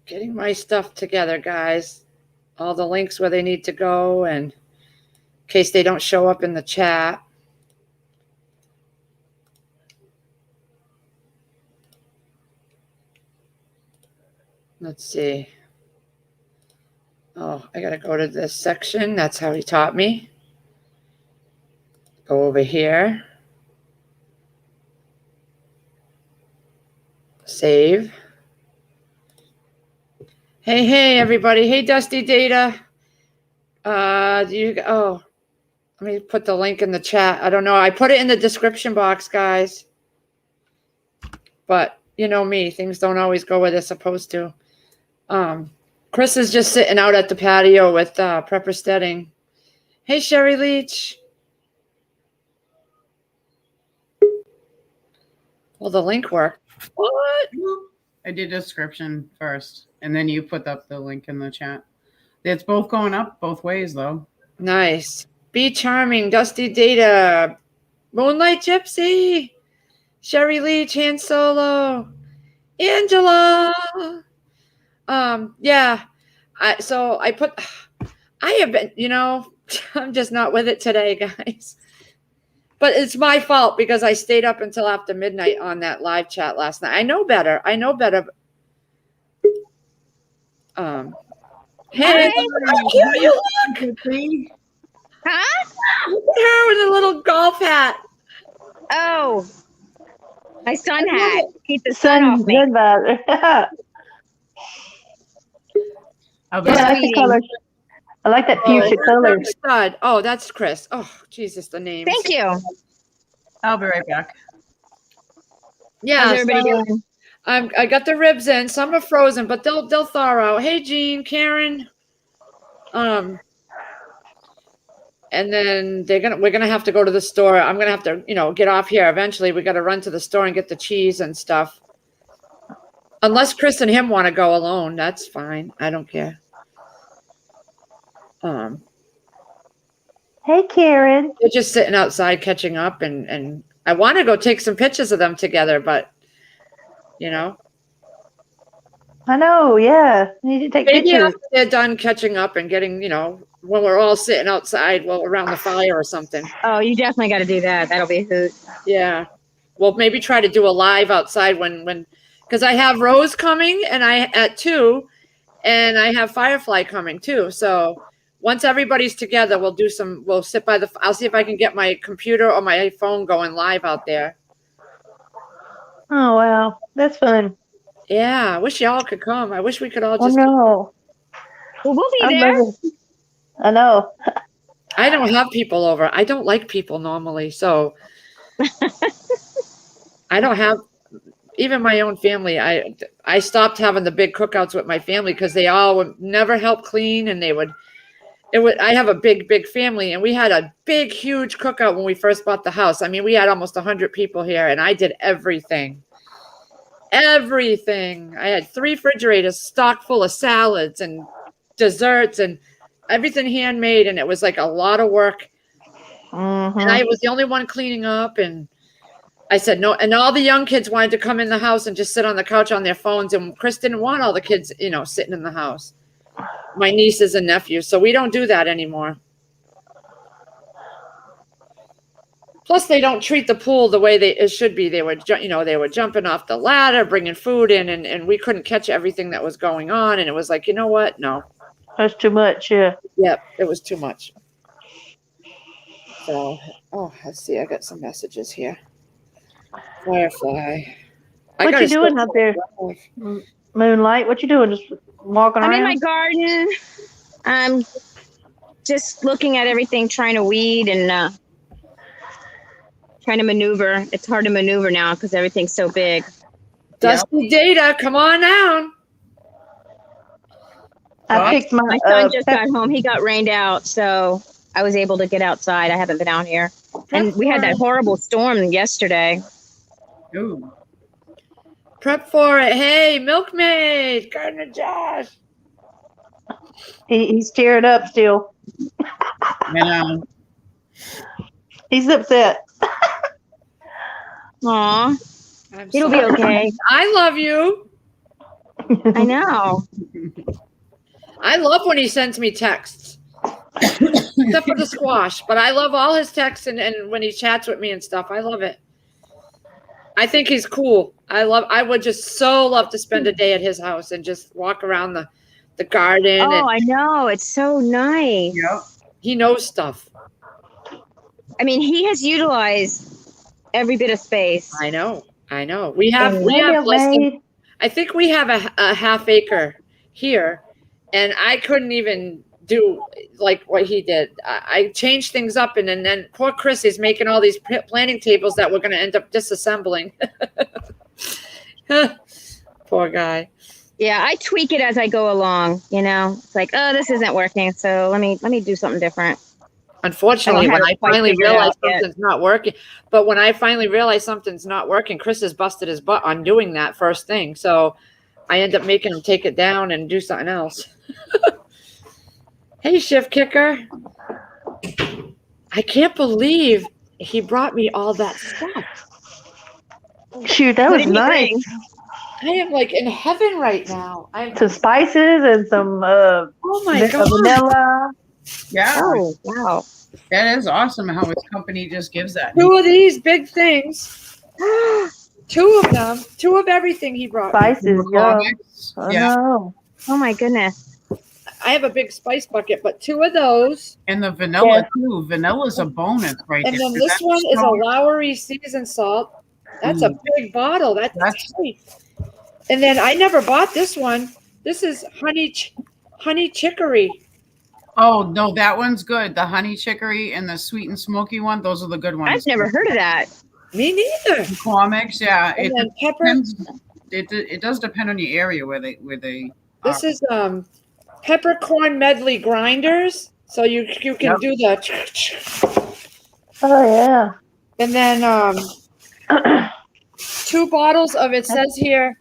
Getting my stuff together, guys. All the links where they need to go, and in case they don't show up in the chat. Let's see. Oh, I got to go to this section. That's how he taught me. Go over here. Save. Hey, everybody. Hey, Dusty Data. Let me put the link in the chat. I don't know. I put it in the description box, guys. But you know me, things don't always go where they're supposed to. Chris is just sitting out at the patio with Prepper Stedding. Hey, Sherry Leach. Well, the link worked. What? I did description first, and then you put up the link in the chat. It's both going up both ways, though. Nice. Be Charming, Dusty Data, Moonlight Gypsy, Sherry Leach, Han Solo, Angela. Yeah. I have been, I'm just not with it today, guys. But it's my fault because I stayed up until after midnight on that live chat last night. I know better. Hey, how cute you look. Huh? Look at her with a little golf hat. Oh, my sun hat. Keep the sun off me. I like the color. I like that fuchsia color. Oh, that's Chris. Oh, Jesus, the names. Thank you. I'll be right back. Yeah, how's everybody doing? I got the ribs in. Some are frozen, but they'll thaw out. Hey, Jean, Karen. And then we're gonna have to go to the store. I'm gonna have to, get off here eventually. We got to run to the store and get the cheese and stuff. Unless Chris and him want to go alone, that's fine. I don't care. Hey, Karen. They're just sitting outside catching up, and I want to go take some pictures of them together, but I know, yeah. You need to take maybe pictures. after they're done catching up and getting, when we're all sitting outside, around the fire or something. Oh, you definitely got to do that. That'll be a hoot. Yeah. Well, maybe try to do a live outside because I have Rose coming at 2, and I have Firefly coming too. So once everybody's together, we'll sit by I'll see if I can get my computer or my phone going live out there. Oh, wow. That's fun. Yeah. I wish y'all could come. I wish we could all just. Oh, no. Well, we'll be there. I know. I don't have people over. I don't like people normally. So I don't have even my own family. I stopped having the big cookouts with my family because they all would never help clean, and I have a big family, and we had a big, huge cookout when we first bought the house. I mean, we had almost 100 people here, and I did everything. Everything. I had 3 refrigerators stocked full of salads and desserts and everything handmade, and it was like a lot of work. Mm-hmm. And I was the only one cleaning up, and I said no. And all the young kids wanted to come in the house and just sit on the couch on their phones, and Chris didn't want all the kids, sitting in the house. My nieces and nephews. So we don't do that anymore. Plus, they don't treat the pool the way it should be. They were, they were jumping off the ladder, bringing food in, and we couldn't catch everything that was going on. And it was like, you know what? No. That's too much, yeah. Yep, it was too much. So, let's see. I got some messages here. Firefly. What you doing up there? Moonlight, what you doing? Just walking around? I'm in my garden. I'm just looking at everything, trying to weed and trying to maneuver. It's hard to maneuver now because everything's so big. Dusty Data, come on down. I picked my son just got home. He got rained out, so I was able to get outside. I haven't been out here. And we had that horrible storm yesterday. Ooh. Prep for it. Hey, Milkmaid, Gardener Josh. He's tearing up still. He's upset. Aw. It'll be okay. I love you. I know. I love when he sends me texts. Except for the squash. But I love all his texts and when he chats with me and stuff. I love it. I think he's cool. I would just so love to spend a day at his house and just walk around the garden. Oh, And I know. It's so nice. Yep. he knows stuff. I mean, he has utilized every bit of space. I know. We have Milk less than, Maid. I think we have a half acre here, and I couldn't even do like what he did. I changed things up, and then poor Chris is making all these planting tables that we're going to end up disassembling. Poor guy. Yeah, I tweak it as I go along. You know, it's like, oh, this isn't working, so let me do something different. Unfortunately, I don't when have I it quite finally figured realized out yet. something's not working, but when I finally realized something's not working, Chris has busted his butt on doing that first thing. So I end up making him take it down and do something else. Hey, Shift Kicker. I can't believe he brought me all that stuff. Shoot, that What was did he nice. bring? I am like in heaven right now. Some spices and some Oh my God. vanilla. Yeah. Oh, wow. That is awesome how his company just gives that. Two of these big things. Two of them. Two of everything he brought me. Spices, yeah. Comics. I Yeah. know. Oh my goodness. I have a big spice bucket, but two of those. And the vanilla Yeah. too. Vanilla's a bonus right And there. then this That's one is a strong. Lowry seasoned salt. That's a big bottle. That's That's- sweet. And then I never bought this one. This is honey chicory. Oh no, that one's good. The honey chicory and the sweet and smoky one, those are the good ones. I've never heard of that. Me neither. Comics, yeah. And It then pepper. depends. It does depend on your area where they. This is peppercorn medley grinders. So you can Yep. do the. Oh yeah. And then 2 bottles of it says here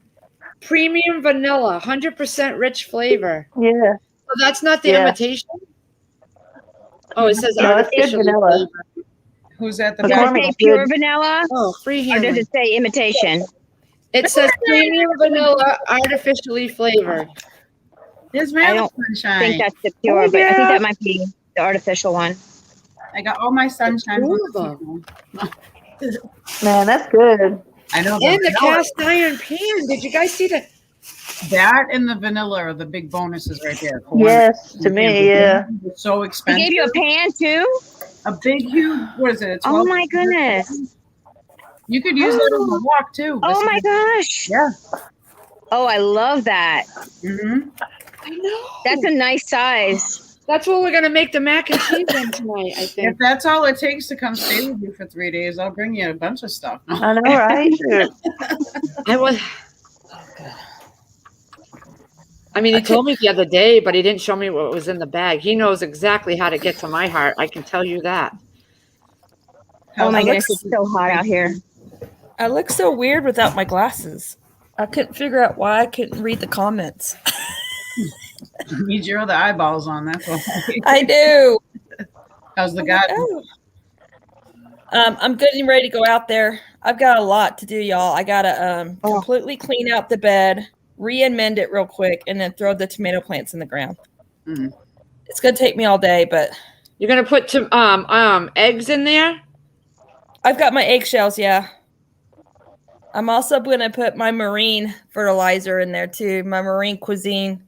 premium vanilla, 100% rich flavor. Yeah. So that's not the Yeah. imitation. Oh, it says No, it's good artificial vanilla. flavor. Who's at the The Does back? it Cormick's say pure good. vanilla? Oh, free Or does handling. it say imitation? It says premium vanilla, artificially flavored. There's I my don't sunshine. I think that's the pure, Oh, but I think yeah. that might be the artificial one. I got all my sunshine. Two on of the table. Man, that's good. I know. And the vanilla- cast iron pan. Did you guys see that? that and the vanilla are the big bonuses right there. for Yes, one. to me, yeah. It's so He expensive. gave you a pan too? A big, huge. What is it? A Oh 12 my goodness. You could use that on the walk too. Oh my gosh. Yeah. Oh, I love that. Mm-hmm. I know. That's a nice size. That's what we're gonna make the mac and cheese in tonight. I If think. that's all it takes to come stay with you for 3 days, I'll bring you a bunch of stuff. I know, right? Shoot. I was. I mean, he told me the other day, but he didn't show me what was in the bag. He knows exactly how to get to my heart. I can tell you that. Oh my I goodness, look- it's so hot out here. I look so weird without my glasses. I couldn't figure out why I couldn't read the comments. You need your other eyeballs on. That's all. I do. How's the I'm guy? like, oh. I'm getting ready to go out there. I've got a lot to do, y'all. I gotta completely clean out the bed, re-amend it real quick, and then throw the tomato plants in the ground. Mm. It's gonna take me all day, but You're gonna put some eggs in there. I've got my eggshells. Yeah. I'm also gonna put my marine fertilizer in there too. My marine cuisine,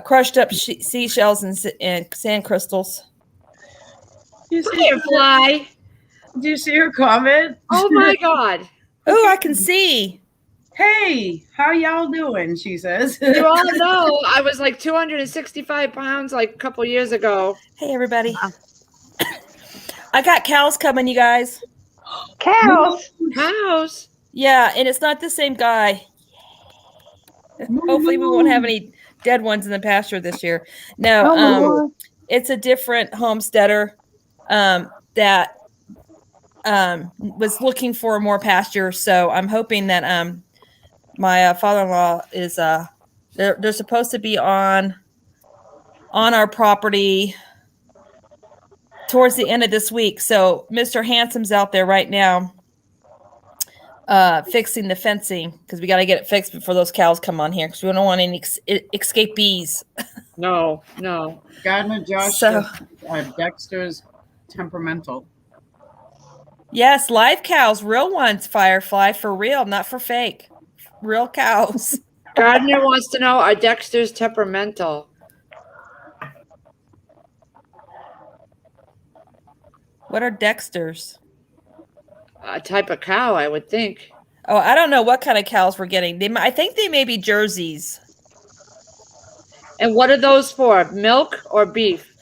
crushed up seashells and sand crystals. Firefly. Do you see her comment? Oh my God. Oh, I can see. Hey, how y'all doing? She says. You all know I was like 265 pounds like a couple years ago. Hey, everybody. I got cows coming, you guys. Cows. Cows. Yeah, and it's not the same guy. Hopefully, we won't have any dead ones in the pasture this year. No, Oh, my Lord. it's a different homesteader that was looking for more pasture. So I'm hoping that my father-in-law is they're supposed to be on our property towards the end of this week. So Mr. Handsome's out there right now fixing the fencing because we got to get it fixed before those cows come on here because we don't want any escapees. No. Gardner Josh So- says, Dexter's temperamental. Yes, live cows, real ones, Firefly, for real, not for fake. Real cows. Gardner wants to know, are Dexter's temperamental? What are Dexters? A type of cow, I would think. Oh, I don't know what kind of cows we're getting. I think they may be Jerseys. And what are those for? Milk or beef?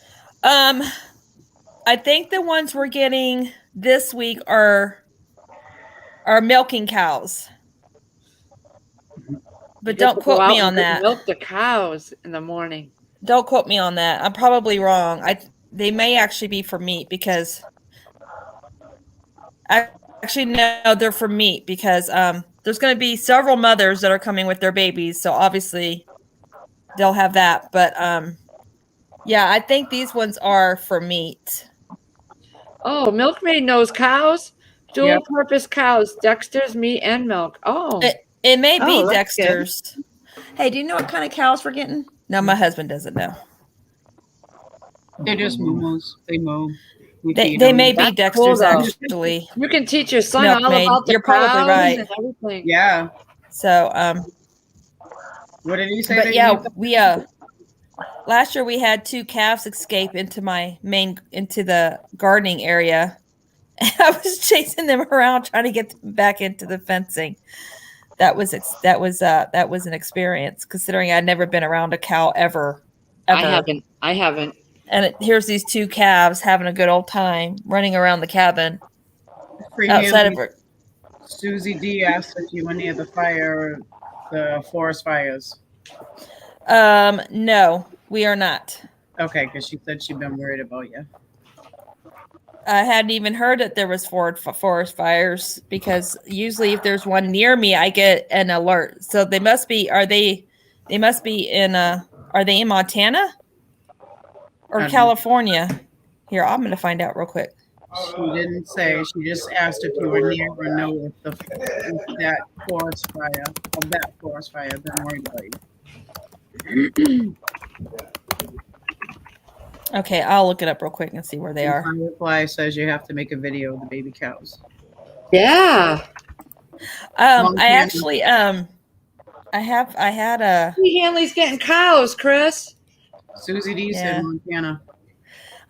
I think the ones we're getting this week are milking cows. But You don't have to go quote me out on and that. Milk the cows in the morning. Don't quote me on that. I'm probably wrong. They may actually be for meat because actually no, they're for meat because there's going to be several mothers that are coming with their babies, so obviously they'll have that. But yeah, I think these ones are for meat. Oh, Milkmaid knows cows. Dual Yep. purpose cows. Dexter's meat and milk. Oh. It may be Oh, that's good. Dexter's. Hey, do you know what kind of cows we're getting? No, my husband doesn't know. They're just moo-moos. They moo. We They feed they them. may be That's cool, Dexter's though. actually. You can teach your son Milkmaid. all about the You're probably cows right. and everything. Yeah. So What did he say? but that yeah, you- we last year we had 2 calves escape into the gardening area. And I was chasing them around trying to get them back into the fencing. That was an experience considering I'd never been around a cow ever. I haven't. And here's these 2 calves having a good old time running around the cabin Free outside of Haley, her. Susie D asked if you were near the forest fires. No, we are not. Okay, because she said she'd been worried about you. I hadn't even heard that there was forest fires because usually if there's one near me, I get an alert. So they must be. Are they in Montana or don't know. California? Here, I'm going to find out real quick. She didn't say. She just asked if you were near or know if that forest fire been worried about you. Okay, I'll look it up real quick and see where they are. Firefly says you have to make a video of the baby cows. Yeah. I actually I had a Hanley's getting cows, Chris. Susie D Yeah. said Montana.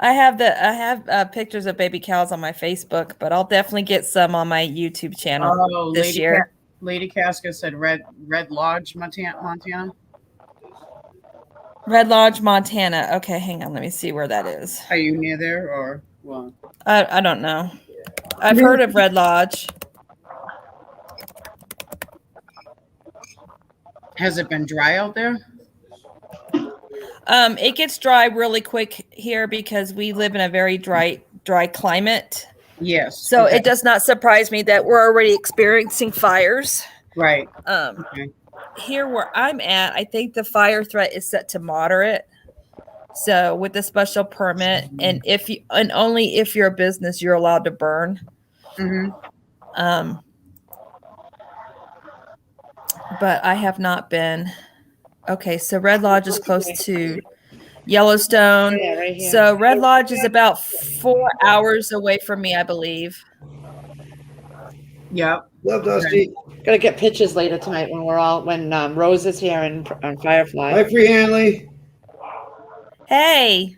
I have pictures of baby cows on my Facebook, but I'll definitely get some on my YouTube channel Oh, this year. Lady Casca said Red Lodge, Montana. Red Lodge, Montana. Okay, hang on. Let me see where that is. Are you near there or well? I don't know. I've heard of Red Lodge. Has it been dry out there? It gets dry really quick here because we live in a very dry climate. Yes. So okay. it does not surprise me that we're already experiencing fires. Right. Okay. Here where I'm at, I think the fire threat is set to moderate. So with the special permit, and only if you're a business, you're allowed to burn. Mm-hmm. But I have not been. Okay, so Red Lodge is close to Yellowstone. Yeah, right here. So Red Lodge is about 4 hours away from me, I believe. Yep. Love Dusty. Gotta get pictures later tonight when Rose is here and Firefly. Hi, Free Hanley. Hey.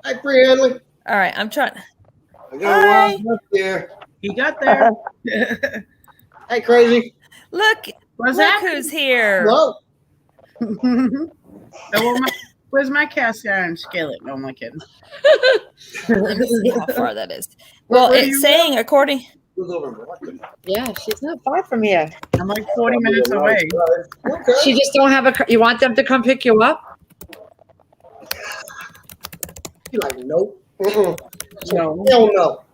Hi, Free Hanley. All right, I'm trying. I got a wild look here. He got there. Hi, Crazy. Look What's that? who's here. Hello. Where's my cast iron skillet? No, I'm not kidding. Let me see how far that is. Well, Where do it's you saying according. Who's over in Milwaukee? Yeah, she's not far from here. I'm like 40 minutes away. Okay. She just don't have you want them to come pick you up? You like, nope. Mm-mm. No, Hell no.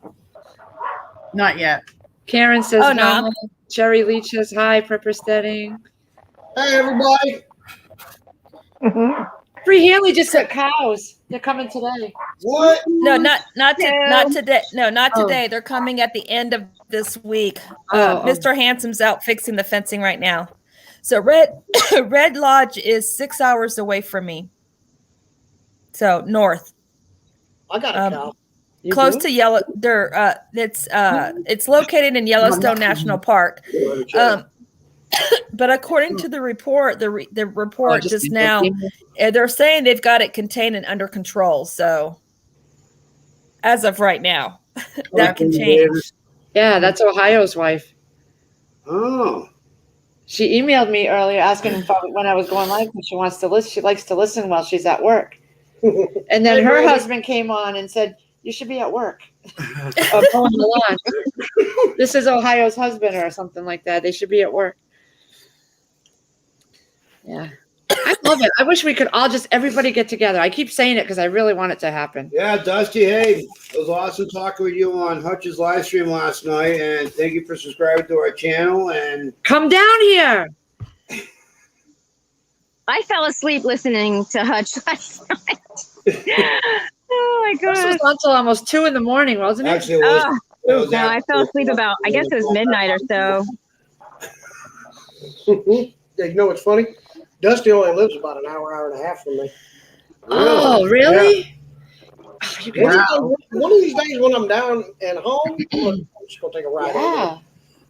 not yet. Karen says Oh, no. no. Jerry Leach says hi, Prepper Steading. Hey, everybody. Mhm. Free Hanley just said cows. They're coming today. What? No, not today. No, not Oh. today. They're coming at the end of this week. Oh, oh. Mr. Hansom's out fixing the fencing right now. So Red Lodge is 6 hours away from me. So north, I got a cow. You close do? to Yellow. It's located in Yellowstone National Park. But according to the report, the report just now, they're saying they've got it contained and under control. So as of right now, that can change. Yeah, that's Ohio's wife. Oh. She emailed me earlier asking when I was going live because she wants to listen. She likes to listen while she's at work. And then her husband came on and said, "You should be at work." Or mowing the lawn. This is Ohio's husband or something like that. They should be at work. Yeah. I love it. I wish we could all just everybody get together. I keep saying it because I really want it to happen. Yeah, Dusty, hey, it was awesome talking with you on Hutch's live stream last night, and thank you for subscribing to our channel. And Come down here. I fell asleep listening to Hutch last night. Oh my This was god. until almost 2 a.m, wasn't it? actually, it was, Oh, it was no, I fell asleep about, I guess it was midnight or so. Yeah, you know what's funny? Dusty only lives about an hour and a half from me. Oh, really? Oh, you guys, One of these days when I'm down and home, I'm just gonna take a ride. yeah.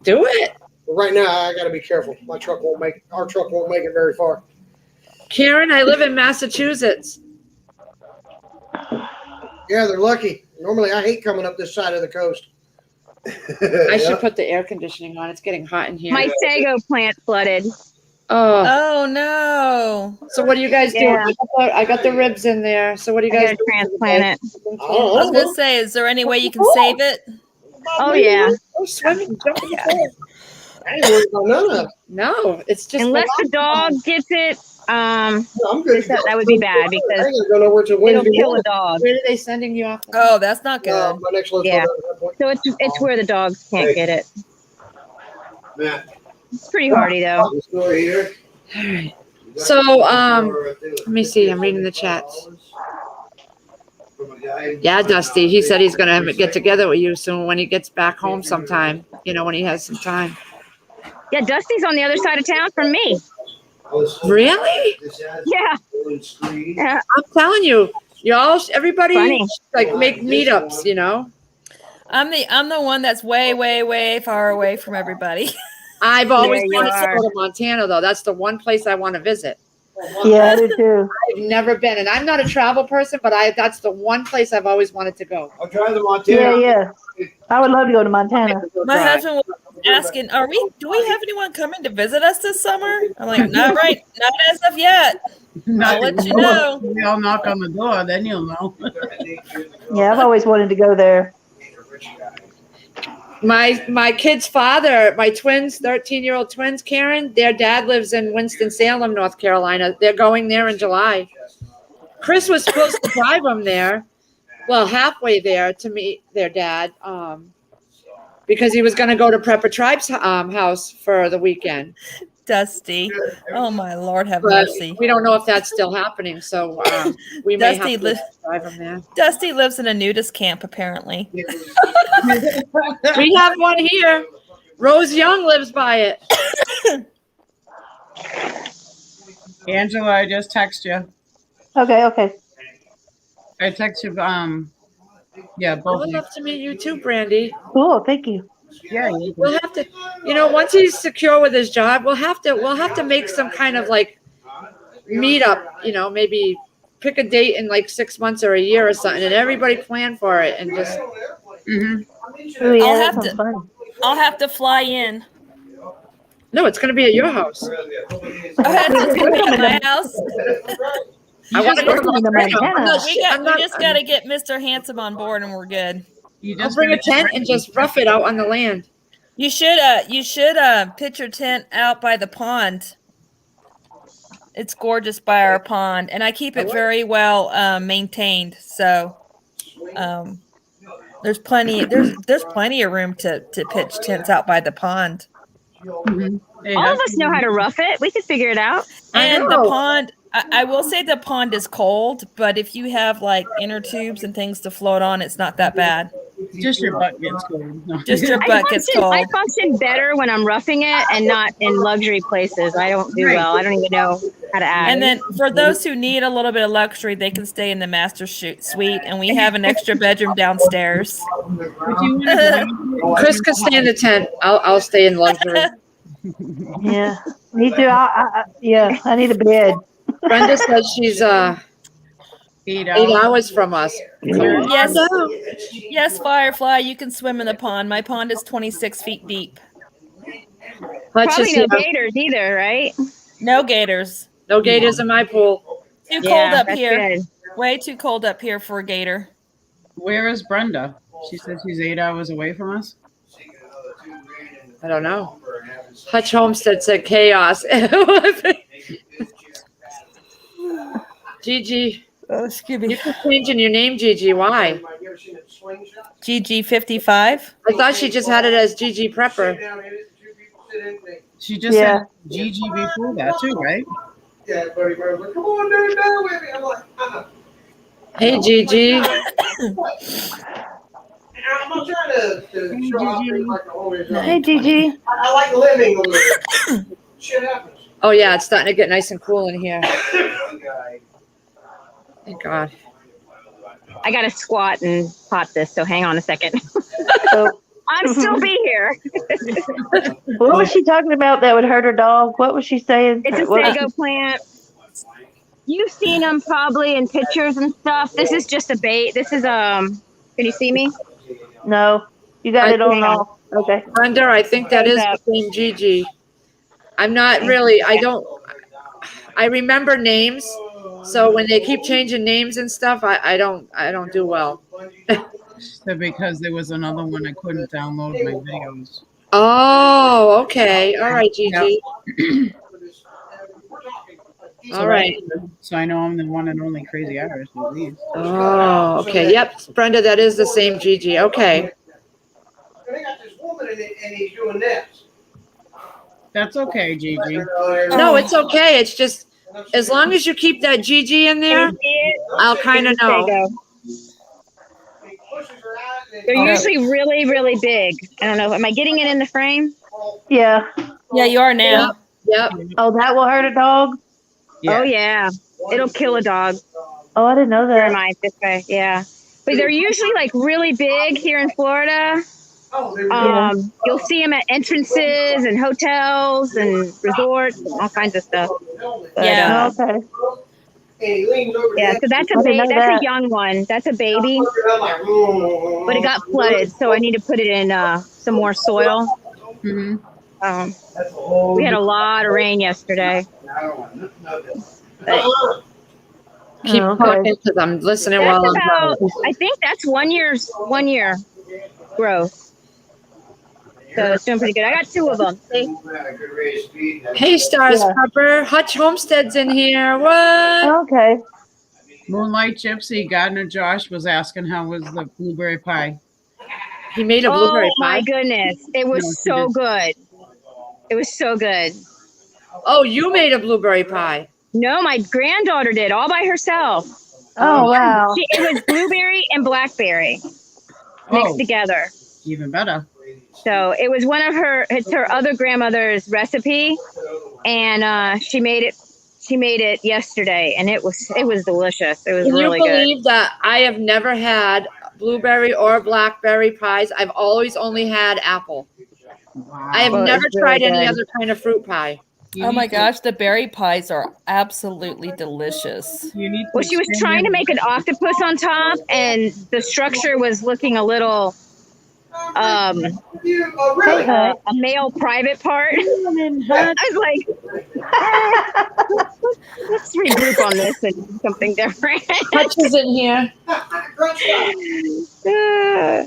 Do it. But right now, I gotta be careful. Our truck won't make it very far. Karen, I live in Massachusetts. Yeah, they're lucky. Normally, I hate coming up this side of the coast. I should put the air conditioning on. It's getting hot in here. My sago plant flooded. Oh, Oh no! so what do you guys do? Yeah. I got the ribs in there. So what do you I guys gotta do? transplant it. I was gonna say, is there any way you can save it? Oh yeah. Go swimming, jump in the pool. I ain't worried about none of it. No, it's just Unless the dog gets it, No, I'm good. to that go. would be bad I because ain't gonna go nowhere till it'll Wednesday kill a morning. dog. Where are they sending you off? Oh, that's not good. My next load's Yeah. going to that point. So it's where the dogs can't get it. Matt, It's pretty hardy though. this story here. All right. So, let me see. I'm reading the chats. Yeah, Dusty. He said he's gonna get together with you soon when he gets back home sometime. You know, when he has some time. Yeah, Dusty's on the other side of town from me. Really? Yeah. Yeah. I'm telling you, everybody Funny. like make meetups. You know. I'm the one that's way far away from everybody. I've always There you wanted to are. go to Montana, though. That's the one place I want to visit. Yeah, I do too. I've never been, and I'm not a travel person, but that's the one place I've always wanted to go. I'll try the Yeah, Montana. yeah. I would love to go to Montana. My husband was asking, do we have anyone coming to visit us this summer? I'm like, not as of yet. I'll let you know. They'll knock on the door, then you'll know. Yeah, I've always wanted to go there. My kid's father, my twins, 13-year-old twins, Karen, their dad lives in Winston-Salem, North Carolina. They're going there in July. Chris was supposed to drive them there, well, halfway there to meet their dad, because he was going to go to Prepper Tribe's house for the weekend. Dusty. Oh my Lord, have But mercy. we don't know if that's still happening, so we may Dusty have to drive them there. Dusty lives in a nudist camp, apparently. We have one here. Rose Young lives by it. Angela, I just text you. Okay, okay. I text you, yeah, I both would of you. love to meet you too, Brandy. Cool, thank you. Yeah, you can. We'll have to, once he's secure with his job, we'll have to make some kind of like meetup, maybe pick a date in like 6 months or a year or something, and everybody plan for it and just. Mhm. Oh, yeah, I'll that have sounds to- fun. I'll have to fly in. No, it's going to be at your house. It's gonna be at my house. I want to go to Welcome to Montana. Montana. We just got to get Mr. Handsome on board, and we're good. You I'll just bring a gotta- tent and just rough it out on the land. You should pitch your tent out by the pond. It's gorgeous by our pond, and I keep it very well maintained. So there's plenty of room to pitch tents out by the pond. Mhm. Hey, All of that's- us know how to rough it. We could figure it out. I And know. the pond, I will say the pond is cold, but if you have like inner tubes and things to float on, it's not that bad. Just your butt gets cold. No. Just your butt gets I cold. function better when I'm roughing it and not in luxury places. I don't do well. I don't even know how to act. And then for those who need a little bit of luxury, they can stay in the master suite, and we have an extra bedroom downstairs. If you want to Chris could stay in the tent. I'll stay in luxury. Yeah, me too. Yeah, I need a bed. Brenda says she's 8 8 hours. hours from us. Come on Yes. down. Yes, Firefly, you can swim in the pond. My pond is 26 feet deep. Hutch Probably is no here. gators either, right? No gators. No gators in my pool. Too cold up that's here. good. Way too cold up here for a gator. Where is Brenda? She says she's 8 hours away from us. I don't know. Hutch Homestead said chaos. Gigi, Oh, excuse you keep changing your name, Gigi. Why? GG55. I thought she just had it as Gigi Prepper. She just Yeah. said Gigi before that too, right? Yeah, buddy, bro. Like, come on, dude, down with me. I'm like, Hey, Gigi. I'm not trying to show off things like the homies. Hey, Gigi. I like living a little. Shit happens. Oh, yeah, it's starting to get nice and cool in here. Thank God. I got to squat and pot this, so hang on a second. So, I'm still be here. what was she talking about that would hurt her dog? What was she saying? It's a What- sago plant. You've seen them probably in pictures and stuff. This is just a bait. This is can you see me? No, you got it on Hang on. off. Okay. Brenda, I think that is the same Gigi. I'm not really, I remember names. So when they keep changing names and stuff, I don't do well. So because there was another one I couldn't download my videos. Oh, okay. All right, Gigi. All right. So I know I'm the one and only Crazy Irish disease. Oh, okay. Yep, Brenda, that is the same Gigi. Okay. They got this woman and he's doing this. That's okay, Gigi. No, it's okay. It's just as long as you keep that Gigi in there, I'll kind of know. Sago. They're usually really, really big. I don't know. Am I getting it in the frame? Yeah. Yeah, you are now. Yep. Oh, that will hurt a dog? Oh yeah, it'll kill a dog. Oh, I didn't know Never that. mind this way. Yeah, but they're usually like really big here in Florida. You'll see them at entrances and hotels and resorts and all kinds of stuff. But, Yeah. Oh, okay. yeah, so that's a I didn't know that's that. a young one. That's a baby, but it got flooded, so I need to put it in some more soil. Mhm. We had a lot of rain yesterday. Keep Oh, okay. talking because I'm listening while That's I'm about, driving. I think that's 1 year growth. So it's doing pretty good. I got 2 of them. See? Hey, Stars Yeah. Pepper. Hutch Homestead's in here. What? Okay. Moonlight Gypsy Gardener Josh was asking how was the blueberry pie. He made a blueberry Oh my pie. goodness. It was No, she so didn't. good. It was so good. Oh, you made a blueberry pie. No, my granddaughter did all by herself. Oh, wow. It was blueberry and blackberry mixed Oh, together. even better. So it was it's her other grandmother's recipe. And she made it yesterday and it was delicious. It was Can really you good. believe that I have never had blueberry or blackberry pies? I've always only had apple. Wow. I have Well, never it's really tried any good. other kind of fruit pie. You Oh my need to- gosh, the berry pies are absolutely delicious. You need to Well, she was expand trying to your- make an octopus on top and the structure was looking a little a male private part. I was like, let's regroup on this and do something different. Hutch is in here.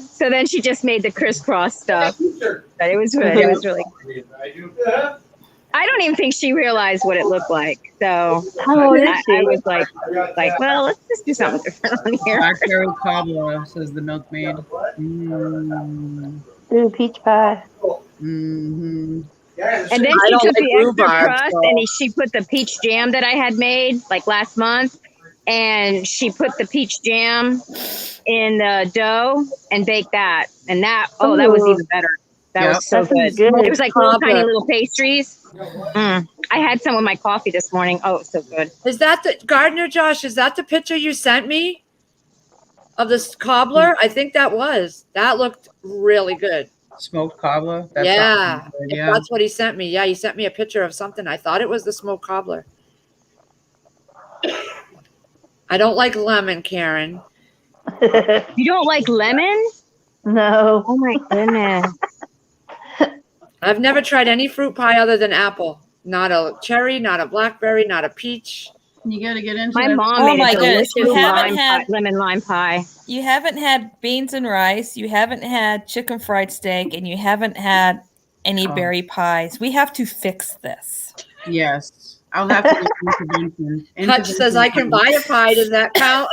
So then she just made the crisscross stuff. But it was good. It was really I don't even think she realized what it looked like. So How old is I she? was like, well, let's just do something different on here. Blackberry cobbler, says the milkmaid. Mm, Ooh, peach pie. mm-hmm. And then I she don't took like the extra rhubarb, crust so- and she put the peach jam that I had made like last month, and she put the peach jam in the dough and baked that. And that that was Ooh. even better. That Yep. was so That sounds good. good. It was like little Cobbler. tiny little pastries. I had some with my coffee this morning. Oh, it was so good. Is that the Gardner, Josh? Is that the picture you sent me of this cobbler? I think that was. That looked really good. Smoked cobbler. That Yeah, sounds good, if yeah. that's what he sent me. Yeah, he sent me a picture of something. I thought it was the smoked cobbler. I don't like lemon, Karen. You don't like lemon? No. Oh my goodness. I've never tried any fruit pie other than apple. Not a cherry, not a blackberry, not a peach. You got to get into My that. mom Oh made my a goodness, delicious you haven't had- lemon lime pie. You haven't had beans and rice, you haven't had chicken fried steak, and you haven't had any Oh. berry pies. We have to fix this. Yes. I'll have to do intervention. Hutch says I can buy a pie. Does that count?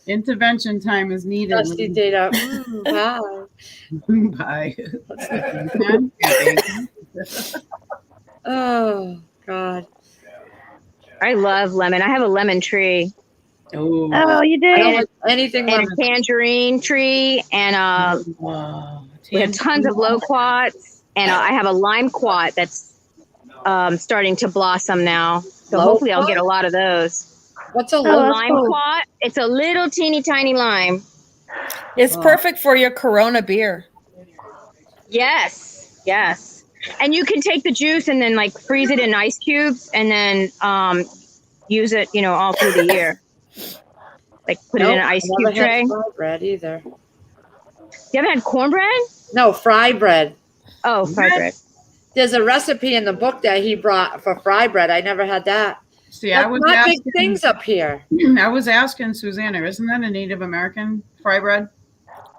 Intervention time is needed. Dusty data. Pie. Bye. Oh God. I love lemon. I have a lemon tree Oh. Oh, you I don't did? like anything and lemon. a tangerine tree, and Wow. we have tons of loquats, and I have a lime quat that's starting to blossom now. So hopefully I'll get a lot of those. What's a Oh, A low? that's lime cool. quat. It's a little teeny tiny lime. It's Oh. perfect for your Corona beer. Yes, yes. And you can take the juice and then like freeze it in ice cubes, and then use it, all through the year. Like put it in an ice Nope, I cube never tray. had fry bread either. You haven't had cornbread? No, fry bread. Oh, fried bread. There's a recipe in the book that he brought for fry bread. I never had that. See, I That's was not big asking, things up here. I was asking Susanna, isn't that a Native American fry bread?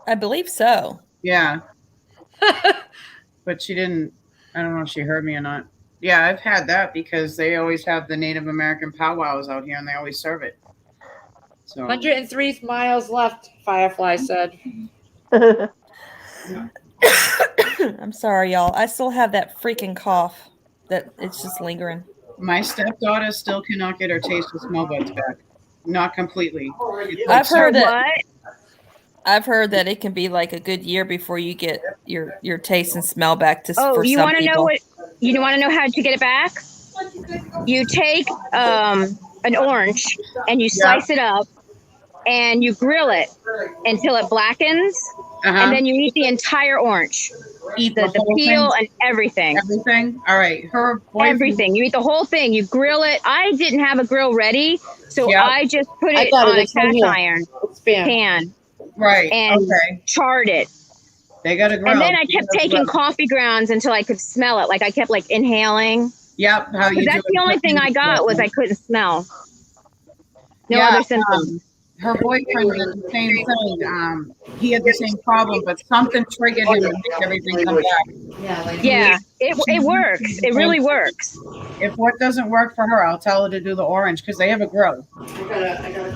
I believe so. Yeah. But she didn't, I don't know if she heard me or not. Yeah, I've had that because they always have the Native American powwows out here and they always serve it. So 103 miles left, Firefly said. I'm sorry, y'all. I still have that freaking cough that it's just lingering. my stepdaughter still cannot get her taste and smell buds back. Not completely. I've heard that. What? I've heard that it can be like a good year before you get your taste and smell back to. Oh, for you some want to know people. what? You want to know how to get it back? You take an orange and you slice it up, and you grill it until it blackens, and then you eat the entire orange, Eat the whole peel thing? and everything. Everything? All right. Her boyfriend. Everything. You eat the whole thing. You grill it. I didn't have a grill ready, so Yep. I just put I it got it. on a It's right cast here. iron It's spam. pan, Right. and Okay. charred it. They got a grill. And then I kept They got a taking grill. coffee grounds until I could smell it. Like I kept like inhaling. Yep. How you Because that's do the it. only thing I got was I couldn't smell. No Yeah, other symptoms. Her boyfriend did the same thing. He had the same problem, but something triggered him to make everything come back. Yeah, it works. It really works. If what doesn't work for her, I'll tell her to do the orange because they have a grill.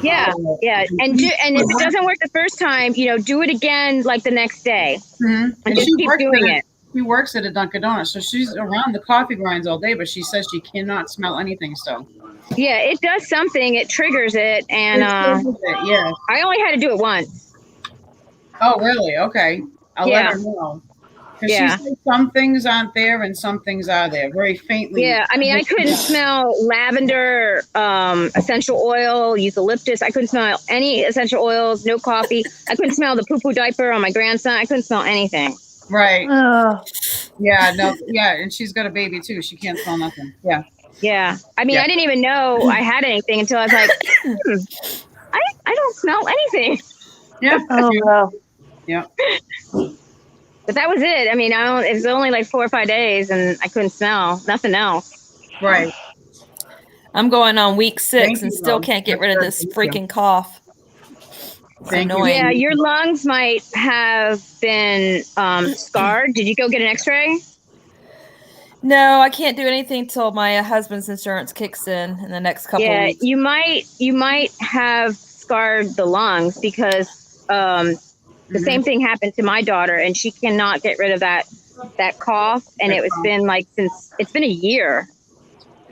Yeah, yeah. And if it doesn't work the first time, do it again like the next day. Mm-hmm. And just keep doing it. She works at a Dunkin' Donuts, so she's around the coffee grinds all day, but she says she cannot smell anything still. Yeah, it does something. It triggers it, and Yeah. I only had to do it once. Oh, really? Okay. I'll Yeah. let her know. Because Yeah. she said some things aren't there and some things are there, very faintly. Yeah, I mean, I couldn't smell lavender, essential oil, eucalyptus. I couldn't smell any essential oils, no coffee. I couldn't smell the poo-poo diaper on my grandson. I couldn't smell anything. Right. Oh, Yeah. No. Yeah. And she's got a baby too. She can't smell nothing. Yeah. Yeah, I mean, Yeah. I didn't even know I had anything until I was like, I don't smell anything. Yeah. oh wow. But that was it. I mean, it was only like 4 or 5 days, and I couldn't smell nothing else. Right. I'm going on week 6 Thank and you, still Mom. can't get rid of this Thank you. freaking cough. It's Thank you. annoying. Yeah, your lungs might have been scarred. Did you go get an X-ray? No, I can't do anything till my husband's insurance kicks in the next couple of Yeah, weeks. you might have scarred the lungs because the same thing happened to my daughter, and she cannot get rid of that that cough, and it's been like it's been a year.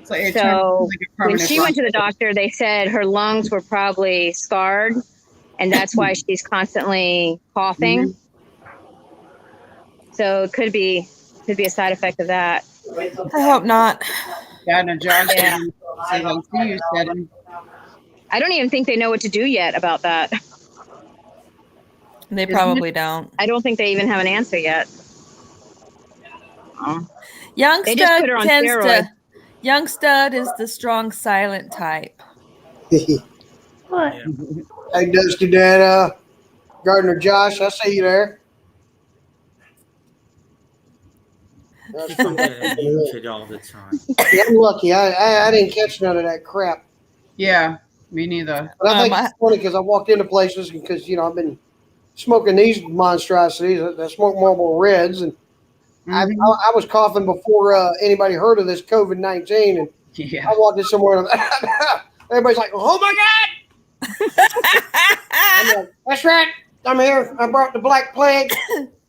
So, it So turned like a when permanent she went to the bronchitis. doctor, they said her lungs were probably scarred, and that's why she's constantly coughing. So it could be a side effect of that. I hope not. Gardner Josh Yeah. didn't say that to you, said him. I don't even think they know what to do yet about that. They probably don't. I don't think they even have an answer yet. Young They just Stud put her on tends steroids. to. Young Stud is the strong, silent type. What? Hey, Dusty Dad, Gardner Josh, I see you there. Keep on getting muted all the time. Yeah, I'm lucky. I didn't catch none of that crap. Yeah, me neither. But I think I- it's funny because I walked into places because, you know, I've been smoking these monstrosities. I smoke Marlboro Reds, and I was coughing before anybody heard of this COVID-19, and Yeah. I walked in somewhere and everybody's like, "Oh my God!" I'm like, "That's right. I'm here. I brought the Black Plague.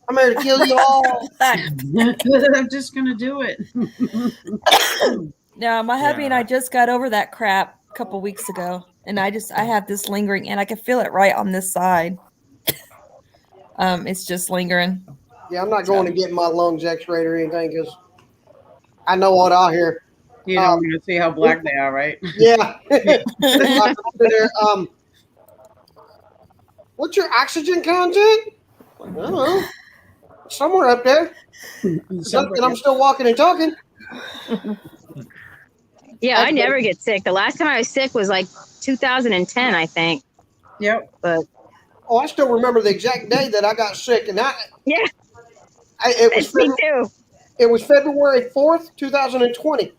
I'm here to kill you all." I'm just gonna do it. No, my hubby and I Yeah. just got over that crap a couple weeks ago, and I have this lingering, and I can feel it right on this side. It's just lingering. Yeah, I'm not going to get my lungs X-rayed or anything because I know what I'll hear. You don't want to see how black they are, right? Yeah. What's your oxygen content? I don't know. Somewhere up there. Something I'm still walking and talking. Yeah, I never get sick. The last time I was sick was like 2010, I think. Yep. But Oh, I still remember the exact day that I got sick, and yeah, it me too. was February 4th, 2020,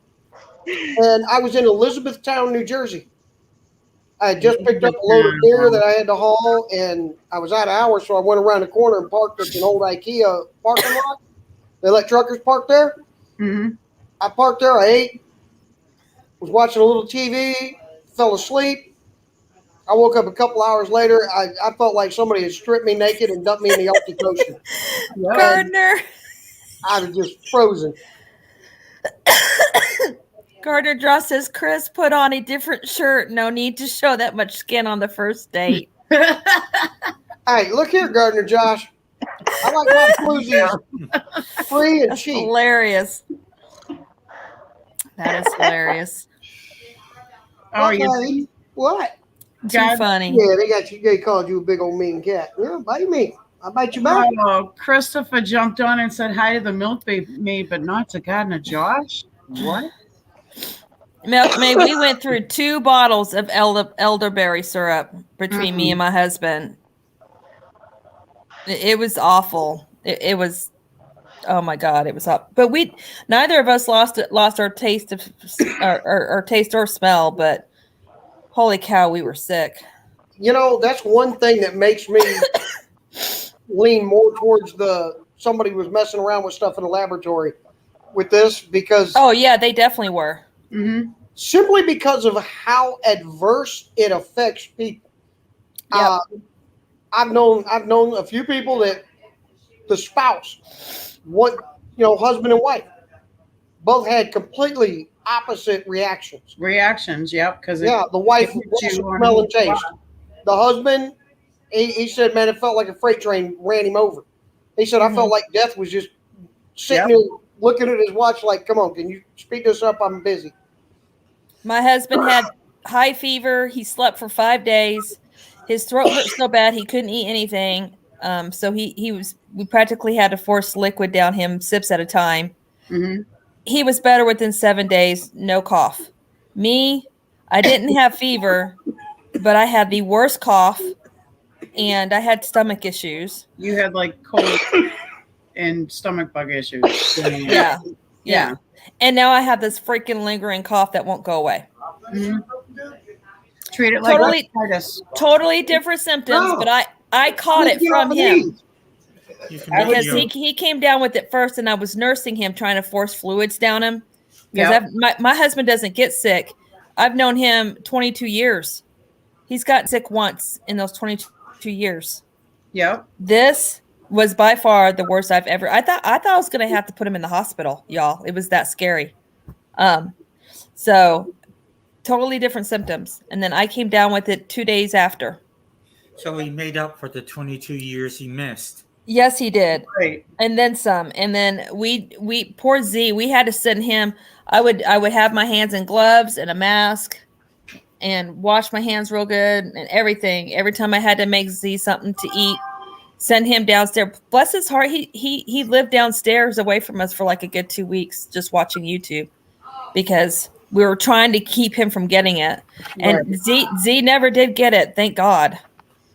and I was in Elizabethtown, New Jersey. I had just picked up a load of beer that I had to haul, and I was out of hours, so I went around the corner and parked at an old IKEA parking lot. They let truckers park there. Mm-hmm. I parked there. I ate, was watching a little TV, fell asleep. I woke up a couple hours later. I felt like somebody had stripped me naked and dumped me in the Arctic Ocean. Gardner. I was just frozen. Gardner Draw says, Chris, put on a different shirt. No need to show that much skin on the first date. Hey, look here, Gardner Josh. I like my floozies free and That's cheap. hilarious. That is hilarious. Oh, Okay. you What? Too God. funny. Yeah, they called you a big old mean cat. Yeah, bite me. I'll bite you back. Oh, Christopher jumped on and said hi to the milkmaid, but not to Gardner Josh. What? Milkmaid, we went through 2 bottles of elderberry syrup between me and my husband. It was awful. It was, oh my God, it was up. But neither of us lost our taste of our taste or smell. But holy cow, we were sick. You know, that's one thing that makes me lean more towards somebody was messing around with stuff in the laboratory with this because Oh yeah, they definitely were. Mm-hmm. simply because of how adverse it affects people. Yep. I've known a few people that the spouse, husband and wife, both had completely opposite reactions. Reactions, yep. Because Yeah, the wife it lost hits you on smell and the taste. The husband, he said, man, it felt like a freight train ran him over. He said, I felt like death was just sitting there looking at his watch like, come on, can you speed this up? I'm busy. My husband had high fever. He slept for 5 days. His throat hurt so bad he couldn't eat anything. So we practically had to force liquid down him, sips at a time. Mm-hmm. He was better within 7 days, no cough. Me, I didn't have fever, but I had the worst cough, and I had stomach issues. You had like cold and stomach bug issues. Yeah. And now I have this freaking lingering cough that won't go away. Mm-hmm. Treat it like Totally- arthritis. Totally different symptoms, No. but I caught it Get off from of him. these. You can Because make he came down with it first, and I was nursing him, trying to force fluids down him. Because Yep. my husband doesn't get sick. I've known him 22 years. He's gotten sick once in those 22 years. Yep. This was by far the worst I've ever. I thought I was gonna have to put him in the hospital, y'all. It was that scary. So totally different symptoms. And then I came down with it 2 days after. So he made up for the 22 years he missed. Yes, he did. Right. And then some. And then we poor Z, we had to send him. I would have my hands in gloves and a mask and wash my hands real good and everything. Every time I had to make Z something to eat, send him downstairs. Bless his heart, he lived downstairs away from us for like a good 2 weeks just watching YouTube because we were trying to keep him from getting it. And Z never did get it, thank God.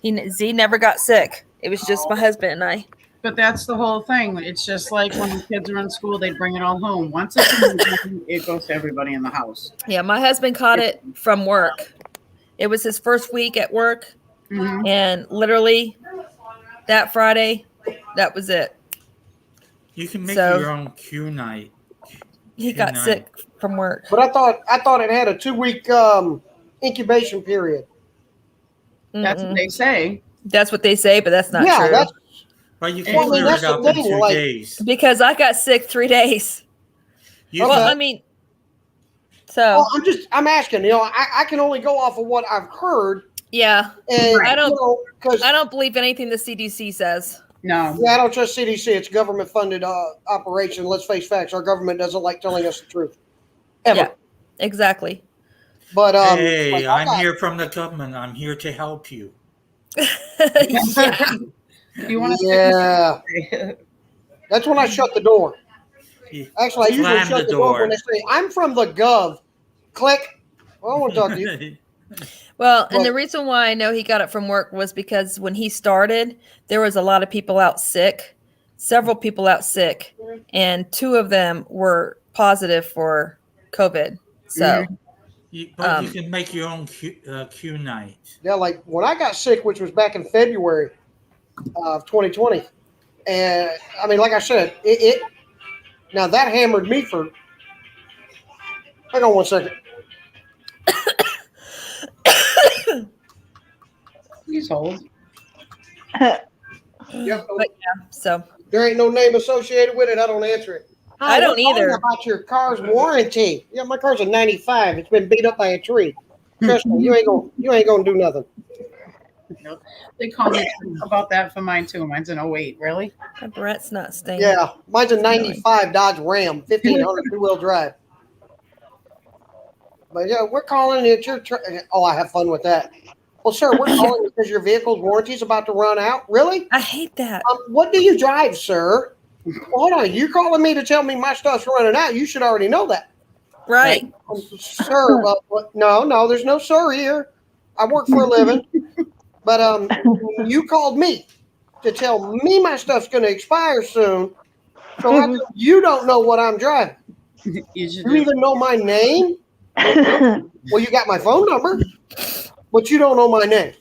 Z never got sick. It was just my husband and I. But that's the whole thing. It's just like when the kids are in school, they bring it all home. Once it's in the home, it goes to everybody in the house. Yeah, my husband caught it from work. It was his first week at work. Mhm. And literally that Friday, that was it. You can make So- your own Q night. He got Nice. sick from work. But I thought it had a 2-week incubation period. That's Mm-mm. what they say. That's what they say, but that's not Yeah, true. that's Well, you Well, can I mean, clear that's it the up in thing, 2 like- days. Because I got sick 3 days. You Okay. Well, can- I mean, so well, I'm asking, I can only go off of what I've heard. yeah, And I don't- because I don't believe anything the CDC says. No. I don't trust CDC. It's a government funded operation. Let's face facts. Our government doesn't like telling us the truth. Ever. Yeah. Exactly. But hey, like, I I'm got- here from the government. I'm here to help you. Yeah. You want to Yeah. That's when I shut the door. You Actually, I usually slam shut the the door door. when they say, I'm from the gov. Click. Well, I want to talk to you. Well, and the Well- reason why I know he got it from work was because when he started, there was a lot of people out sick, several people out sick, and 2 of them were positive for COVID. So, But you can make your own Q night. Yeah, like when I got sick, which was back in February of 2020. And I mean, like I said, it now that hammered me for. Hang on one second. Please hold. Yep, so there ain't no name associated with it. I don't answer it. I don't we're calling either. About your car's warranty. Yeah, my car's a 95. It's been beat up by a tree. Trust me, you ain't gonna do nothing. They call me about that for mine too. Mine's an 08. Really? Brett's not staying. Yeah, mine's a 95 Dodge Ram, 1500 two-wheel drive. But yeah, we're calling it your. Oh, I have fun with that. Well, sir, we're calling because your vehicle's warranty is about to run out. Really? I hate that. What do you drive, sir? Well, hold on. You calling me to tell me my stuff's running out? You should already know that. Right. Sir, no, there's no sir here. I work for a living. But you called me to tell me my stuff's going to expire soon. So how come you don't know what I'm driving? You should You do. even know my name? Well, you got my phone number, but you don't know my name.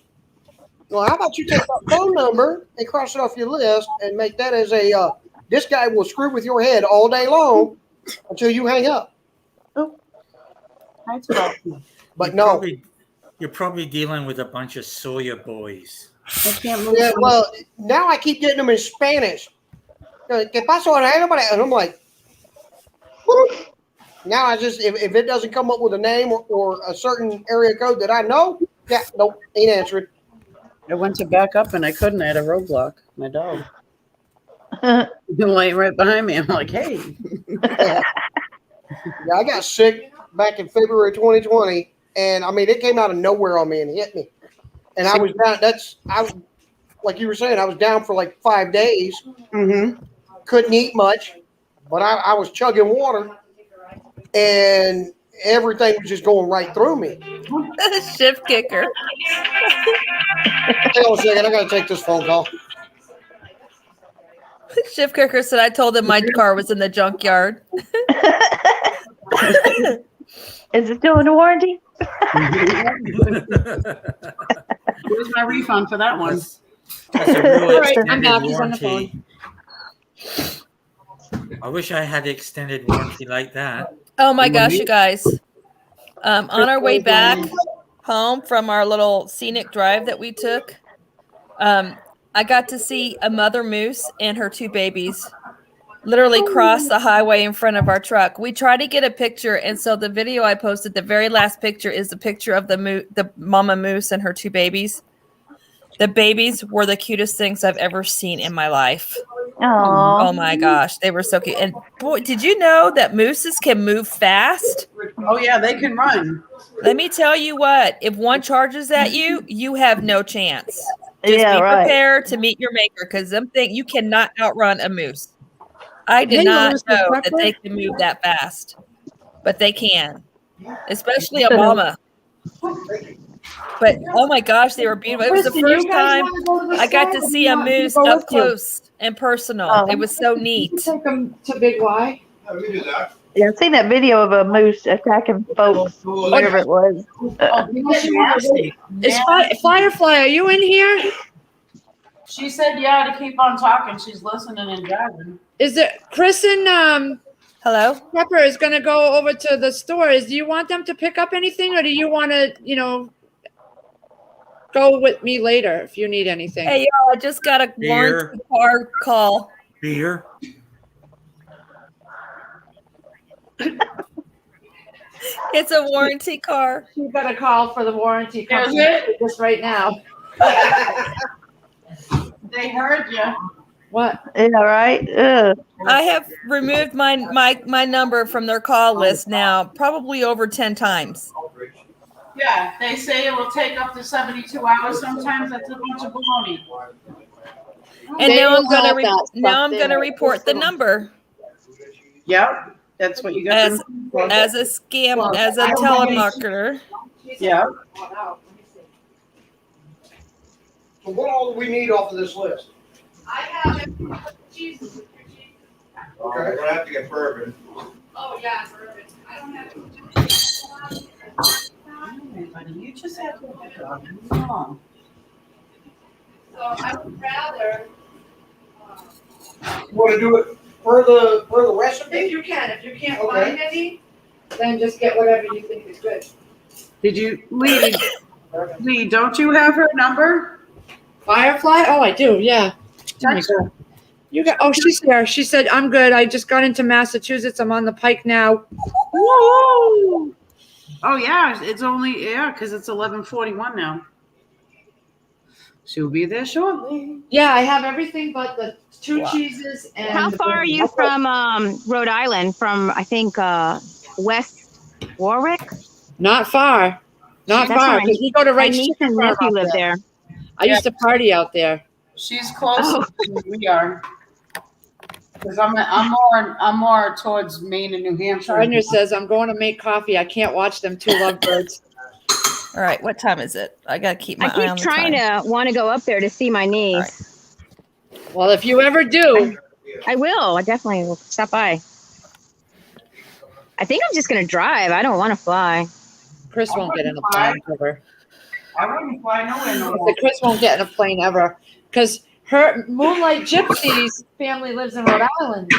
Well, how about you take that phone number and cross it off your list and make that as a this guy will screw with your head all day long until you hang up. That's about But no. You're probably dealing with a bunch of Soya boys. I can't move. Yeah, well, now I keep getting them in Spanish. ¿Qué pasó? And I'm like, whoop. Now I just, if it doesn't come up with a name or a certain area code that I know, yeah, nope, ain't answering. I went to back up and I couldn't. I had a roadblock. My dog. Been laying right behind me. I'm like, hey. Yeah, I got sick back in February 2020, and I mean, it came out of nowhere on me and hit me. And I was down, like you were saying, I was down for like 5 days, Mm-hmm. couldn't eat much, but I was chugging water, and everything was just going right through me. Shift kicker. Hang on a second, I got to take this phone call. Shift kicker said I told him my car was in the junkyard. Is it still in the warranty? Where's my refund for that one? That's a real All right, I'm extended back. He's on the warranty. I wish I had extended warranty like that. Oh my gosh, you guys. On our way back home from our little scenic drive that we took, I got to see a mother moose and her 2 babies literally cross the highway in front of our truck. We tried to get a picture, and so the video I posted, the very last picture is the picture of the mama moose and her 2 babies. The babies were the cutest things I've ever seen in my life. Oh, Oh my gosh, they were so cute. And boy, did you know that mooses can move fast? Oh yeah, they can run. Let me tell you what, if one charges at you, you have no chance. Just yeah, be right. prepared to meet your maker, because them thing you cannot outrun a moose. I did Hey, not Melissa know that Pepper. they can move that fast, but they can, especially a mama. But oh my gosh, they were beautiful. It was the Kristen, you first guys time wanna go to the I got store? to Or do see you a want me to moose go up with you? close and personal. Oh. It was so You neat. take them to Big Y. Yeah, we can do that. Yeah, I've seen that video of a moose attacking folks, wherever it was. Oh, that's nasty. Is Firefly, are you in here? She said, yeah, to keep on talking. She's listening and driving. Is it Kristen Hello? Pepper is gonna go over to the stores? Do you want them to pick up anything, or do you want to, go with me later if you need anything? Hey y'all, I just got a warranty car call. Beer. It's a warranty car. You got a call for the warranty company it? just right now. They heard you. What? Yeah, right. Ugh. I have removed my number from their call list now, probably over 10 times. Yeah, they say it will take up to 72 hours. Sometimes that's a bunch of baloney. And They now I'm will gonna have that stuff gonna there. report the number Yep, that's what you got. as a scam, as a telemarketer. Yeah. So what all do we need off of this list? I have Jesus. Okay, we're gonna have to get bourbon. Oh yeah, bourbon. I don't have. Buddy, you just have to look on. So I would rather. You wanna do it per the recipe? If you can, if you can't Okay. find any, then just get whatever you think is good. Did you, Lee, don't you have her number? Firefly? Oh, I do. Yeah. Oh my God. You got? Oh, she's here. She said, "I'm good. I just got into Massachusetts. I'm on the Pike now." Woo! Oh yeah, it's only because it's 11:41 now. She'll be there shortly. Yeah, I have everything but the 2 cheeses and. How far are you from Rhode Island? From I think West Warwick. Not far. Not That's far where because we go to My Wright niece Street and Farm nephew out live there. there. I used to party out there. She's closer Oh. than we are. Because I'm more towards Maine and New Hampshire. Gardner says, "I'm going to make coffee. I can't watch them 2 lovebirds." All right, what time is it? I gotta keep my I eye on keep the trying time. to want to go up there to see my niece. Well, if you ever do, I will. I definitely will stop by. I think I'm just gonna drive. I don't want to fly. Chris won't get in a plane ever. I wouldn't fly nowhere no I more. said, Chris won't get in a plane ever because her Moonlight Gypsies family lives in Rhode Island.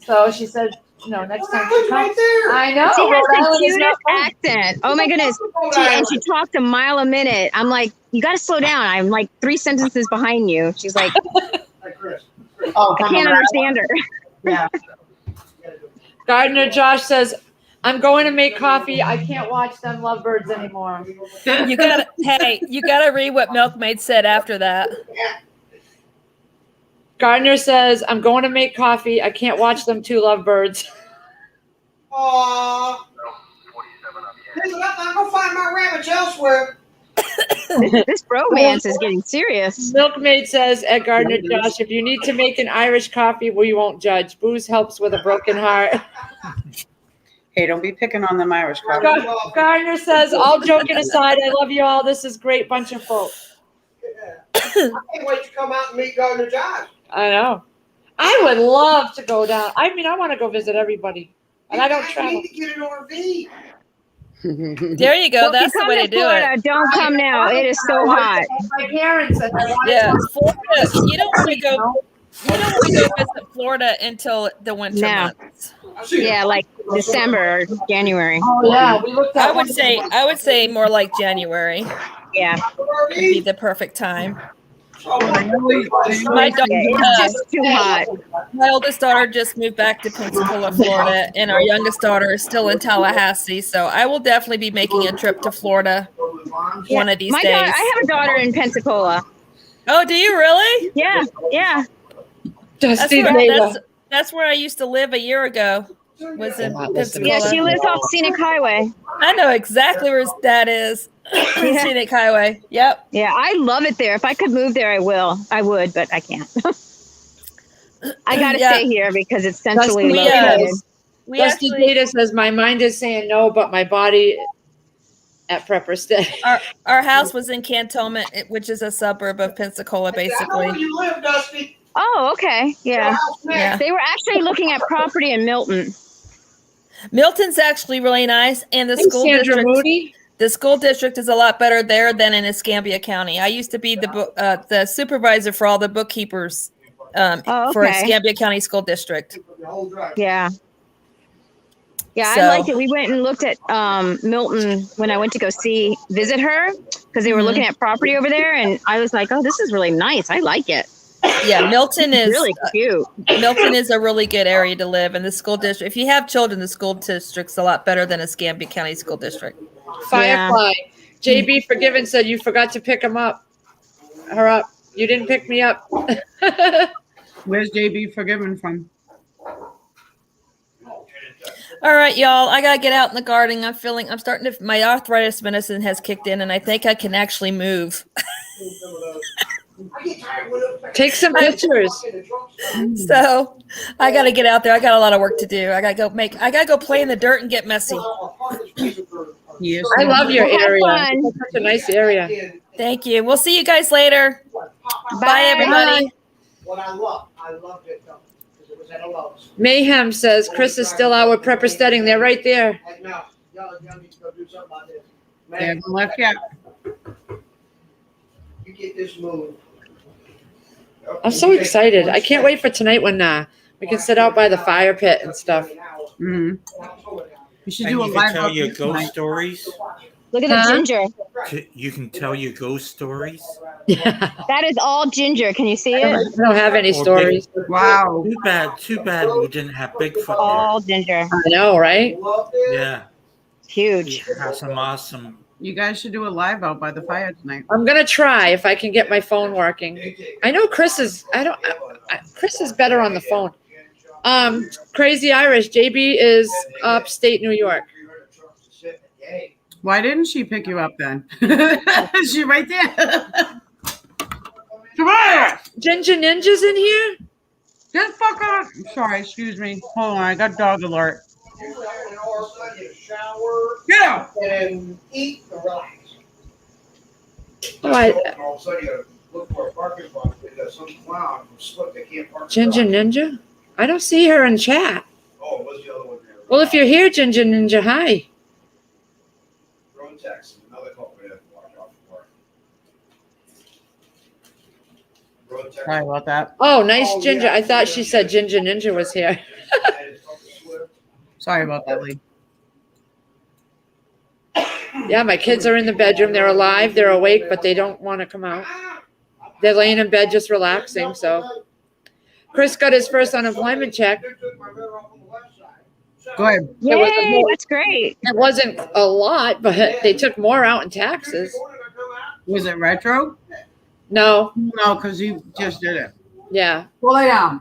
So she said, next time she It's comes. right there. I know. She Rhode has the Island is not cutest far. accent. Oh my goodness. And she talked a mile a minute. I'm like, you got to slow down. I'm like 3 sentences behind you. She's like, Hi, Chris. Oh, I can't understand her. Yeah. Gardner Josh says, "I'm going to make coffee. I can't watch them lovebirds anymore." You gotta read what Milkmaid said after that. Gardner says, "I'm going to make coffee. I can't watch them 2 lovebirds." Aww. Listen, I'm gonna find my rabbits elsewhere. This romance is getting serious. Milkmaid says at Gardner Josh, "If you need to make an Irish coffee, we won't judge. Booze helps with a broken heart." Hey, don't be picking on them Irish coffee. Gardner says, "All joking aside, I love you all. This is a great bunch of folk." I can't wait to come out and meet Gardner Josh. I know. I would love to go down. I mean, I want to go visit everybody, and I don't I travel. need to get an RV. There you go. Well, if That's you the come way to to do Florida, it. don't come now. It is so hot. My parents and I wanted Yeah, to- Florida. You don't want to go. You don't want to go visit Florida until the winter No. months. Yeah, like December or January. Oh yeah, we looked at. I would say more like January Yeah. would be the perfect time. My daughter, It's just too hot. my oldest daughter just moved back to Pensacola, Florida, and our youngest daughter is still in Tallahassee. So I will definitely be making a trip to Florida one of these My days. daughter, I have a daughter in Pensacola. Oh, do you really? Yeah, yeah. Dusty That's Data. that's where I used to live a year ago. Was in Pensacola. Yeah, she lives off Scenic Highway. I know exactly where that is. Yeah. Scenic Highway. Yep. Yeah, I love it there. If I could move there, I will. I would, but I can't. I got to Yeah. stay here because it's centrally Dusty located. We Dusty actually, Data says my mind is saying no, but my body at Prepper Stay. our house was in Cantonment, which is a suburb of Pensacola, I know basically. where you live, Dusty. Oh, okay. Yeah. Yeah. They were actually looking at property in Milton. Milton's actually really nice, and the Thanks, school Sandra district. Moody. The school district is a lot better there than in Escambia County. I used to be the supervisor for all the bookkeepers Oh, for okay. Escambia County School District. Yeah. Yeah, So- I liked it. We went and looked at Milton when I went to go visit her because they were looking at property over there, and I was like, "Oh, this is really nice. I like it. Yeah, Milton is Really cute." Milton is a really good area to live, and the school district. If you have children, the school district's a lot better than Escambia County School District. Firefly. JB Forgiven said you forgot to pick her up. You didn't pick me up. Where's JB Forgiven from? All right, y'all. I gotta get out in the garden. I'm starting to. My arthritis medicine has kicked in, and I think I can actually move. Take some pictures. So I gotta get out there. I got a lot of work to do. I gotta go play in the dirt and get messy. Yes. I love your Have area. fun. It's such a nice area. Thank you. We'll see you guys later. Bye, everybody. What I loved it though, because it was at a Lowe's. Mayhem says Chris is still out with Prepper Steading. They're right there. Like, no, y'all need to go do something about this. They Man, haven't left yet. you get this move. I'm so excited. I can't wait for tonight when we can sit out by the fire pit and stuff. Mm-hmm. You should And do a you can live tell your update tonight. ghost stories. Look at the Huh? ginger. You can tell your ghost stories. Yeah. That is all ginger. Can you see I it? don't have any stories. Wow. Too bad we didn't have Bigfoot All ginger. I know, right? there. Yeah, Huge. have some awesome. You guys should do a live out by the fire tonight. I'm gonna try if I can get my phone working. I know Chris is. Chris is better on the phone. Crazy Irish. JB is upstate New York. Why didn't she pick you up then? She right there. Come on! Ginger Ninja's in here. Just fuck off. Sorry, excuse me. Hold on, I got dog alert. Shower Get out! and eat and relax. Oh, I, All of a sudden, you look for a parking spot because some clown slipped. They can't park. Ginger Ninja. I don't see her in chat. Oh, what's the other one there? Well, if you're here, Ginger Ninja, hi. Drone taxi, another company that watch out for. Road taxi. Sorry about that. Oh, nice Ginger. I thought she said Ginger Ninja was here. Sorry about that, Lee. Yeah, my kids are in the bedroom. They're alive. They're awake, but they don't want to come out. They're laying in bed just relaxing. So Chris got his first unemployment check. Go ahead. There was a Yay, more- that's great. It wasn't a lot, but they took more out in taxes. Was it retro? No, No, because you just did it. yeah, Go lay down.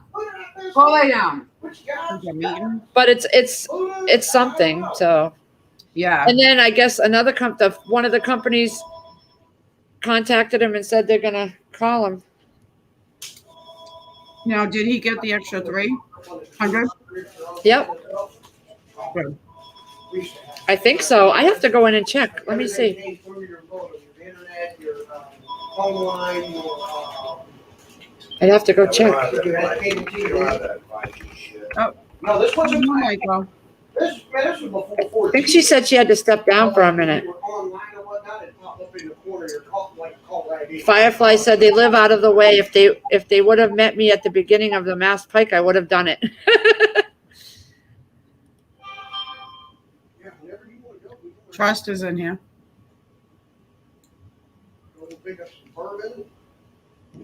Go lay down. Okay, meeting? but it's something. So, Yeah. and then I guess one of the companies contacted him and said they're gonna call him. Now, did he get the extra 300? Yep, Good. I think so. I have to go in and check. Let me see. I'd have to go check. No, this wasn't. Oh, Michael. This was before. I think she said she had to step down for a minute. Firefly said they live out of the way. If they would have met me at the beginning of the Mass Pike, I would have done it. Trust is in here.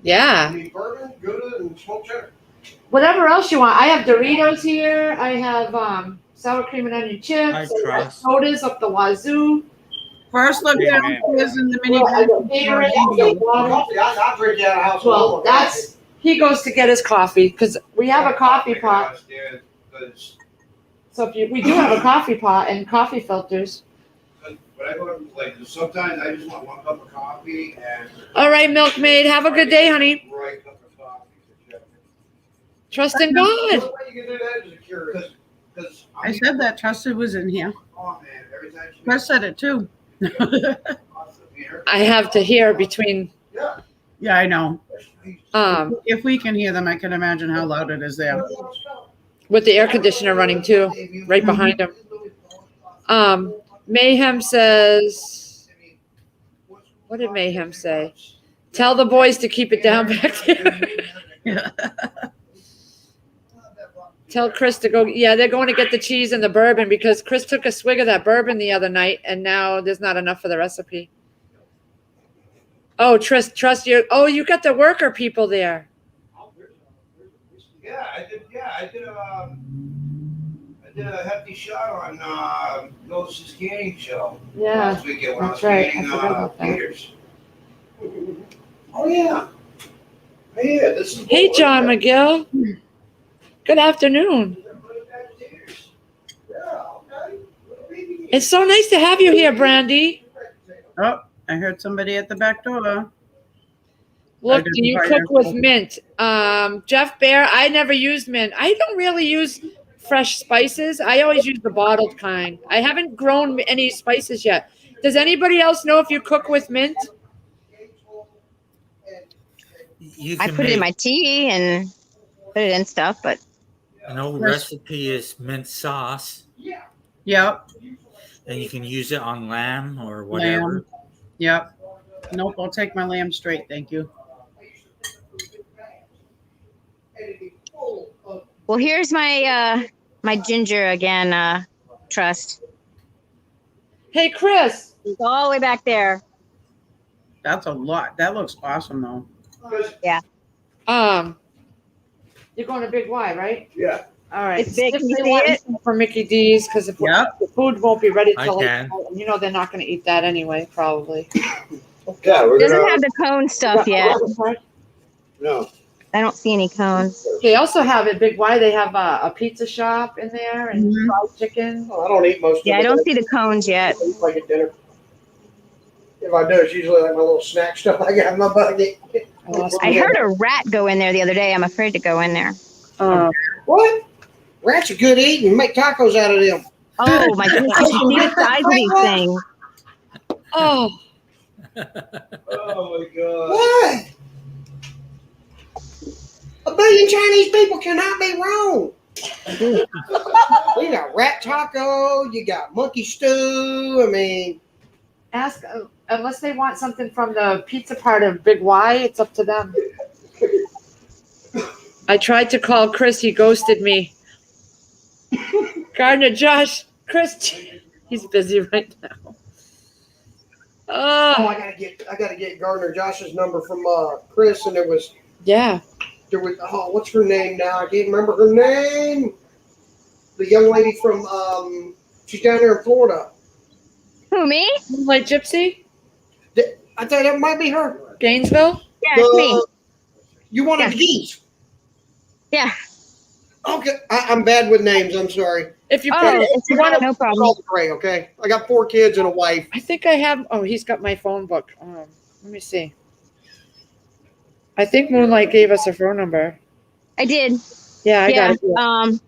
Yeah. I mean, bourbon, Gouda, and smoked cheddar. Whatever else you want. I have Doritos here. I have sour cream and onion chips. I I have trust. sodas up the wazoo. First look Yeah, downstairs in the mini. Well, I got Gatorade, I'll take water. Coffee, I'll drink you out of house. Well, that's he goes to get his coffee because we have a coffee pot. So we do have a coffee pot and coffee filters. But I go like sometimes I just want one cup of coffee and. All right, milkmaid. Have a good day, honey. Right cup of coffee. Trust in God. The way you can do that is a cure. Because I said that Trusted was in here. Oh man, every time she Chris said it too. I have to hear between. Yeah, I know. If we can hear them, I can imagine how loud it is there. with the air conditioner running too, right behind him. Mayhem says, what did Mayhem say? Tell the boys to keep it down back there. Tell Chris to go. Yeah, they're going to get the cheese and the bourbon because Chris took a swig of that bourbon the other night and now there's not enough for the recipe. Oh, trust your. Oh, you got the worker people there. Yeah, I did a hefty shot on Ghosts Canning show last weekend when that's I was right. canning I forgot about that. Peters. Oh yeah. Yeah, this is Hey, John McGill. Good afternoon. It's so nice to have you here, Brandy. Oh, I heard somebody at the back door. Look, do you cook with mint? Jeff Bear, I never used mint. I don't really use fresh spices. I always use the bottled kind. I haven't grown any spices yet. Does anybody else know if you cook with mint? You I can put it in make my tea and put it in stuff, but an old recipe is mint sauce, Yep, and you can use it on lamb or whatever. lamb. Yep. Nope, I'll take my lamb straight, thank you. well, here's my my ginger again. Trust. Hey, Chris. It's all the way back there. That's a lot. That looks awesome though. You're going to Big Y, right? Yeah. All right. It's big. Can you They see want it? some for Mickey D's because if Yep. the food won't be ready I till can. you know they're not going to eat that anyway, probably. Yeah, we're Doesn't gonna. have the cone stuff yet. No. I don't see any cones. They also have at Big Y. They have a pizza shop in there and Mhm. fried chicken. Well, I don't eat most of it. Yeah, I don't see the cones yet. I eat like at dinner. If I do, it's usually like my little snack stuff I got in my bucket. I heard a rat go in there the other day. I'm afraid to go in there. What? Rats are good eating. Make tacos out of them. Oh my goodness! You should see the size of these things. Oh, Oh my god. What? 1 billion Chinese people cannot be wrong. You got rat taco, you got monkey stew. I mean, ask unless they want something from the pizza part of Big Y. It's up to them. I tried to call Chris. He ghosted me. Gardner Josh, Chris, he's busy right now. oh, Oh, I gotta get Gardner Josh's number from Chris, and there was what's her name now? I can't remember her name. The young lady from she's down there in Florida. Who, me? Moonlight Gypsy, I thought that might be her. Gainesville. Yeah, it's me. You wanted Yeah. the geese. Yeah. Okay, I'm bad with names. I'm sorry. If you put Oh, it, it's you want to, no problem. Call Trey, okay? I got 4 kids and a wife. I think I have. Oh, he's got my phone book. Let me see. I think Moonlight gave us a phone number. I did. Yeah, I Yeah. got it.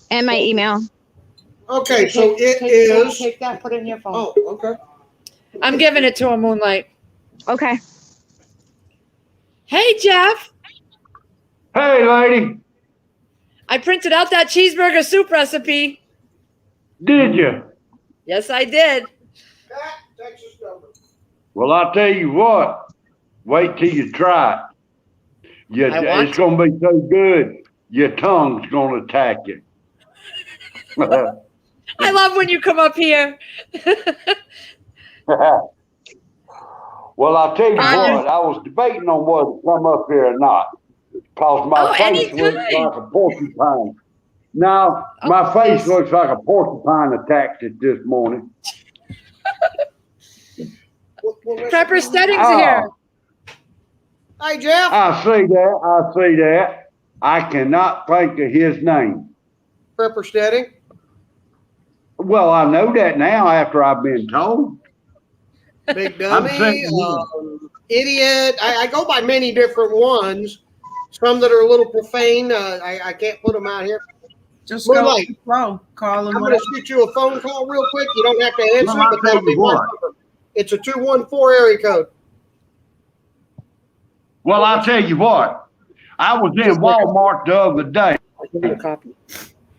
And my email. Okay, so it Take is. Take that. Put it in your phone. Oh, okay. I'm giving it to him, Moonlight. Okay. Hey, Jeff. Hey, lady, I printed out that cheeseburger soup recipe. did you? Yes, I did. Texas number. Well, I'll tell you what, wait till you try it. I want It's going to be so good, your tongue's going to attack you. I love when you come up here. Well, I'll tell you I- what, I was debating on whether to come up here or not. Cause my Oh, face looks anytime. like a porcupine. Now, my Oh, face please. looks like a porcupine attacked it this morning. Prepper Stedding's Oh. here. Hey, Jeff. I see that. I cannot think of his name. Prepper Stedding. Well, I know that now after I've been told. Big I'm dummy. saying- Idiot. I go by many different ones. Some that are a little profane. I can't put them out here. Just Blue go light. with the flow. Call I'm them. going to shoot you a phone call real quick. You don't have to answer, Well, I'll but that'll tell be you my what. number. It's a 214 area code. Well, I'll tell you what. I was in Walmart the other day, I'll give you a copy.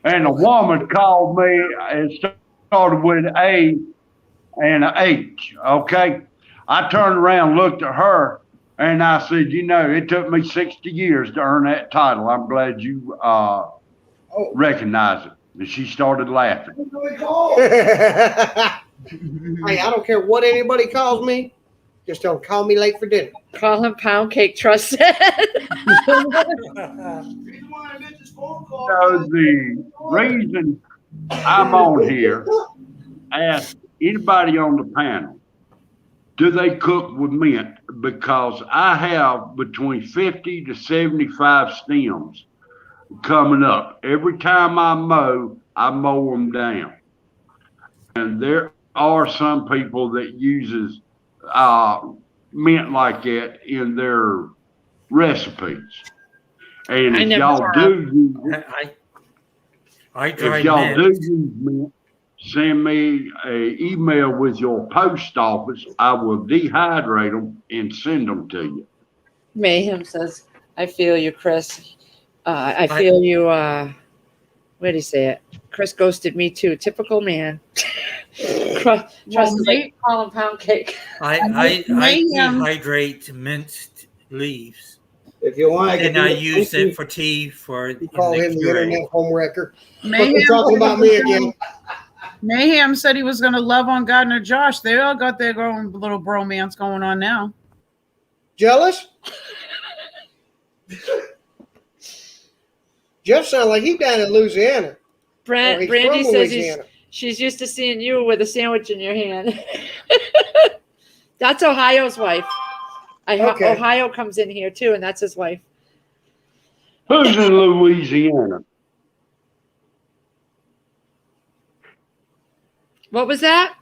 and a woman called me. It started with an A and an H. Okay, I turned around, looked at her, and I said, "You know, it took me 60 years to earn that title. I'm glad you recognize it." And she started laughing. Hey, I don't care what anybody calls me. Just don't call me late for dinner. Call him Pound Cake Trust. So the reason I'm on here, ask anybody on the panel, do they cook with mint? Because I have between 50 to 75 stems coming up. Every time I mow them down. And there are some people that uses mint like that in their recipes. And I if never y'all have. do use it, I if tried y'all do mint. use mint, send me an email with your post office. I will dehydrate them and send them to you. Mayhem says, I feel you, Chris. I feel you. Where did he say it? Chris ghosted me too. Typical man. Trust is like, call him Pound Cake. I Mayhem. dehydrate mint leaves, If you want, I can and I do use it for tea for You call him the curing. internet home wrecker. Mayhem, You're talking about me again. Mayhem said he was going to love on Gardner Josh. They all got their own little bromance going on now. Jealous? Jeff sounds like he's down in Louisiana. Or he's Brandy from says Louisiana. she's used to seeing you with a sandwich in your hand. That's Ohio's wife. Okay. Ohio comes in here too, and that's his wife. Who's in Louisiana? What was that?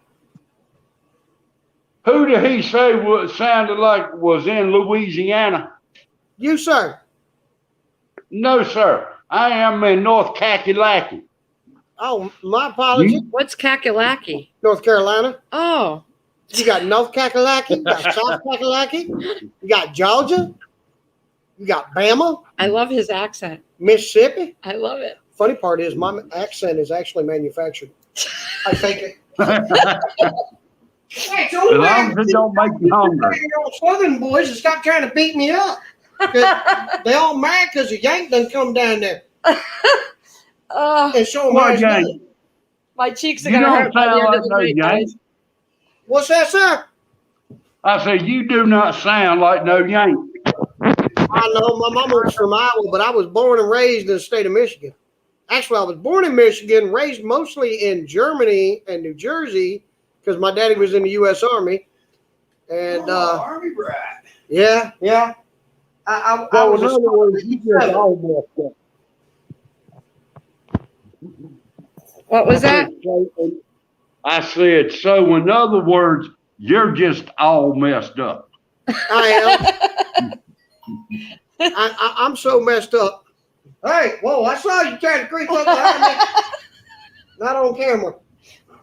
Who did he say sounded like was in Louisiana? You, sir. No, sir. I am in North Kakalaki. Oh, my apologies. What's Kakalaki? North Carolina. Oh, You got North Kakalaki. You got South Kakalaki. You got Georgia. You got Bama, I love his accent. Mississippi. I love it. Funny part is my accent is actually manufactured. I fake it. Hey, it's the only As way I long can as it don't make you hungry. your old Southern boys and stop trying to beat me up. 'Cause they all mad because the Yank done come down there and show them how What it's Yank? done. My cheeks are You gonna don't hurt by the sound end like of the no night, Yank. guys. What's that, sir? I said, you do not sound like no Yank. I know my mama was from Iowa, but I was born and raised in the state of Michigan. Actually, I was born in Michigan, raised mostly in Germany and New Jersey because my daddy was in the U.S. Army. And Army brat. yeah. I So was in a other words, you just all messed up. What was that? I said, so in other words, you're just all messed up. I am. I'm so messed up. Hey, whoa, I saw you trying to creep up behind me. Not on camera.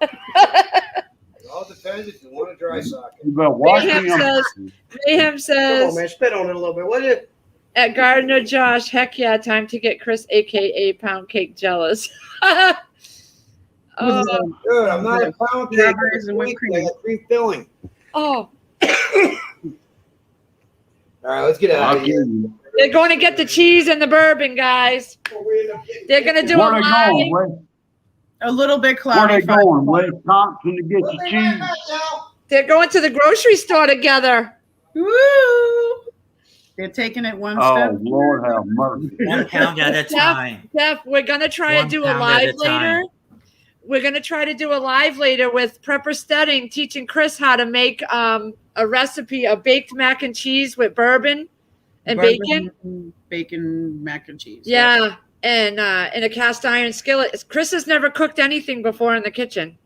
It all depends if you want a dry socket. You better watch Mayhem him. Mayhem Come says, on, man. Spit on it a little bit, will you? at Gardner Josh, heck yeah, time to get Chris, aka Pound Cake, jealous. Oh, Dude, I'm not a pound cake. Strawberries and whipped cream. I got cream filling. oh, All right, let's get out I'll of give here. you. they're going to get the cheese and the bourbon, guys. They're going to do Where a they live. going, Wes? A little bit Where cloudy. they going, Wes Thompson to get the cheese? They're going to the grocery store together. Woo! They're taking it one Oh, step. Lord have mercy. 1 pound at a time. Jeff, we're gonna try One and do a pound at live a time. later. We're gonna try to do a live later with Prepper Stedding teaching Chris how to make a recipe of baked mac and cheese with bourbon and bacon. Bacon mac and cheese. Yeah, and in a cast iron skillet. Chris has never cooked anything before in the kitchen.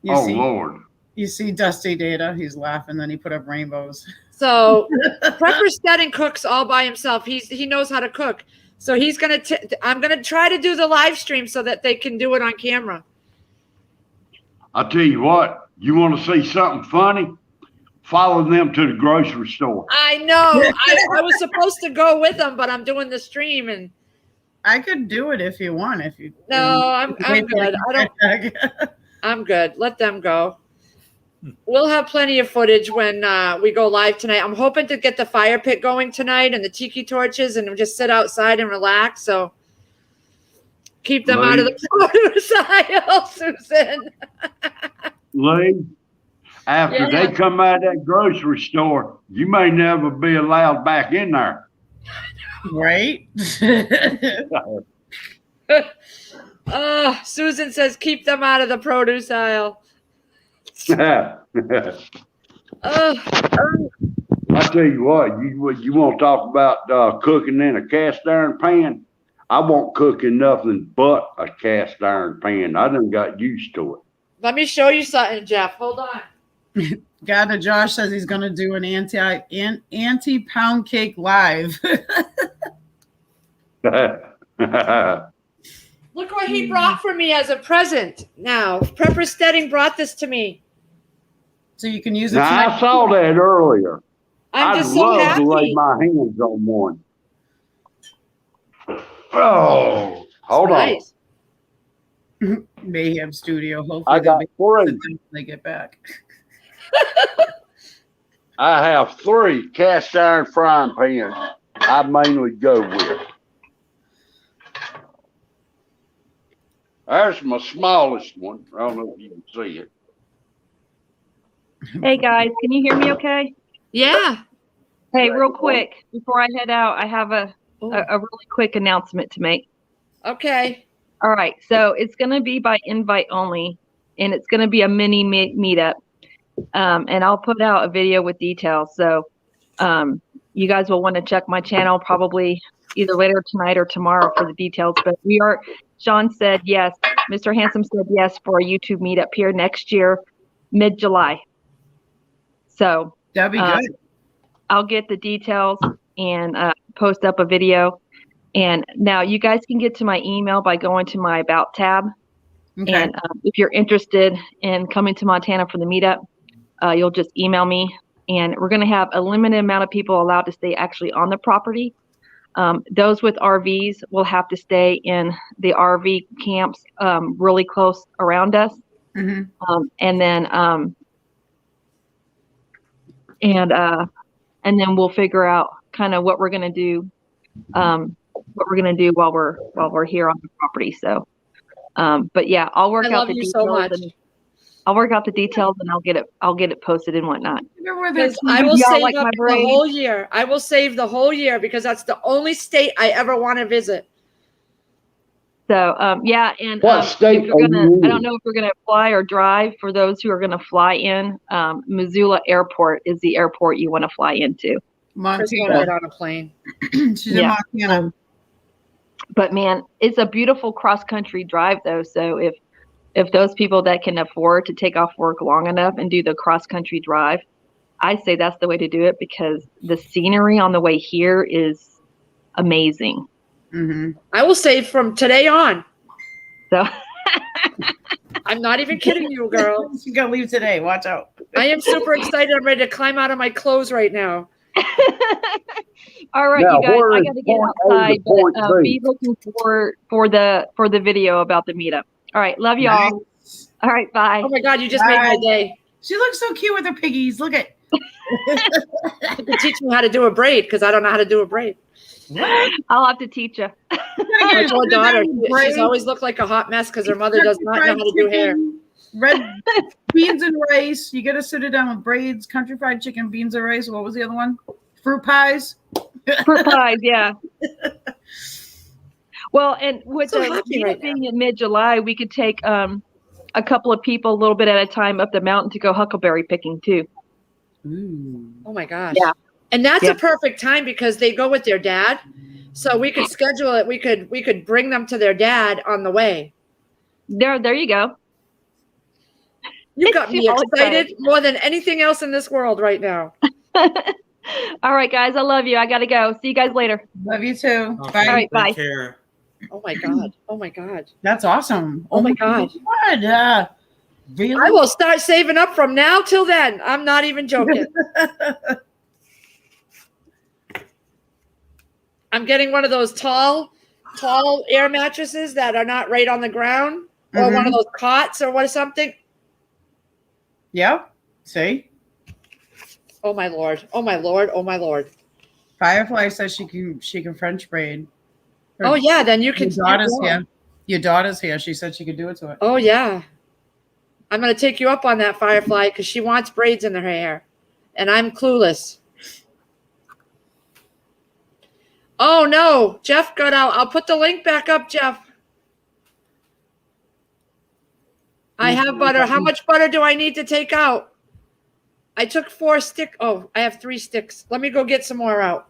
You Oh, see, Lord. you see Dusty Data. He's laughing. Then he put up rainbows. So Prepper Stedding cooks all by himself. He knows how to cook. So he's gonna. I'm gonna try to do the live stream so that they can do it on camera. I tell you what, you want to see something funny? Follow them to the grocery store. I know. I was supposed to go with them, but I'm doing the stream, and I could do it if you want. If you no, I'm good. I'm good. Let them go. We'll have plenty of footage when we go live tonight. I'm hoping to get the fire pit going tonight and the tiki torches and just sit outside and relax. So keep them out of the produce aisle, Susan. Lee, after they come out of that grocery store, you may never be allowed back in there. Right? Susan says keep them out of the produce aisle. I tell you what, you want to talk about cooking in a cast iron pan? I won't cook in nothing but a cast iron pan. I done got used to it. Let me show you something, Jeff. Hold on. Gada Josh says he's going to do an anti pound cake live. Look what he brought for me as a present. Now, Prepper Stedding brought this to me. So you can use it. Now, I saw that earlier. I'm I'd just so love happy. to lay my hands on one. Oh, hold Nice. Mayhem Studio. Hopefully I got when 3. they get back. I have 3 cast iron frying pans I mainly go with. There's my smallest one. I don't know if you can see it. Hey guys, can you hear me okay? Yeah. Hey, real quick, before I head out, I have a really quick announcement to make. Okay. All right, so it's going to be by invite only, and it's going to be a mini meetup. And I'll put out a video with details. So you guys will want to check my channel probably either later tonight or tomorrow for the details. But Sean said yes. Mr. Handsome said yes for a YouTube meetup here next year, mid-July. So that'd be good. I'll get the details and post up a video. And now you guys can get to my email by going to my About tab. Okay. And if you're interested in coming to Montana for the meetup, you'll just email me. And we're going to have a limited amount of people allowed to stay actually on the property. Those with RVs will have to stay in the RV camps really close around us. Mm-hmm. And then we'll figure out kind of what we're going to do, while we're here on the property. So, but yeah, I'll work out the details. I'll work out the details and I'll get it posted and whatnot. I will save like up the whole year. I will save the whole year because that's the only state I ever want to visit. So yeah, and what state I don't know if we're gonna fly or drive. For those who are gonna fly in, Missoula Airport is the airport you want to fly into. Montana. Get on a plane. She's in Montana. But man, it's a beautiful cross country drive though. So if those people that can afford to take off work long enough and do the cross country drive, I say that's the way to do it because the scenery on the way here is amazing. Mm-hmm. I will save from today on. So I'm not even kidding you, girl. She's gonna leave today. Watch out. I am super excited. I'm ready to climb out of my clothes right now. All right, now, you guys, I got to get outside, but be looking for the video about the meetup. All right, love y'all. Nice. All right, bye. Oh my God, you just made my day. She looks so cute with her piggies. Look at. You can teach me how to do a braid because I don't know how to do a braid. I'll have to teach you. My poor daughter, she's always looked like a hot mess because her mother does not know how to do hair. red beans and rice. You got to sit it down with braids, country fried chicken, beans and rice. What was the other one? Fruit pies. Fruit pies, yeah. Well, and with So the happy meetup right being in mid-July, we could take a couple of people a little bit at a time up the mountain to go huckleberry picking too. Ooh. Oh my gosh. Yeah. And that's Yeah. a perfect time because they go with their dad. So we could schedule it. We could bring them to their dad on the way. There you go. You got me All excited more than anything else in this world right now. All right, guys. I love you. I got to go. See you guys later. Love you too. Okay, Bye. All right, bye. Take care. Oh my God. Oh my God. That's awesome. Oh my God. God. Really? I will start saving up from now till then. I'm not even joking. I'm getting one of those tall air mattresses that are not right on the ground, or one of those cots or what something. Yep. See? Oh my Lord. Oh my Lord. Oh my Lord. Firefly says she can French braid. Her- Oh yeah, then you can. Your daughter's here. Your daughter's here. She said she could do it to it. Oh yeah. I'm gonna take you up on that, Firefly, because she wants braids in her hair, and I'm clueless. Oh no, Jeff got out. I'll put the link back up, Jeff. I have butter. How much butter do I need to take out? I took 4 sticks. Oh, I have 3 sticks. Let me go get some more out.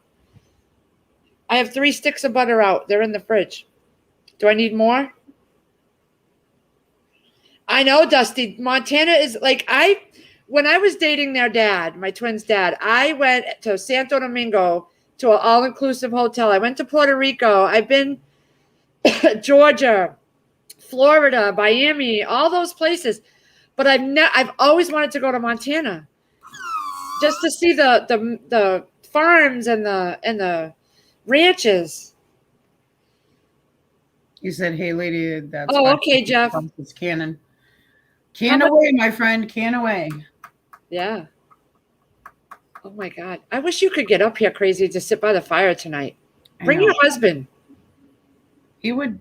I have 3 sticks of butter out. They're in the fridge. Do I need more? I know, Dusty. Montana is like, when I was dating their dad, my twins' dad, I went to Santo Domingo to an all-inclusive hotel. I went to Puerto Rico. I've been Georgia, Florida, Miami, all those places. But I've always wanted to go to Montana just to see the farms and the ranches. You said, hey, lady, that's Oh, fine. okay, Jeff. It's cannon. Can away, my friend. Can away. Yeah. Oh my God. I wish you could get up here, Crazy, to sit by the fire tonight. I Bring know. your husband. He would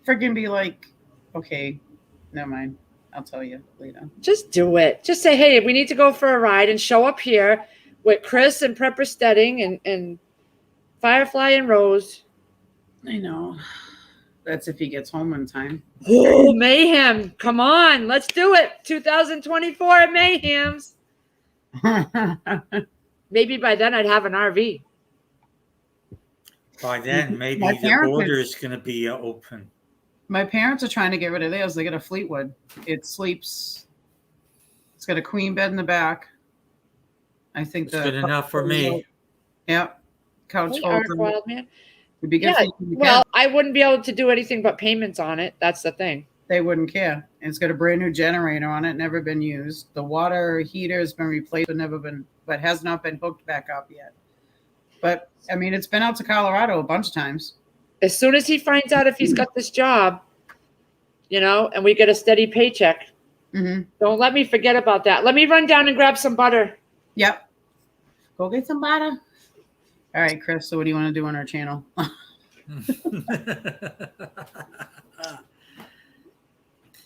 freaking be like, okay, never mind. I'll tell you later. Just do it. Just say, hey, we need to go for a ride, and show up here with Chris and Prepper Stedding and Firefly and Rose. I know. That's if he gets home in time. Oh, mayhem. Come on. Let's do it. 2024 at Mayhem's. Maybe by then I'd have an RV. By then, maybe My the parents border are- is going to be open. My parents are trying to get rid of theirs. They got a Fleetwood. It's got a queen bed in the back. I think It's good enough for me. Yeah. Couch Hey, Art holder. Wildman. Would be good Yeah, for you. well, I wouldn't be able to do anything but payments on it. That's the thing. They wouldn't care. It's got a brand new generator on it, never been used. The water heater has been replaced, but has not been hooked back up yet. But I mean, it's been out to Colorado a bunch of times. As soon as he finds out if he's got this job, and we get a steady paycheck, Mm-hmm. don't let me forget about that. Let me run down and grab some butter. Yep. Go get some butter. All right, Chris. So what do you want to do on our channel?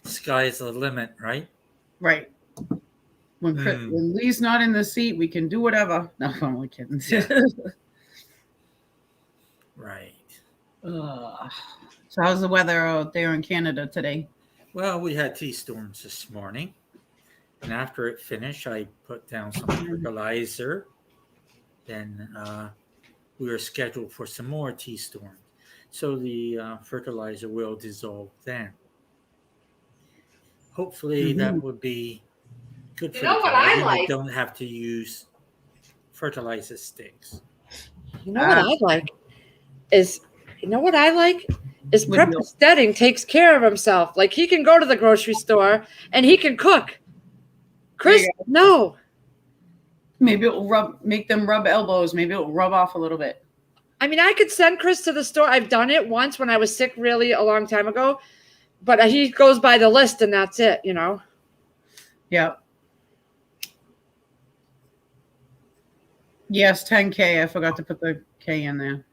Sky's the limit, right? Right. When when Lee's not in the seat, we can do whatever. No, I'm only kidding. Right. So how's the weather out there in Canada today? Well, we had T-storms this morning. And after it finished, I put down some fertilizer. Then we were scheduled for some more T-storms. So the fertilizer will dissolve then. Hopefully that would be good for You know the what guys, I and they like? don't have to use fertilizer sticks. You know what I like is What Prepper do you- Stedding takes care of himself. Like, he can go to the grocery store and he can cook. Chris, There you no. Maybe it'll make them rub elbows. Maybe it'll rub off a little bit. I mean, I could send Chris to the store. I've done it once when I was sick really a long time ago, but he goes by the list and that's it, Yeah. Yes, 10K. I forgot to put the K in there.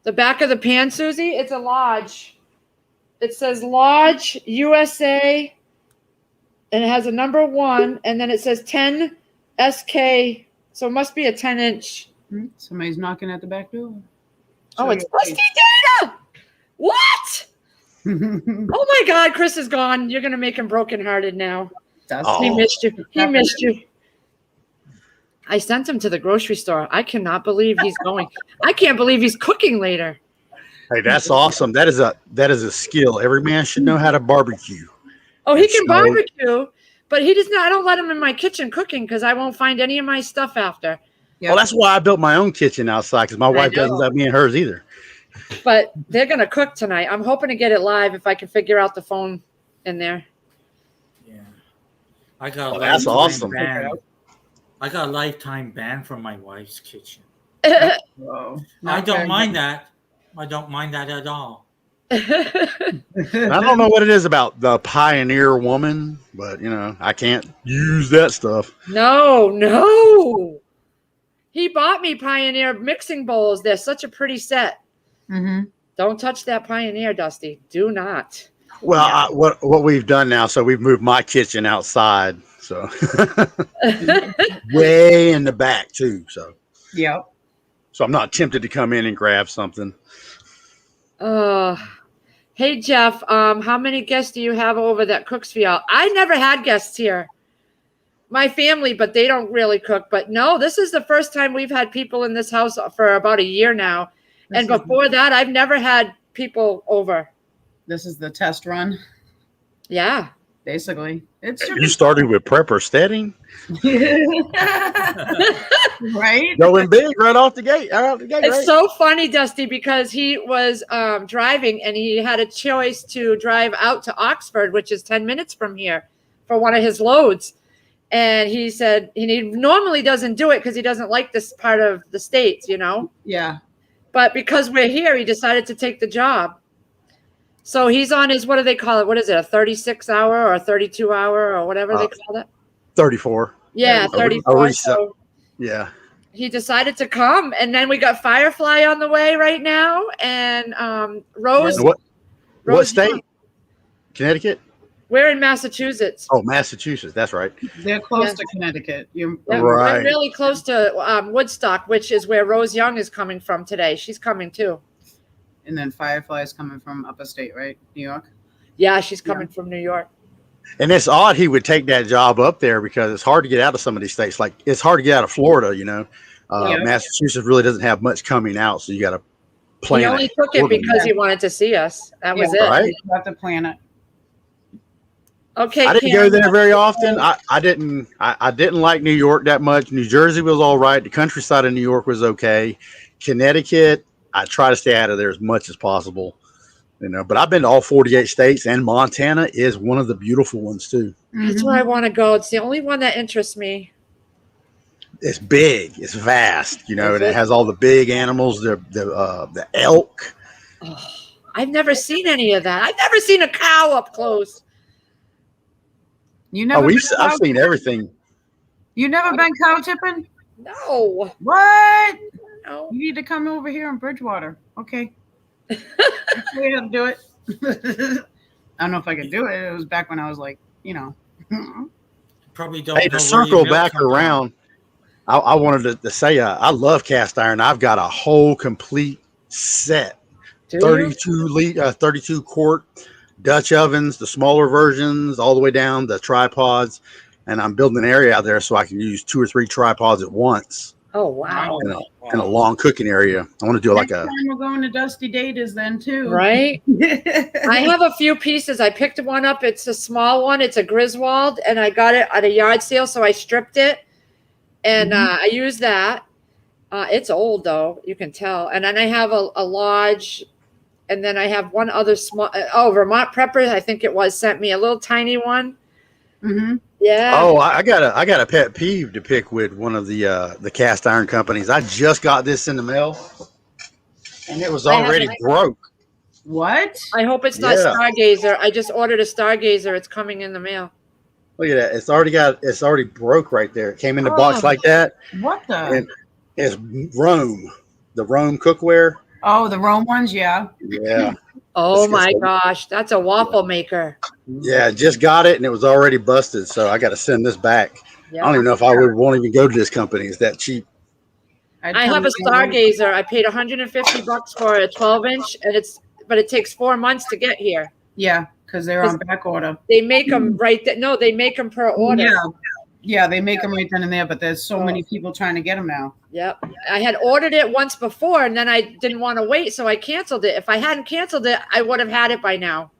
The back of the pan, Susie, it's a Lodge. It says Lodge USA and it has a number 1, and then it says 10 SK. So it must be a 10-inch. Somebody's knocking at the back door. Oh, it's Dusty Data. What? Oh my God, Chris is gone. You're gonna make him brokenhearted now. Dusty. He missed you. He missed you. I sent him to the grocery store. I cannot believe he's going. I can't believe he's cooking later. Hey, that's awesome. That is a skill. Every man should know how to barbecue. Oh, he And can so- barbecue, but he does not. I don't let him in my kitchen cooking because I won't find any of my stuff after. Well, that's why I built my own kitchen outside because my wife doesn't know. let me in hers either. But they're gonna cook tonight. I'm hoping to get it live if I can figure out the phone in there. Yeah. I got a Oh, that's lifetime awesome. ban. I got a lifetime ban from my wife's kitchen. Whoa. I don't mind that. I don't mind that at all. And I don't know what it is about the Pioneer woman, but I can't use that stuff. No. He bought me Pioneer mixing bowls. They're such a pretty set. Mm-hmm. Don't touch that Pioneer, Dusty. Do not. Well, what we've done now, so we've moved my kitchen outside, so way in the back too. So Yep. I'm not tempted to come in and grab something. Hey Jeff, how many guests do you have over that cooks for y'all? I never had guests here. My family, but they don't really cook. But no, this is the first time we've had people in this house for about a year now. And before that, I've never had people over. This is the test run, Yeah. basically. It's You started with prepper steading, right. going big right off the gate. It's Right? so funny, Dusty, because he was driving and he had a choice to drive out to Oxford, which is 10 minutes from here, for one of his loads. And he said he normally doesn't do it because he doesn't like this part of the States, Yeah. But because we're here, he decided to take the job. So he's on his, what do they call it? What is it? A 36-hour or a 32-hour or whatever they call it? 34. Yeah, A 34. reset. So Yeah. he decided to come, and then we got Firefly on the way right now, and Rose. What Rose state? Young. Connecticut? We're in Massachusetts. Oh, Massachusetts. That's right. They're close Yeah. to Connecticut. Yeah, Right. We're really close to Woodstock, which is where Rose Young is coming from today. She's coming too. And then Firefly's coming from upstate, right? New York. Yeah, she's coming from New York. And it's odd he would take that job up there because it's hard to get out of some of these states. Like it's hard to get out of Florida, Yeah. Massachusetts really doesn't have much coming out, so you got to plan. He only took it accordingly. because he wanted to see us. That was it. Right. You have to plan it. Okay. I didn't Cam. go there very often. I didn't like New York that much. New Jersey was all right. The countryside of New York was okay. Connecticut, I try to stay out of there as much as possible. But I've been to all 48 states, and Montana is one of the beautiful ones too. That's where I want to go. It's the only one that interests me. It's big, it's vast, and it has all the big animals, the elk. Oh, I've never seen any of that. I've never seen a cow up close. You never. I've seen everything. You never been cow tipping? No. What? No. You need to come over here in Bridgewater. Okay. I'll show you how to do it. I don't know if I could do it. It was back when I was like, Probably don't. Hey, to circle back around, I wanted to say I love cast iron. I've got a whole complete set, 32 quart Dutch ovens, the smaller versions, all the way down the tripods, and I'm building an area out there so I can use 2 or 3 tripods at once. Oh wow! In a long cooking area. I want to do like Next time we're going to Dusty Data's then too. Right? I have a few pieces. I picked one up. It's a small one. It's a Griswold, and I got it at a yard sale, so I stripped it, and I used that. It's old though, you can tell. And then I have a Lodge, and then I have one other small. Vermont Prepper, I think it was, sent me a little tiny one. Mm-hmm. Yeah. Oh, I got a pet peeve to pick with one of the cast iron companies. I just got this in the mail, and it was already broke. What? I hope it's not Yeah. Stargazer. I just ordered a Stargazer. It's coming in the mail. Look at that! It's already broke right there. It came in the box like that. What the? And it's Rome, the Rome cookware. Oh, the Rome ones, yeah. Yeah, Oh Let's get my some. gosh, that's a waffle maker. Yeah, just got it and it was already busted, so I got to send this back. I don't Yeah. even know if I would want to even go to this company. It's that cheap. I'd I come have a to my own- Stargazer. I paid $150 for a 12-inch, and but it takes 4 months to get here. Yeah, because they're on back order. They make them no, they make them per order. Yeah, they make them right then and there, but there's so many people trying to get them now. Yep. I had ordered it once before, and then I didn't want to wait, so I canceled it. If I hadn't canceled it, I would have had it by now.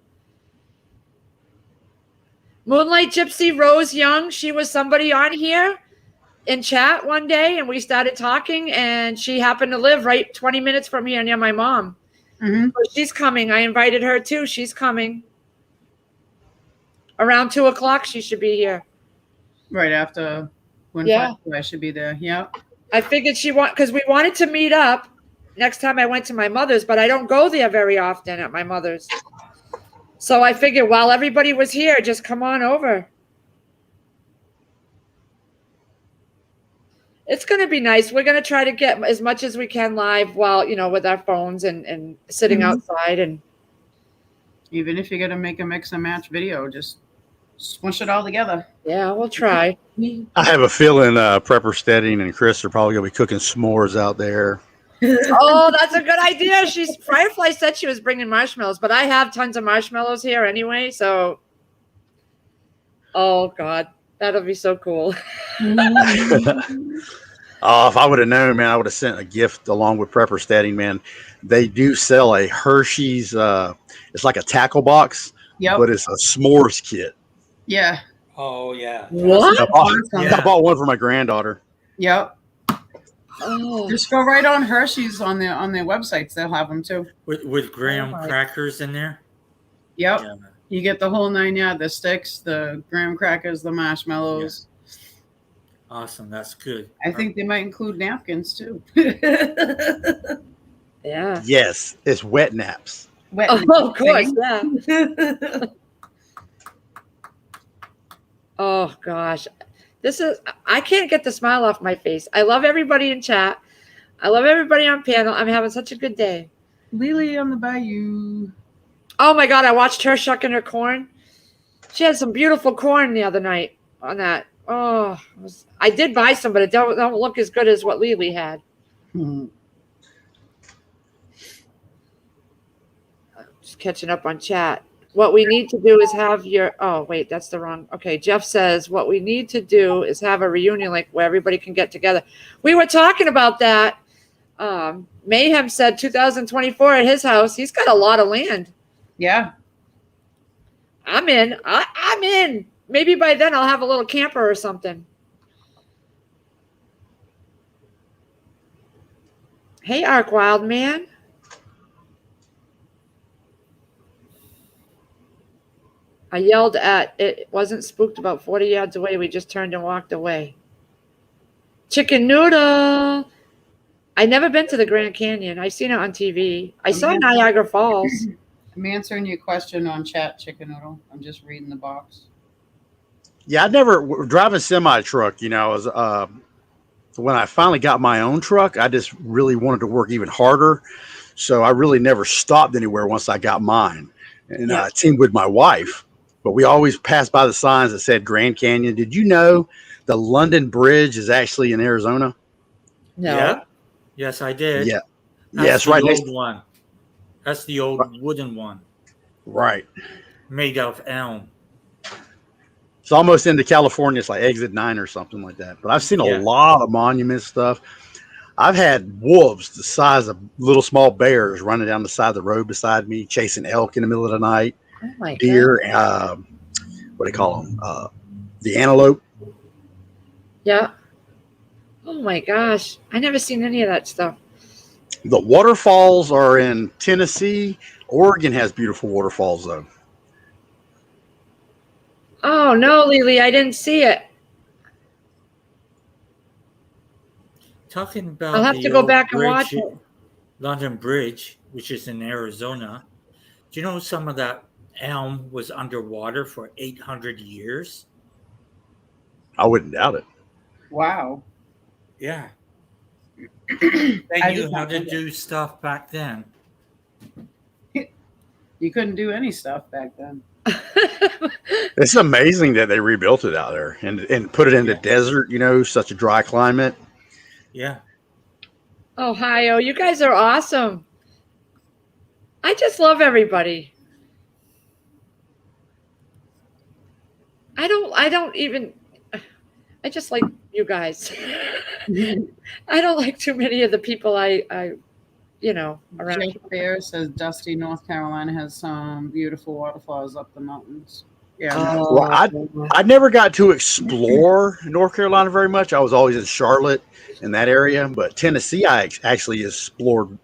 Moonlight Gypsy Rose Young, she was somebody on here in chat one day, and we started talking, and she happened to live right 20 minutes from here near my mom. Mm-hmm. So she's coming. I invited her too. She's coming. Around 2:00, she should be here. Right after when I should be there. Yeah. I figured because we wanted to meet up next time I went to my mother's, but I don't go there very often at my mother's. So I figured while everybody was here, just come on over. It's going to be nice. We're going to try to get as much as we can live while, with our phones and sitting outside. And even if you're going to make a mix and match video, just smush it all together. Yeah, we'll try. I have a feeling Prepper Steading and Chris are probably going to be cooking s'mores out there. Oh, that's a good idea. Firefly said she was bringing marshmallows, but I have tons of marshmallows here anyway. So, oh God, that'll be so cool. If I would have known, man, I would have sent a gift along with Prepper Steading, man. They do sell a Hershey's. It's like a tackle box, but it's a s'mores kit. Yeah. Oh yeah. What? I bought one for my granddaughter. Yep. Oh. Just go right on Hershey's on their websites. They'll have them too. With graham crackers in there. Yep. Yeah. You get the whole 9 yards, the sticks, the graham crackers, the marshmallows. Yeah. Awesome. That's good. I think they might include napkins too. Yeah. Yes, it's wet naps. Wet of course, yeah. Oh gosh. I can't get the smile off my face. I love everybody in chat. I love everybody on panel. I'm having such a good day. Lily on the bayou. Oh my God, I watched her shucking her corn. She had some beautiful corn the other night on that. Oh, I did buy some, but it don't look as good as what Lily had. Just catching up on chat. What we need to do is have oh, wait, that's the wrong. Okay, Jeff says what we need to do is have a reunion like where everybody can get together. We were talking about that. Mayhem said 2024 at his house. He's got a lot of land. Yeah. I'm in. I'm in. Maybe by then I'll have a little camper or something. Hey, Ark Wild Man. I yelled at it. Wasn't spooked about 40 yards away. We just turned and walked away. Chicken Noodle. I never been to the Grand Canyon. I've seen it on TV. I saw Niagara Falls. I'm answering your question on chat, Chicken Noodle. I'm just reading the box. Yeah, I never driving semi truck. Was when I finally got my own truck, I just really wanted to work even harder. So I really never stopped anywhere once I got mine, and I teamed with my wife. But we always passed by the signs that said Grand Canyon. Did you know the London Bridge is actually in Arizona? No. Yeah. Yes, I did. Yeah. That's it's right the next. old one. That's the old wooden one. Right. Made of elm. It's almost into California. It's like exit 9 or something like that. But I've seen a lot of monument stuff. I've had wolves the size of little small bears running down the side of the road beside me, chasing elk in the middle of the night. Oh my Deer, what do they call them? The antelope. Yeah. Oh my gosh. I never seen any of that stuff. The waterfalls are in Tennessee. Oregon has beautiful waterfalls, though. Oh, no, Lily, I didn't see it. Talking about I'll have to go back and watch it. London Bridge, which is in Arizona. Do you know some of that elm was underwater for 800 years? I wouldn't doubt it. Wow. Yeah. They knew how to do stuff back then. You couldn't do any stuff back then. It's amazing that they rebuilt it out there and put it in the desert, such a dry climate. Yeah. Ohio, you guys are awesome. I just love everybody. I just like you guys. I don't like too many of the people I around. Jeff Bear says Dusty, North Carolina has some beautiful waterfalls up the mountains. Yeah. Well, I never got to explore North Carolina very much. I was always in Charlotte in that area, but Tennessee I actually explored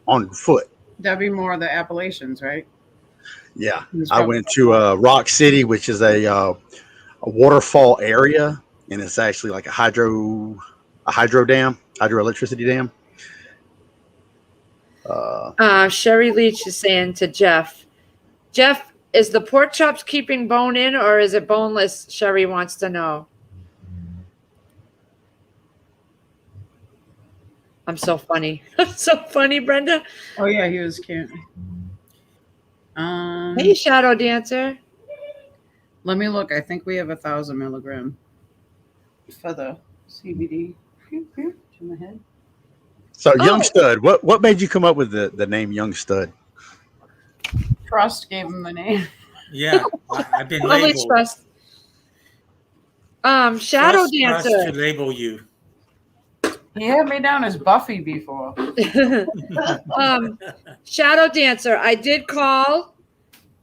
on foot. That'd be more of the Appalachians, right? Yeah, I went to Rock City, which is a waterfall area, and it's actually like a hydroelectricity dam. Sherry Leach is saying to Jeff, is the pork chops keeping bone in or is it boneless? Sherry wants to know. I'm so funny. So funny, Brenda. Oh yeah, he was cute. Hey, Shadow Dancer. Let me look. I think we have 1,000 milligram for the CBD. To my head. So Young Stud, what made you come up with the name Young Stud? Trust gave him the name. Yeah, I've been Probably labeled. Trust. Shadow Trust Dancer. us to label you. He had me down as Buffy before. Shadow Dancer, I did call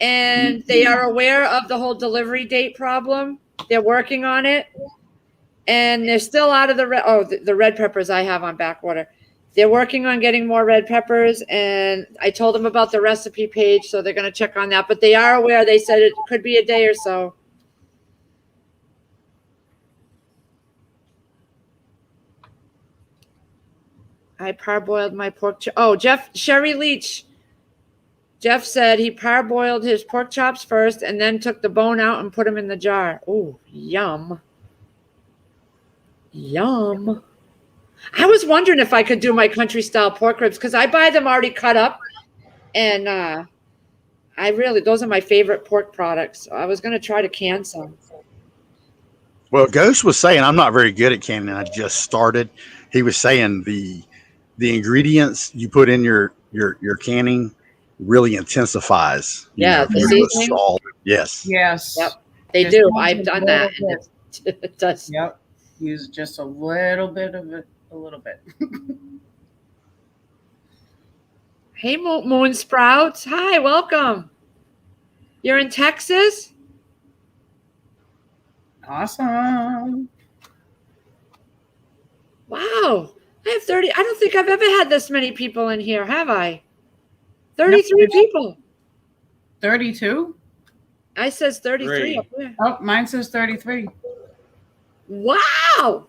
and they are aware of the whole delivery date problem. They're working on it and they're still out of the red peppers I have on back order. They're working on getting more red peppers and I told them about the recipe page, so they're going to check on that, but they are aware. They said it could be a day or so. I parboiled my pork Sherry Leach. Jeff said he parboiled his pork chops first and then took the bone out and put them in the jar. Oh, yum. Yum. I was wondering if I could do my country style pork ribs because I buy them already cut up. And those are my favorite pork products. So I was going to try to can some. Well, Ghost was saying, I'm not very good at canning. I just started. He was saying the ingredients you put in your canning really intensifies. Yeah, the seasoning. Salt. Yes. Yes. Yep. They do. I've done that. It does. Yep. Use just a little bit of it. A little bit. Hey, Moon Sprouts. Hi, welcome. You're in Texas? Awesome. Wow. I have 30. I don't think I've ever had this many people in here, have I? 33 people. 32? I says 33 up there. Oh, mine says 33. Wow.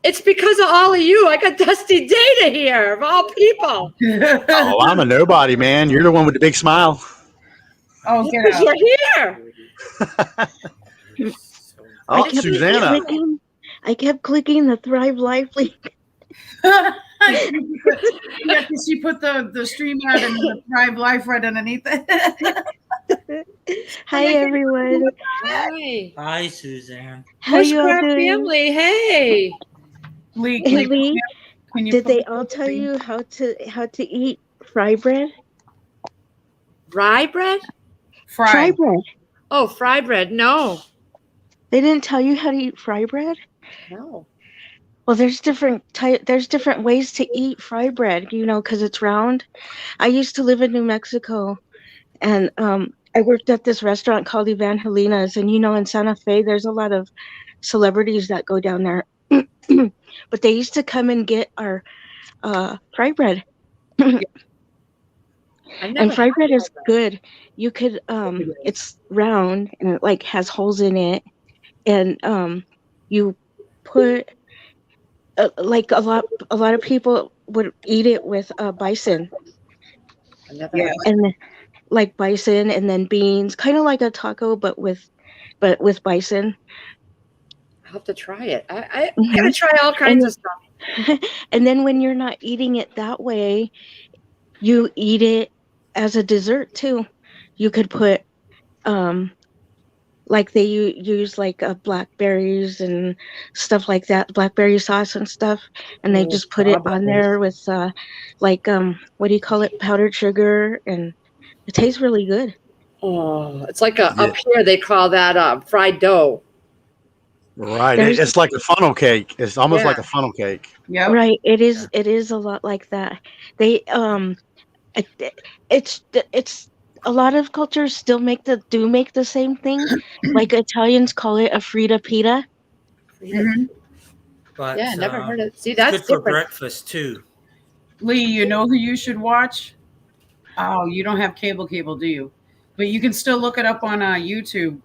It's because of all of you. I got Dusty Data here, of all people. Oh, I'm a nobody, man. You're the one with the big smile. Oh, get out. You're here. Oh, Susanna. I kept clicking the Thrive Life link. Yeah, she put the stream out and the Thrive Life right underneath it. Hi, everyone. Hi. Hi, Suzanne. How you all Bushcraft doing? family. Hey. Lee, can you Did put they the all tell stream? you how to eat fry bread? Rye bread? Fry bread. Oh, fry bread. No. They didn't tell you how to eat fry bread? No. Well, there's different ways to eat fry bread, because it's round. I used to live in New Mexico, and I worked at this restaurant called Evangelinas, and in Santa Fe, there's a lot of celebrities that go down there. But they used to come and get our fry bread. And fry bread is good. You could it's round and it has holes in it, and you put a lot of people would eat it with bison. Yeah. And bison and then beans, kind of like a taco, but with bison. I'll have to try it. I'm going to try all kinds of stuff. And then when you're not eating it that way, you eat it as a dessert too. You could put like they use like blackberries and stuff like that, blackberry sauce and stuff, and they Oh, just put it on strawberries. there with like what do you call it, powdered sugar, and it tastes really good. Oh, it's like up here they call that fried dough. Right. There's- It's like a funnel cake. It's almost Yeah. like a funnel cake. Yep. Right, it is a lot like that. They it's a lot of cultures still make the same thing. Like Italians call it a frita pita. Mhm. But Yeah, never heard it. See, it's that's good for different. breakfast too. Lee, you know who you should watch? Oh, you don't have cable, do you? But you can still look it up on YouTube.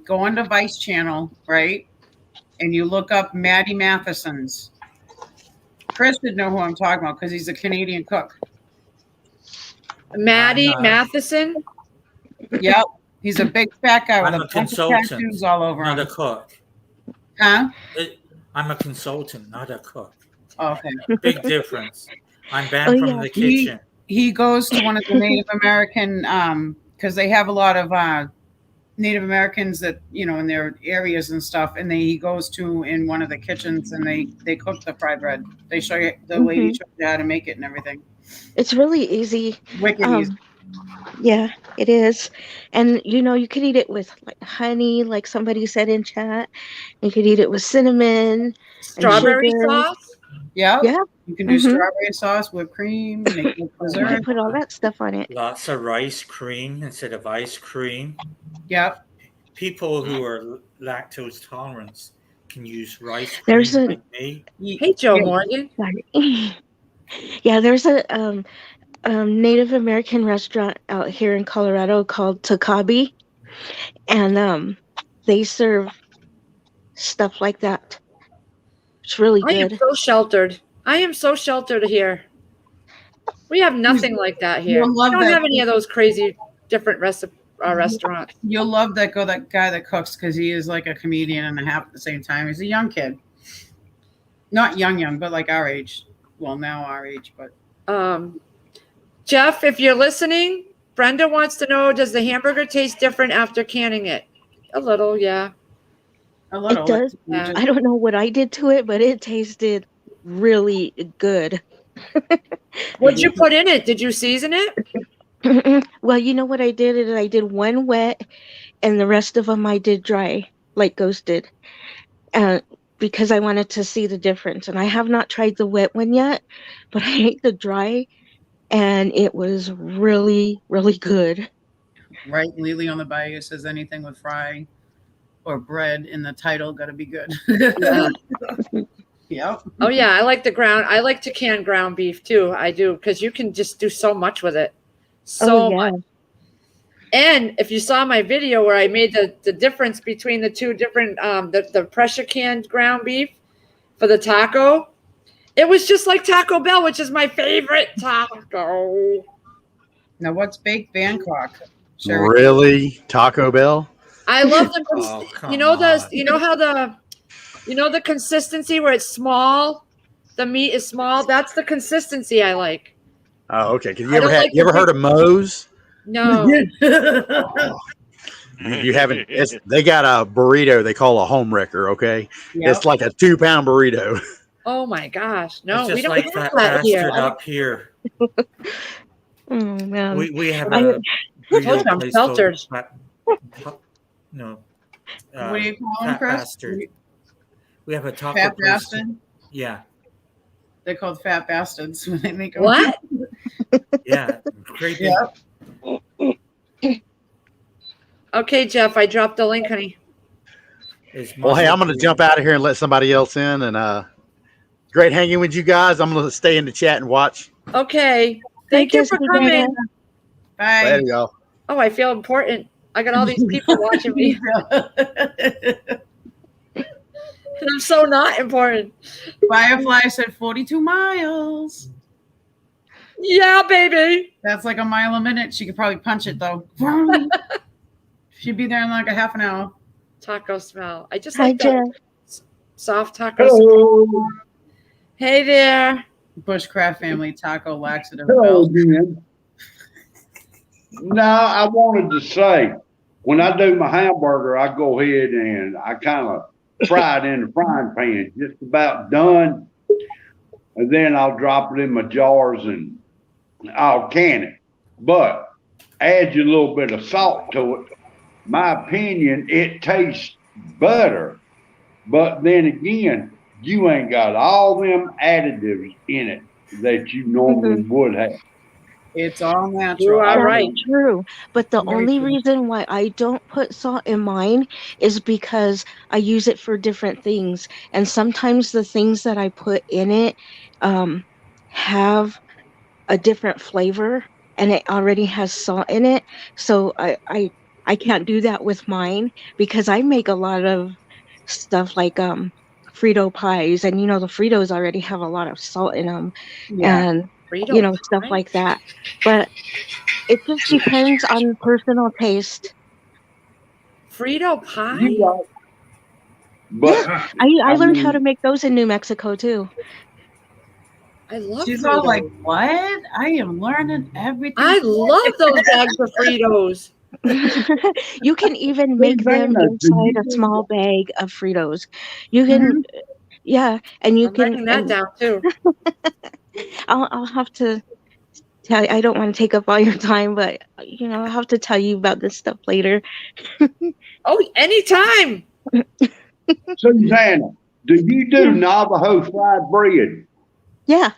Go on to Vice channel, right? And you look up Maddie Matheson's. Chris would know who I'm talking about because he's a Canadian cook. Maddie I'm Matheson. Yep. He's a big fat guy with I'm a a bunch of consultant, tattoos all over not a him. cook. Huh? I'm a consultant, not a cook. Oh, okay. Big difference. I'm banned from yeah. the kitchen. He goes to one of the Native American because they have a lot of Native Americans that in their areas and stuff, and he goes to in one of the kitchens and they cook the fried bread. They show you the lady shows you how to make it and everything. It's really easy. Wicked easy. Yeah, it is. And you could eat it with like honey, like somebody said in chat. You could eat it with cinnamon, Strawberry sugar. sauce. Yeah. Yeah. You can do Mhm. strawberry sauce, whipped cream, make it You dessert. can put all that stuff on it. Lots of rice cream instead of ice cream. Yep. People who are lactose tolerant can use rice cream There's a- like me. Hey, Joe Yeah. Morgan. Sorry. Yeah, there's a Native American restaurant out here in Colorado called Takabi, and they serve stuff like that. It's really I am good. so sheltered. I am so sheltered here. We have nothing like that here. You'll We love don't that. have any of those crazy different restaurants. You'll love that guy that cooks because he is like a comedian and a half at the same time. He's a young kid. Not young, but like our age. Well, now our age, but Jeff, if you're listening, Brenda wants to know, does the hamburger taste different after canning it? A little, yeah. a little. It does. Yeah. I don't know what I did to it, but it tasted really good. What'd you put in it? Did you season it? Well, you know what I did is I did one wet, and the rest of them I did dry, like Ghost did, because I wanted to see the difference. And I have not tried the wet one yet, but I ate the dry, and it was really, really good. Right, Lily on the bayou says anything with fry or bread in the title got to be good. Yeah. Yep. Oh yeah, I like to can ground beef too. I do, because you can just do so much with it. So much. And if you saw my video where I made the difference between the two different the pressure canned ground beef for the taco, it was just like Taco Bell, which is my favorite taco. Now, what's baked Bangkok? Sherry? Really? Taco Bell? I love the Oh, come you know the on. you know how the consistency where it's small, the meat is small. That's the consistency I like. Oh, okay. 'Cause I don't like you ever the heard of Moe's? No. You haven't. They got a burrito they call a home wrecker. Okay, Yep. it's like a 2-pound burrito. Oh my gosh. No, It's we just don't like have that that here. bastard up here. Oh man. We have I- a Told you I'm place called sheltered. no. What do you call them, Fat Chris? Bastard. We have a taco Fat place. bastard? Yeah, They're called fat bastards when they make them. What? yeah. Great big Yeah. Okay, Jeff, I dropped the link, honey. is Well, hey, muscle I'm going to meat. jump out of here and let somebody else in. And great hanging with you guys. I'm going to stay in the chat and watch. Okay. Thank you for coming. Bye. There you go. Oh, I feel important. I got all these people watching me. And I'm so not important. Firefly said 42 miles. Yeah, baby. That's like a mile a minute. She could probably punch it though. She'd be there in like a half an hour. Taco smell. I just Hi, like that Jeff. soft taco smell. Hey there. Bushcraft family taco laxative. Hello, belt. Jen. No, I wanted to say, when I do my hamburger, I go ahead and I kind of fry it in the frying pan, just about done. And then I'll drop it in my jars and I'll can it. But add you a little bit of salt to it. My opinion, it tastes better. But then again, you ain't got all them additives in it that you normally would have. It's all You natural. are That's right. true. But the Very only true. reason why I don't put salt in mine is because I use it for different things. And sometimes the things that I put in it have a different flavor and it already has salt in it. So I can't do that with mine because I make a lot of stuff like Frito pies, and the Fritos already have a lot of salt in them, Yeah. and Frito stuff pie? like that. But it just depends on personal taste. Frito pie? You right. But I learned how mean, to make those in New Mexico too. I love She's Fritos. all like, what? I am learning everything. I love those bags of Fritos. You can even make them Savannah, do inside you a small bag of Fritos. You can, yeah, and you I'm writing can. that And down too. I'll have to tell you. I don't want to take up all your time, but I'll have to tell you about this stuff later. Oh, anytime. Susanna, do you do Navajo fried bread? Yeah.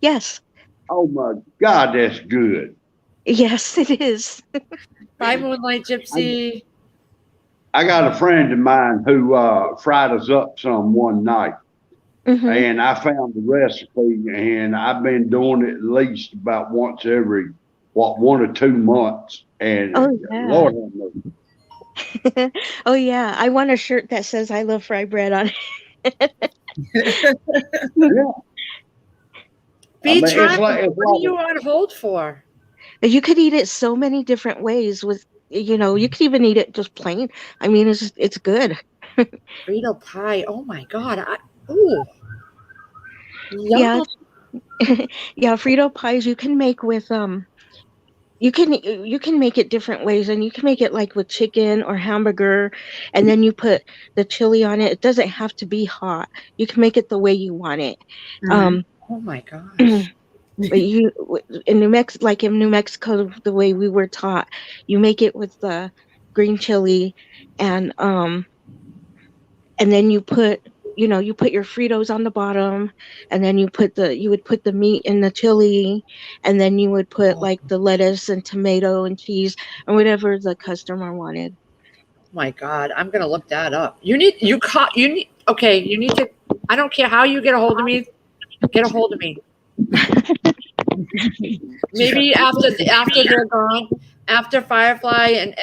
Yes. Oh my God, that's good. Yes, it is. Bye, Moonlight Gypsy. I got a friend of mine who fried us up some one night, Mhm. and I found the recipe, and I've been doing it at least about once every 1 or 2 months. And Oh yeah. Lord have mercy. Oh yeah. I want a shirt that says "I love fried bread" on it. Yeah. Be it's charming. like What are you on hold for? You could eat it so many different ways. With you could even eat it just plain. I mean, it's good. Frito pie. Oh my God. Ooh. Yeah. Yum. Yeah, Frito pies you can make with you can make it different ways, and you can make it like with chicken or hamburger, and then you put the chili on it. It doesn't have to be hot. You can make it the way you want it. Mhm. Oh my gosh. But in New Mexico, the way we were taught, you make it with the green chili, and then you put your Fritos on the bottom, and then you would put the meat in the chili, and then you would put like the lettuce and tomato and cheese and whatever the customer wanted. Oh my God. I'm gonna look that up. You need to, I don't care how you get a hold of me. Get a hold of me. Maybe after they're gone, after Firefly and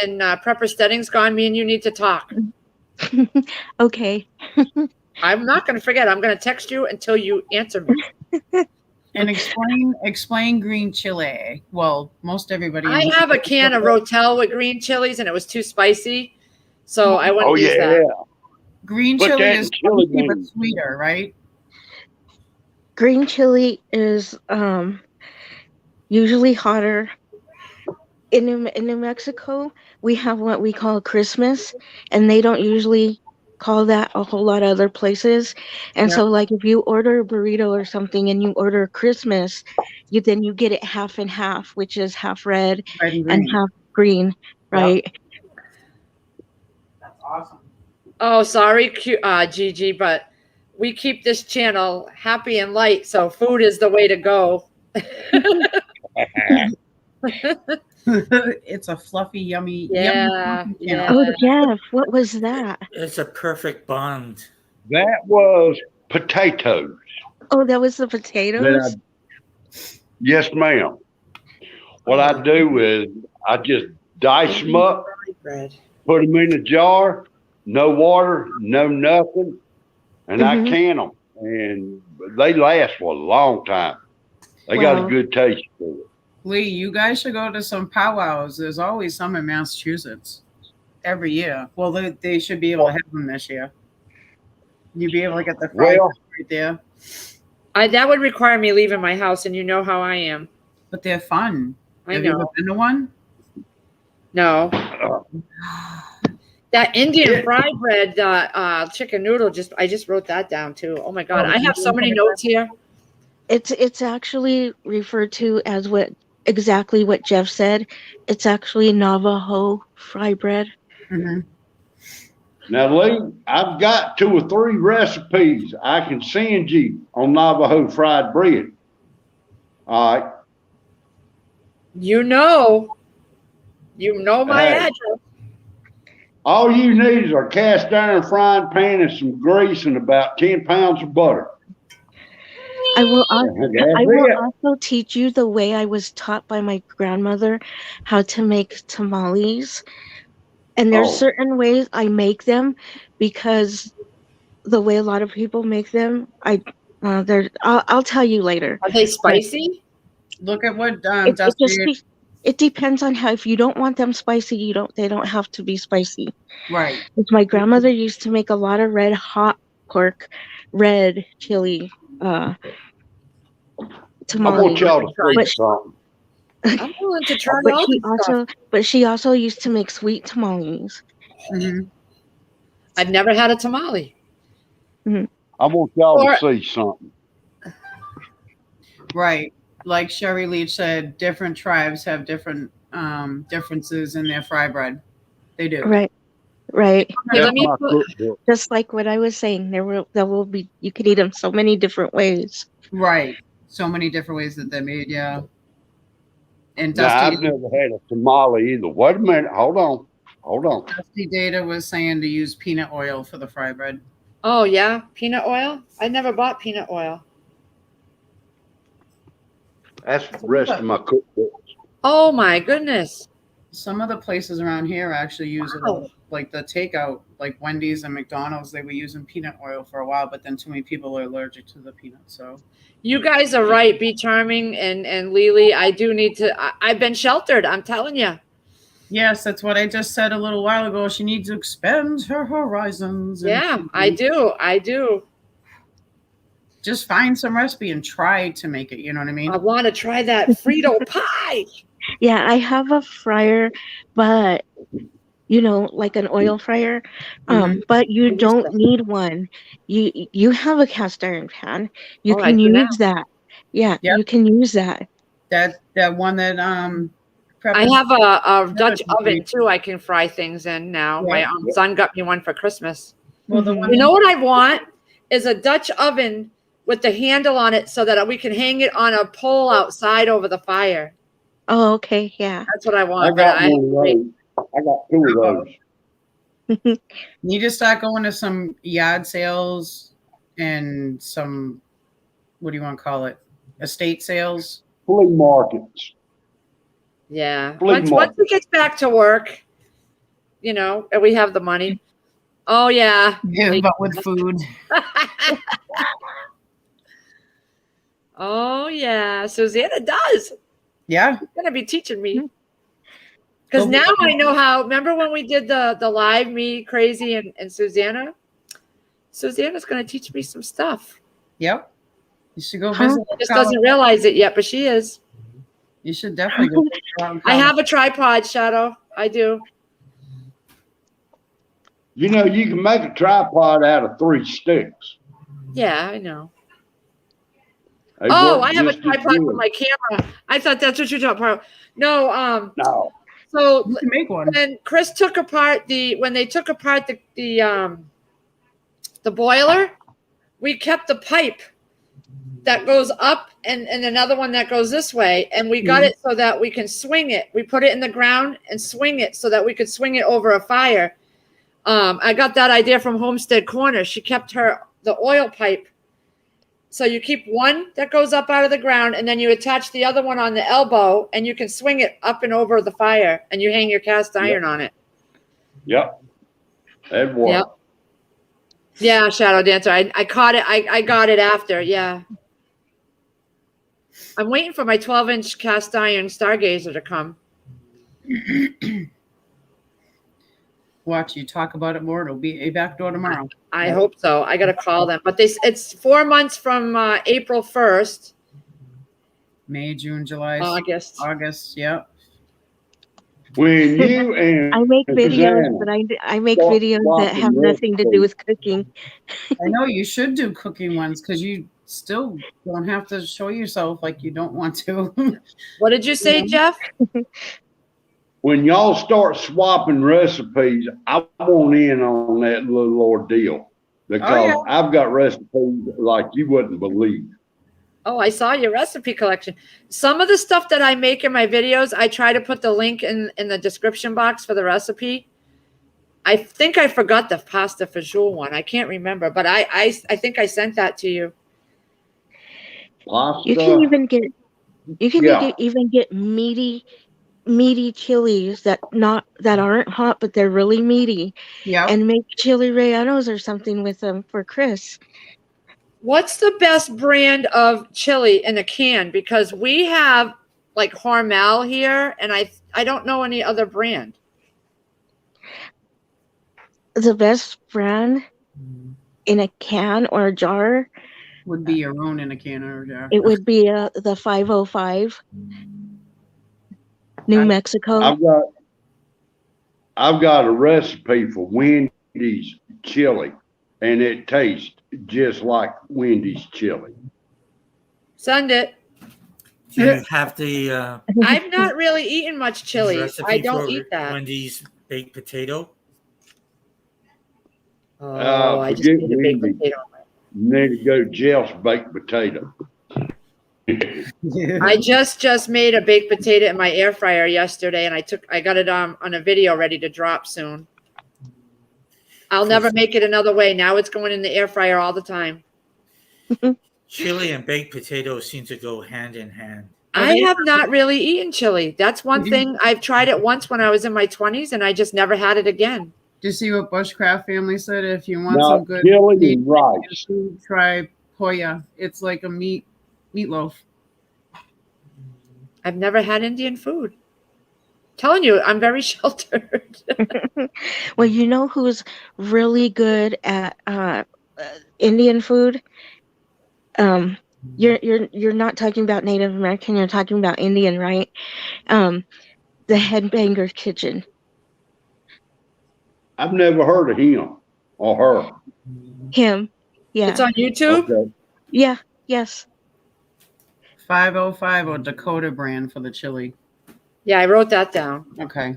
Prepper Stedding's gone, me and you need to talk. Okay. I'm not going to forget. I'm going to text you until you answer me. And explain green chili. Well, most everybody. I have a can of Rotel with green chilies, and it was too spicy, so I wouldn't use that. Green Put chili that is in chili spicy but beans. sweeter, right? Green chili is usually hotter. In New Mexico, we have what we call Christmas, and they don't usually call that a whole lot of other places. And Yeah. so, like, if you order a burrito or something and you order Christmas, then you get it half and half, which is half red Red and and green. half green, right? That's awesome. Oh, sorry, Gigi, but we keep this channel happy and light, so food is the way to go. It's a fluffy, yummy. Yeah, yummy yeah. channel. Oh, Jeff, what was that? It's a perfect bond. That was potatoes. Oh, that was the That potatoes? yes, ma'am. What I do is I just dice them up, Bread. put them in a jar, no water, no nothing, and I Mhm. can them. And they last for a long time. They got Wow. a good taste for it. Lee, you guys should go to some powwows. There's always some in Massachusetts every year. Well, they should be able to have them this year. You'd be able to get the fried Well, right there. That would require me leaving my house, and you know how I am. But they're fun. I Have you know. ever been to one? No. That Indian fry bread, chicken noodle, I just wrote that down too. Oh my God. I have so many notes here. It's actually referred to as exactly what Jeff said. It's actually Navajo fry bread. Mm-hmm. Now, Lee, I've got 2 or 3 recipes I can send you on Navajo fried bread. All right. You know my Hey. address. All you need is a cast iron frying pan and some grease and about 10 pounds of butter. I will That's it. also teach you the way I was taught by my grandmother how to make tamales. And there's Oh. certain ways I make them because the way a lot of people make them, I'll tell you later. Are they spicy? Look at what It depends on how. If you don't want them spicy, they don't have to be spicy. Right. My grandmother used to make a lot of red chili tamales. I want y'all to see something. I'm willing to try all this stuff. But she also used to make sweet tamales. Mm-hmm. I've never had a tamale. Mm-hmm. I want y'all to see something. Right. Like Sherry Leach said, different tribes have different differences in their fry bread. They do. Right. Okay, just like what I was saying, there will be, you can eat them so many different ways. Right. So many different ways that they're made, yeah. And I've never had a tamale either. Wait a minute. Hold on. Dusty Data was saying to use peanut oil for the fry bread. Oh yeah, peanut oil? I never bought peanut oil. That's the rest of my cookbooks. Oh my goodness. Some of the places around here actually use it, like the takeout, like Wendy's and McDonald's, they were using peanut oil for a while, but then too many people are allergic to the peanuts. So you guys are right, Be Charming and Lily. I do need to, I've been sheltered, I'm telling you. Yes, that's what I just said a little while ago. She needs to expand her horizons. Yeah, I do. Just find some recipe and try to make it. You know what I mean? I want to try that Frito pie. Yeah, I have a fryer, but like an oil fryer. But you don't need one. You have a cast iron pan. You can use that. Yeah, you can use that. That one that I have a Dutch oven too. I can fry things in now. My son got me one for Christmas. Well, you know what I want is a Dutch oven with the handle on it so that we can hang it on a pole outside over the fire. Oh, okay, yeah. That's what I want. I got 2 of those. You just start going to some yard sales and some, what do you want to call it? Estate sales? Flea markets. Yeah. Once we get back to work, and we have the money. Oh, yeah. Yeah, but with food. Oh, yeah. Susanna does. Yeah. She's going to be teaching me. Because now I know how. Remember when we did the live, me, Crazy, and Susanna? Susanna's going to teach me some stuff. Yep. You should go visit. She just doesn't realize it yet, but she is. You should definitely go visit. I have a tripod, Shadow. I do. You can make a tripod out of 3 sticks. Yeah, I know. They I have a just as tripod for good. my camera. I thought that's what you're talking about. No, No. So you can make one. When Chris took apart the boiler, we kept the pipe that goes up and another one that goes this way, and we got it so that we can swing it. We put it in the ground and swing it so that we could swing it over a fire. I got that idea from Homestead Corner. She kept the oil pipe. So you keep one that goes up out of the ground, and then you attach the other one on the elbow, and you can swing it up and over the fire, and you hang your cast iron on it. Yep. That'd work. Yep. Yeah, Shadow Dancer. I caught it. I got it after. Yeah. I'm waiting for my 12-inch cast iron Stargazer to come. Watch you talk about it more. It'll be a back door tomorrow. I hope so. I got to call them. But it's 4 months from April 1st. May, June, July, August. Yep. When you and I make videos, Susanna but I make start videos that have swapping nothing to do with cooking. I know you should do cooking ones because you still don't have to show yourself like you don't want to. What did you say, Jeff? when y'all start swapping recipes, I want in on that little ordeal because yeah. I've got recipes like you wouldn't believe. Oh, I saw your recipe collection. Some of the stuff that I make in my videos, I try to put the link in the description box for the recipe. I think I forgot the pasta fagioli one. I can't remember, but I think I sent that to you. Pasta. You can even get Yeah. even get meaty chilies that aren't hot, but they're really meaty, Yeah. and make chili rellenos or something with them for Chris. What's the best brand of chili in a can? Because we have like Hormel here, and I don't know any other brand. The best brand in a can or a jar Would be your own in a can or jar. it would be the 505 New Mexico. I've got a recipe for Wendy's chili, and it tastes just like Wendy's chili. Send it. Do you have the I've not really eaten much chili. recipe I don't for eat that. Wendy's baked potato? Oh, I just forget need a baked Wendy's. potato. You need to go Jeff's baked potato. I just made a baked potato in my air fryer yesterday, and I got it on a video ready to drop soon. I'll never make it another way. Now it's going in the air fryer all the time. Chili and baked potatoes seem to go hand in hand. I have not really eaten chili. That's one thing. I've tried it once when I was in my 20s, and I just never had it again. Do you see what Bushcraft family said? If you want Now, some good chili and rice. food, try Poya. It's like a meatloaf. I've never had Indian food. Telling you, I'm very sheltered. Well, you know who's really good at Indian food? You're not talking about Native American. You're talking about Indian, right? The Headbanger Kitchen. I've never heard of him or her. Him, yeah. It's on YouTube. Okay. Yeah. Yes. 505 or Dakota brand for the chili. Yeah, I wrote that down. Okay.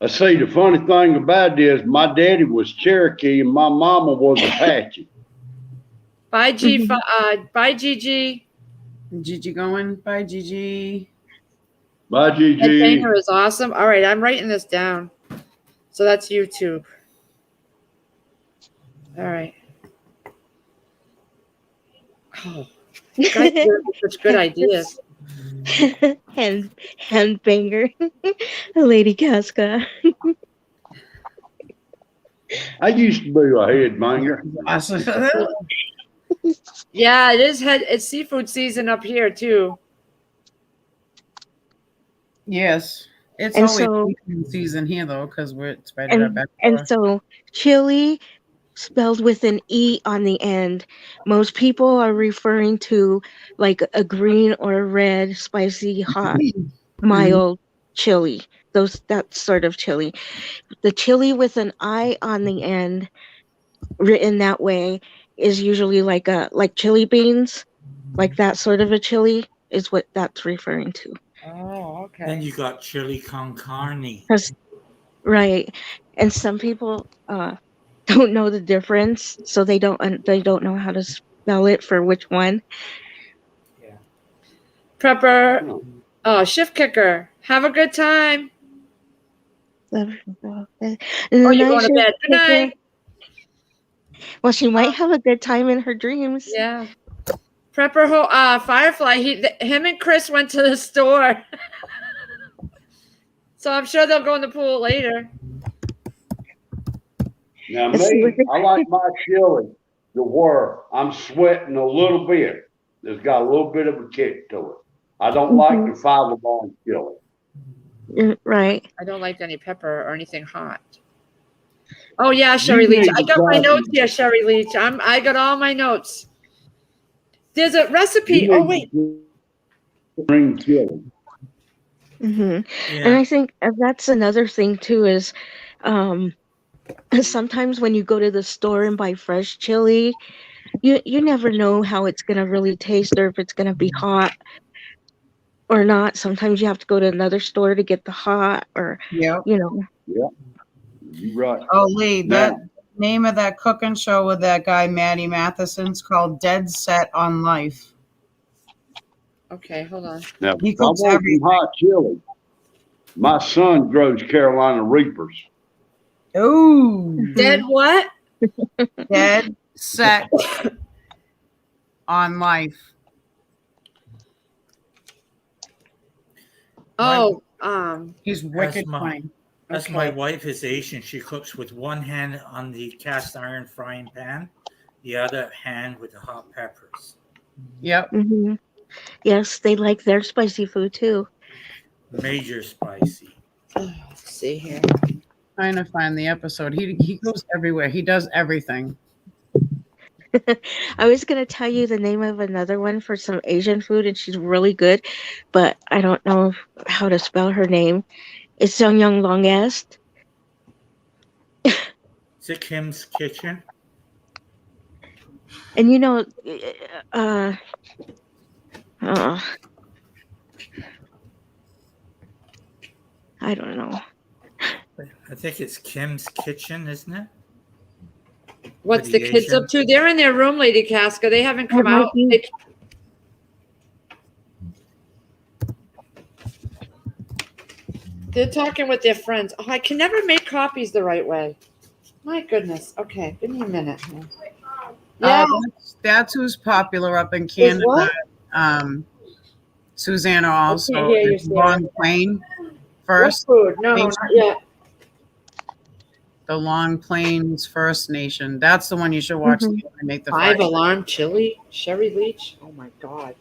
I see, the funny thing about it is my daddy was Cherokee and my mama was Apache. Bye, bye, Gigi. Gigi going? Bye, Gigi. Bye, Gigi. Headbanger is awesome. All right, I'm writing this down. So that's YouTube. All right. Oh, you guys have such good ideas. Handbanger. Lady Casca. I used to be a headbanger. Awesome. Yeah, it's seafood season up here too. Yes. It's And always so- season here though, because we're spread it out back. And so chili spelled with an E on the end. Most people are referring to like a green or a red, spicy, hot, mild chili. That sort of chili. The chili with an I on the end, written that way, is usually like chili beans, like that sort of a chili is what that's referring to. Oh, okay. Then you got chili con carne. Right, and some people don't know the difference, so they don't know how to spell it for which one. Prepper. Oh, shift kicker. Have a good time. Oh, you're going to bed. Good night. Well, she might have a good time in her dreams. Yeah. Prepper Firefly, him and Chris went to the store. So I'm sure they'll go in the pool later. Now, me, I like my chili to where I'm sweating a little bit. It's got a little bit of a kick to it. I don't like the fiber-bone chili. Right. I don't like any pepper or anything hot. Oh yeah, Sherry Leach. I got my notes here, Sherry Leach. I got all my notes. There's a recipe. Oh wait. Green chili. And Yeah. I think that's another thing too is sometimes when you go to the store and buy fresh chili, you never know how it's going to really taste or if it's going to be hot or not. Sometimes you have to go to another store to get the hot or, Yep. you know. Yeah, you're right. Oh, Lee, that Now, name of that cooking show with that guy, Matty Matheson's called Dead Set on Life. Okay, hold on. now, He if I cooks want everything. some hot chili, my son grows Carolina Reapers. Ooh, Dead what? Dead Set on Life. Oh, He's wicked my- funny. As Okay. my wife is Asian, she cooks with one hand on the cast iron frying pan, the other hand with the hot peppers. Yep. Yes, they like their spicy food too. Major spicy. let's see here. Trying to find the episode. He goes everywhere. He does everything. I was gonna tell you the name of another one for some Asian food, and she's really good, but I don't know how to spell her name. It's Young Long Est. Is it Kim's Kitchen? And you know, I don't know. I think it's Kim's Kitchen, isn't it? What's For the kids Asian? up to? They're in their room, Lady Casca. They haven't come might out. be. They're talking with their friends. Oh, I can never make copies the right way. My goodness. Okay, give me a minute here. Yeah. That's who's popular up in Is Canada. what? Susanna also. hear you, It's Sarah. Long Plain First. What food? No, Nation. not yet. The Long Plains First Nation. That's the one you should watch. Mhm. They make the Five fried- alarm chili, Sherry Leach. Oh my god.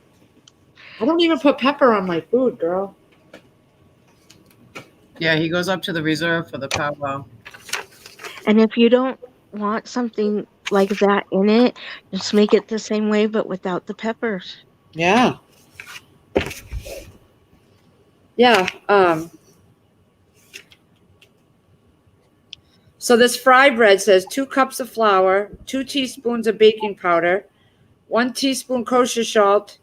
I don't even put pepper on my food, girl. Yeah, he goes up to the reserve for the powwow. And if you don't want something like that in it, just make it the same way but without the peppers. Yeah. Yeah. So this fry bread says 2 cups of flour, 2 teaspoons of baking powder, 1 teaspoon kosher salt,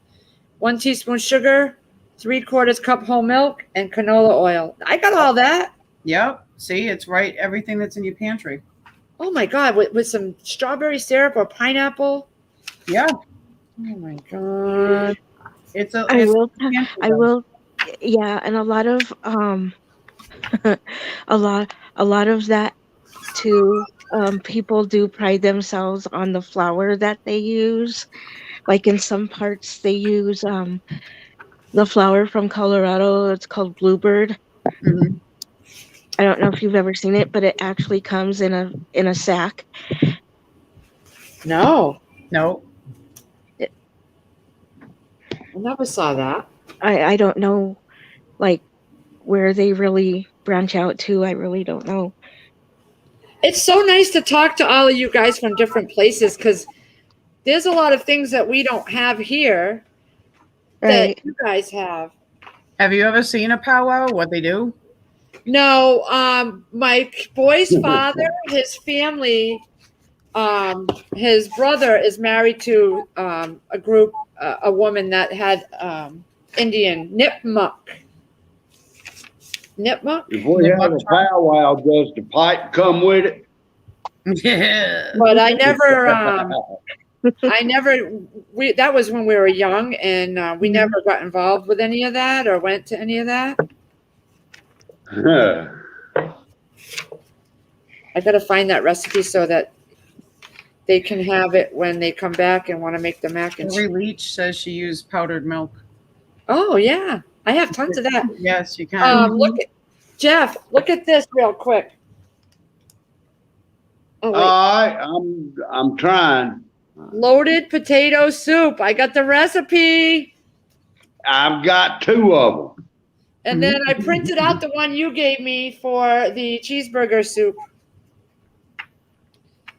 1 teaspoon sugar, 3/4 cup whole milk, and canola oil. I got all that. Yep. See, it's right. Everything that's in your pantry. Oh my god, with some strawberry syrup or pineapple. Yeah. Oh my god. It's a. I It's will, yeah, and a lot of a lot of that too. People do pride themselves on the flour that they use. Like in some parts, they use the flour from Colorado. It's called Bluebird. Mhm. I don't know if you've ever seen it, but it actually comes in a sack. No, No. I never saw that. I don't know, like where they really branch out to. I really don't know. It's so nice to talk to all of you guys from different places because there's a lot of things that we don't have here Right. that you guys have. Have you ever seen a powwow? What they do? No, my boy's father, his family, his brother is married to a group, a woman that had Indian Nipmuc. Nipmuc? if we have a powwow, does the pipe come with it? Yeah. But I never, that was when we were young and we never got involved with any of that or went to any of that. I got to find that recipe so that they can have it when they come back and want to make the mac and cheese. Sherry Leach says she used powdered milk. Oh yeah, I have tons of that. Yes, you can. Look at Jeff. Look at this real quick. Oh wait, All right, I'm trying. loaded potato soup. I got the recipe, I've got 2 of them. and then I printed out the one you gave me for the cheeseburger soup.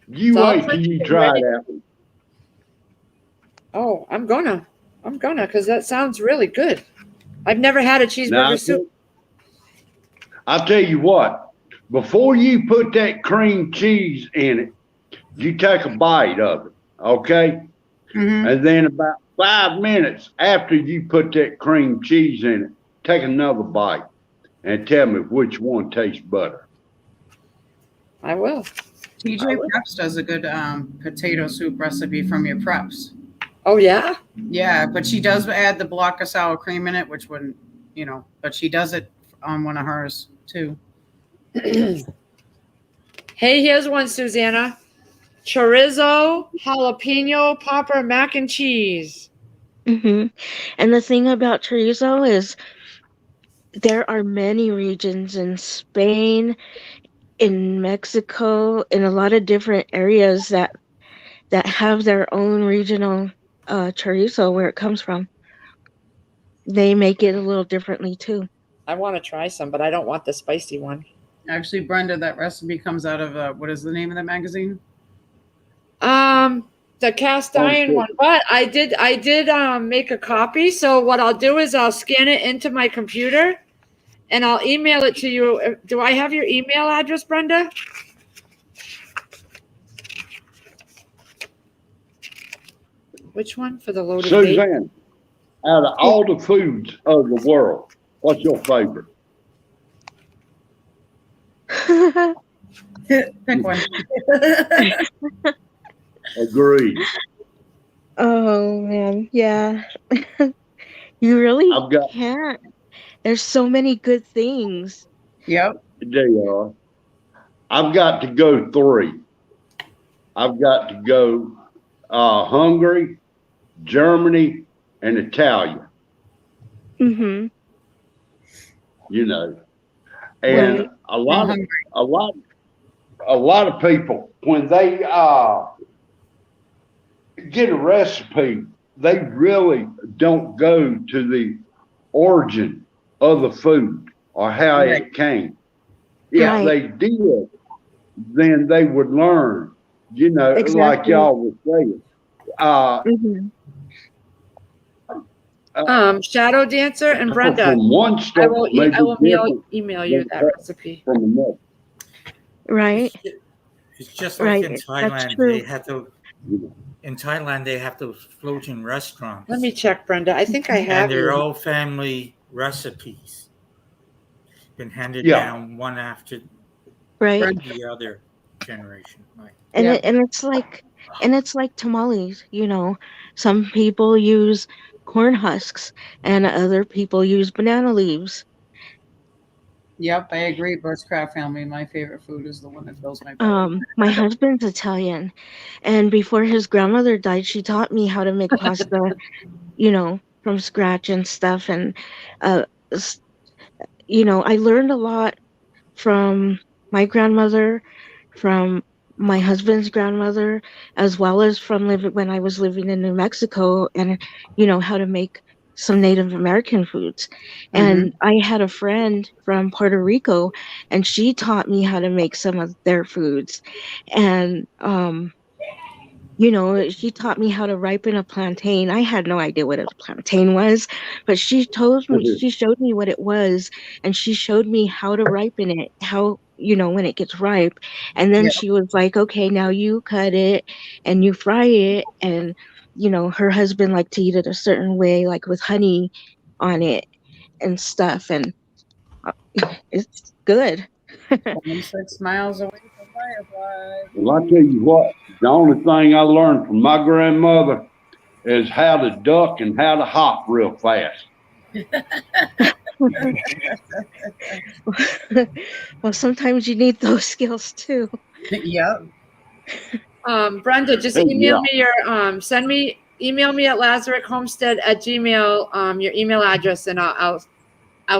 You So I'll wait till put you it try ready. that one. Oh, I'm gonna, because that sounds really good. I've never had a cheeseburger Now, soup. I'll tell you what, before you put that cream cheese in it, you take a bite of it, okay? Mhm. And then about 5 minutes after you put that cream cheese in it, take another bite and tell me which one tastes better. I will. TJ Preps does a good potato soup recipe from your preps. Oh yeah. Yeah, but she does add the block of sour cream in it, which wouldn't, but she does it on one of hers too. Hey, here's one, Susanna. Chorizo, jalapeno, popper, mac and cheese. Hmm. And the thing about chorizo is there are many regions in Spain, in Mexico, in a lot of different areas that have their own regional chorizo where it comes from. They make it a little differently too. I want to try some, but I don't want the spicy one. Actually, Brenda, that recipe comes out of what is the name of that magazine? The cast iron one, but I did make a copy. So what I'll do is I'll scan it into my computer and I'll email it to you. Do I have your email address, Brenda? Which one for the loaded bacon? Suzanne, out of all the foods of the world, what's your favorite? Pick one. Agreed. Oh man, yeah. You really can't. There's so many good things. Yep. They are. I've got to go 3. I've got to go Hungary, Germany, and Italia. Mm-hmm. And Right. a lot of people, when they get a recipe, they really don't go to the origin of the food or how it came. If they did, then they would learn, like Exactly. y'all were saying. Shadow Dancer and Brenda. From one state, I will email you that recipe. From another. Right. It's just like in Right, that's Thailand, true. they have to. In Thailand, they have those floating restaurants. Let me check, Brenda. I think I have And they're you. all family recipes. Been handed Yeah. down one after Right. the other generation. Like, And Yeah. it's like tamales, Some people use corn husks and other people use banana leaves. Yep, I agree. Birchcraft family, my favorite food is the one that fills my belly. My husband's Italian, and before his grandmother died, she taught me how to make pasta, from scratch and stuff. And, I learned a lot from my grandmother, from my husband's grandmother, as well as from when I was living in New Mexico, and how to make some Native American foods. And I had a friend from Puerto Rico, and she taught me how to make some of their foods. And she taught me how to ripen a plantain. I had no idea what a plantain was, but she showed me what it was, and she showed me how to ripen it, how when it gets ripe. And then she was like, okay, now you cut it and you fry it. And her husband liked to eat it a certain way, like with honey on it and stuff, and it's good. 26 miles away from Firefly. Well, I tell you what, the only thing I learned from my grandmother is how to duck and how to hop real fast. Well, sometimes you need those skills too. Yep. Brenda, just email me your email me at lazarichomestead@gmail.com, your email address, and I'll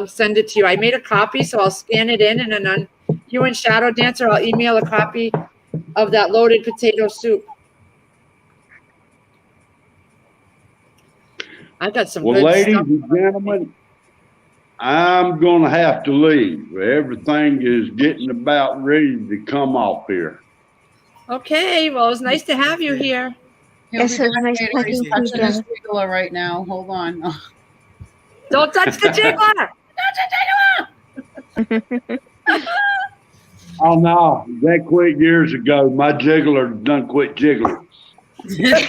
send it to you. I made a copy, so I'll scan it in, and then you and Shadow Dancer, I'll email a copy of that loaded potato soup. I got some good Ladies stuff. and gentlemen, I'm going to have to leave. Everything is getting about ready to come off here. Okay, well, it was nice to have you here. He's Yes, it was nice talking to you, touching his Jen. jiggler right now. Hold on. Don't touch the jiggler! Don't touch the jiggler! Oh no, that quit years ago. My jiggler done quit jiggling. Okay,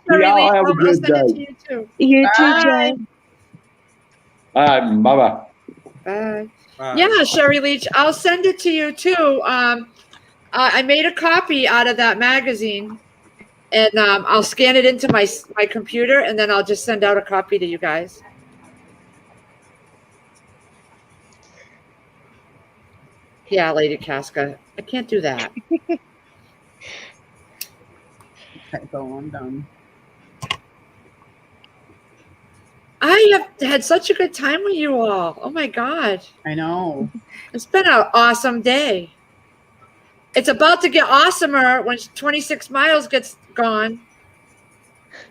Sherry Y'all Lee, have a I'll good send it to day. you too. You too, Bye. Jay. All right, bye-bye. Bye. Bye. Yeah, Sherry Leach, I'll send it to you too. I made a copy out of that magazine, and I'll scan it into my computer, and then I'll just send out a copy to you guys. Yeah, Lady Casca, I can't do that. Okay, so I'm done. I have had such a good time with you all. Oh my God. I know. It's been an awesome day. It's about to get awesomer when 26 miles gets gone.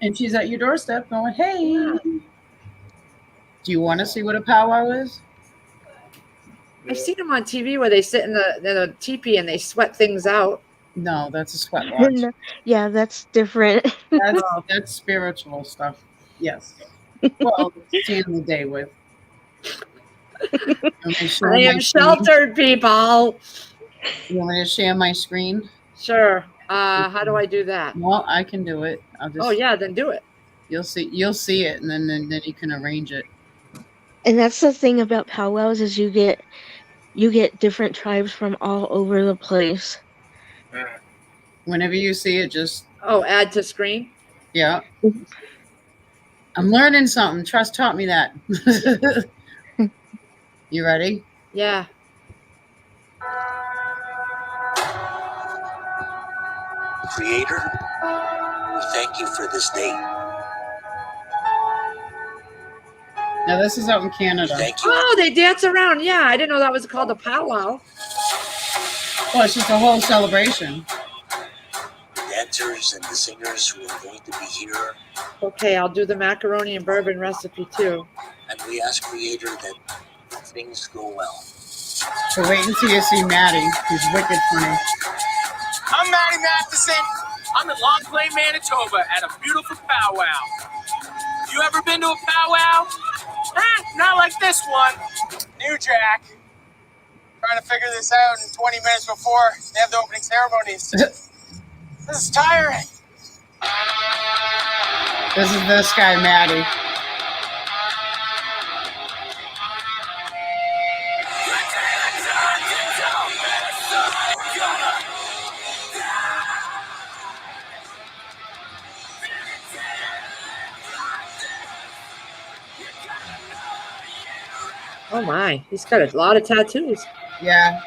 And she's at your doorstep going, hey. Yeah. Do you want to see what a powwow is? I've seen them on TV where they sit in the teepee and they sweat things out. No, that's a sweat lodge. Yeah, that's different. That's spiritual stuff. Yes. Well, to end the day with. I am sheltered, people. You want me to share my screen? Sure. How do I do that? Well, I can do it. I'll just. Oh yeah, then do it. You'll see it, and then you can arrange it. And that's the thing about powwows is you get different tribes from all over the place. Whenever you see it, just Oh, add to screen. yeah. I'm learning something. Trust taught me that. You ready? Yeah. Creator, we thank you for this day. Now this is out in Canada. Thank you. Oh, they dance around. Yeah, I didn't know that was called a powwow. Well, it's just a whole celebration. The dancers and the singers who are going to be here, Okay, I'll do the macaroni and bourbon recipe too. and we ask Creator that things go well. So wait until you see Maddie. He's wicked funny. I'm Matty Matheson. I'm in Long Plain, Manitoba at a beautiful powwow. You ever been to a powwow? Not like this one. New Jack. Trying to figure this out in 20 minutes before they have the opening ceremonies. This is tiring. This is this guy, Maddie. Oh my, he's got a lot of tattoos. Yeah.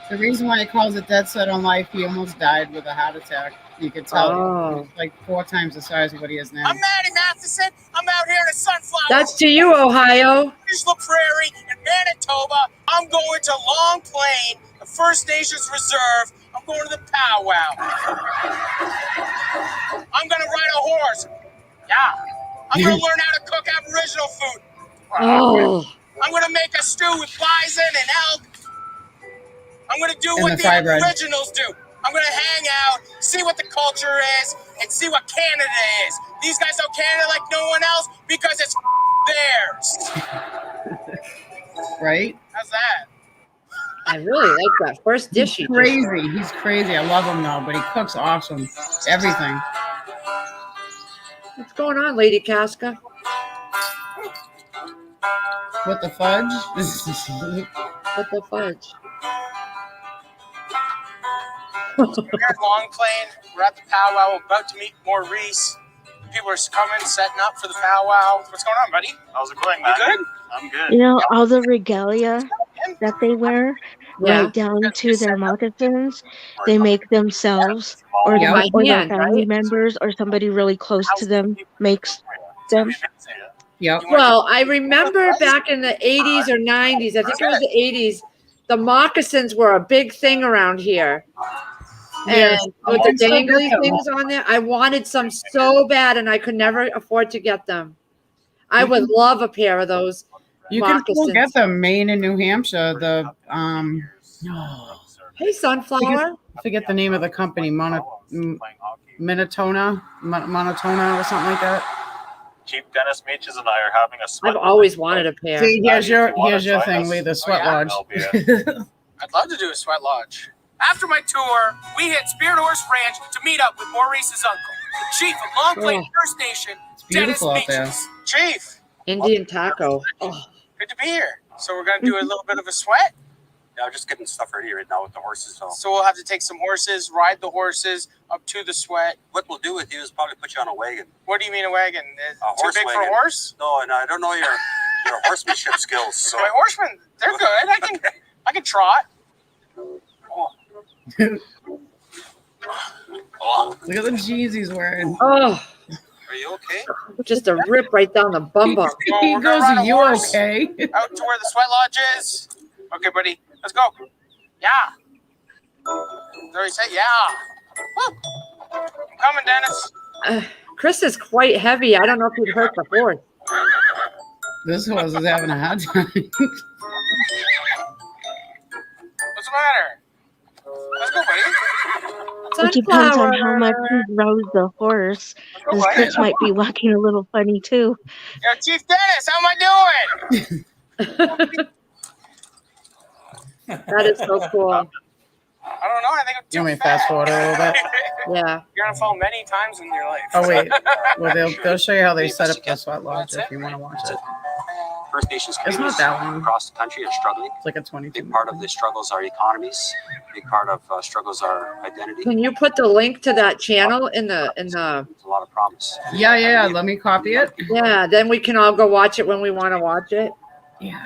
The reason why he calls it Dead Set on Life, he almost died with a heart attack. You could tell. Oh. He's like 4 times the size of what he is now. I'm Matty Matheson. I'm out here in a sunflower. That's to you, Ohio. La Prairie in Manitoba. I'm going to Long Plain, the First Nations Reserve. I'm going to the powwow. I'm going to ride a horse. Yeah. I'm going to learn how to cook Aboriginal food. Oh. I'm going to make a stew with bison and elk. I'm going to do And what the the fried bread. Aboriginals do. I'm going to hang out, see what the culture is, and see what Canada is. These guys know Canada like no one else because it's theirs. Right? How's that? I really like that first dish. He's crazy. He's crazy. I love him though, but he cooks awesome. Everything. What's going on, Lady Casca? With the fudge? What the fudge? We're at Long Plain. We're at the powwow. We're about to meet Maurice. People are coming, setting up for the powwow. What's going on, buddy? How's it going, man? You good? I'm good. You know, all the regalia that they wear, Yeah. right down to their moccasins, they make themselves, or, Yeah, by or their hand, family right? members, or somebody really close to them makes them. Yep. Well, I remember back in the 80s or 90s, I think it was the 80s, the moccasins were a big thing around here. And with the dangly things on there, I wanted some so bad, and I could never afford to get them. I would love a pair of those You can still moccasins. get them. Maine and New Hampshire. The Hey, Sunflower. I forget the name of the company. Monotona or something like that. Chief Dennis Meaches and I are having a sweat. I've always wanted a pair. See, here's your join thing, us, Lee, the sweat lodge. I'll be I'd love to do a sweat lodge. After my tour, we hit Spirit Horse Ranch to meet up with Maurice's uncle, the chief of Long Plain Oh. First Nation, Dennis beautiful out there. Meaches. Chief, Indian taco. Oh, good to be here. So we're gonna do a little bit of a sweat. Yeah, I'm just getting stuff ready right now with the horses. So we'll have to take some horses, ride the horses up to the sweat. What we'll do with you is probably put you on a wagon. What do you mean a wagon? A Too horse big for a wagon. horse? No, and I don't know your horsemanship skills. So My horsemen, they're good. I can trot. oh, Look at the jeans he's wearing. oh, are you okay? just a rip right down the bum bum. Well, He we're gonna goes, ride a "Are you horse okay?" out to where the sweat lodge is. Okay, buddy, let's go. Yeah. There he said, yeah. Woo. I'm coming, Dennis. Chris is quite heavy. I don't know if he'd hurt the horse. This horse is having a hard time. What's the matter? Let's go, buddy. It depends on how Sunflower. much he rows the horse. Let's go, Because buddy. Chris might be walking a little funny too. Yeah, Chief Dennis, how am I doing? That is so cool. I don't know. I think I'm too You want me to fat. fast forward a little bit? Yeah. You're gonna fall many times in your life. Oh wait, well they'll show you how they set up the sweat lodge if you want to watch it. First Nations It's not communities that long. across the country are struggling. It's like a 22. Big part of the struggles are economies. Big part of struggles are identity. Can you put the link to that channel in the There's a lot of promise. Yeah. Let me copy it. yeah, then we can all go watch it when we want to watch it. Yeah.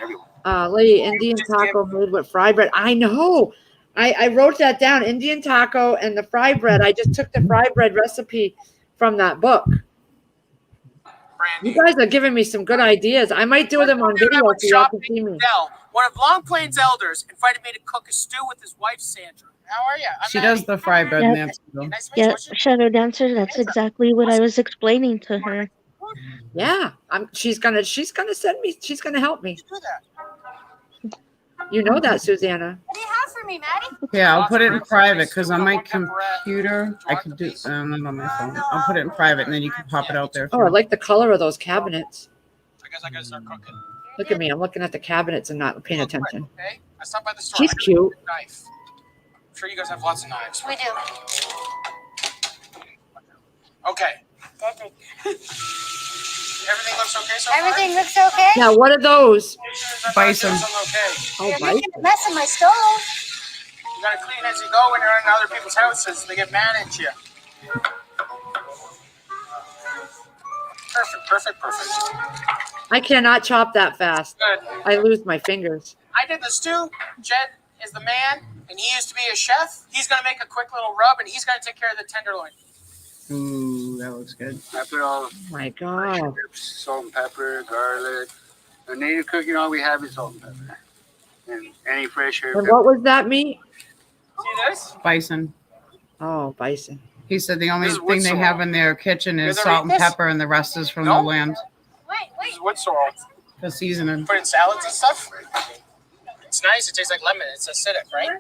Lee, Indian taco made with fry bread. I know. I wrote that down. Indian taco and the fry bread. I just took the fry bread recipe from that book. You guys are giving me some good ideas. I might do them on video so y'all can see me. Dell, one of Long Plain's elders, invited me to cook a stew with his wife, Sandra. How are you? She does the fry bread Yeah. Nancy. Nice to meet you. Yeah, What's your- Shadow Dancer, that's exactly what I was explaining to her. Yeah, she's gonna send me. She's gonna help me. do that? You know that, Susanna. What do you have for me, Maddie? Yeah, I'll put it in private because on my computer I can do. Not on my phone. I'll put it in private and then you can pop it out there. if Oh, you I like the color of those cabinets. I guess I gotta start cooking. Look at me. I'm looking at the cabinets and not paying attention. Okay, I stopped by the store. She's I got a cute. Knife. I'm sure you guys have lots of knives. We do. Okay. Deadly. Everything looks okay so far? Everything looks okay? Now, what are those? Bison. Okay. Oh, You're bison. making a mess of my stove. You gotta clean as you go when you're in other people's houses. They get mad at you. Perfect. I cannot chop that fast. Good. I lose my fingers. I did the stew. Jed is the man, and he used to be a chef. He's gonna make a quick little rub, and he's gonna take care of the tenderloin. Ooh, that looks good. I put all Oh my God. salt and pepper, garlic. The native cooking, all we have is salt and pepper. And any fresh herb. And what was that meat? See this? Bison. Oh, bison. He said the only This is thing wood they sorrel. have in their kitchen is You ever salt eat and this? pepper, and the rest is from No. the land. This is wood sorrel. The seasoning. Put in salads and stuff. It's nice. It tastes like lemon. It's acidic, right?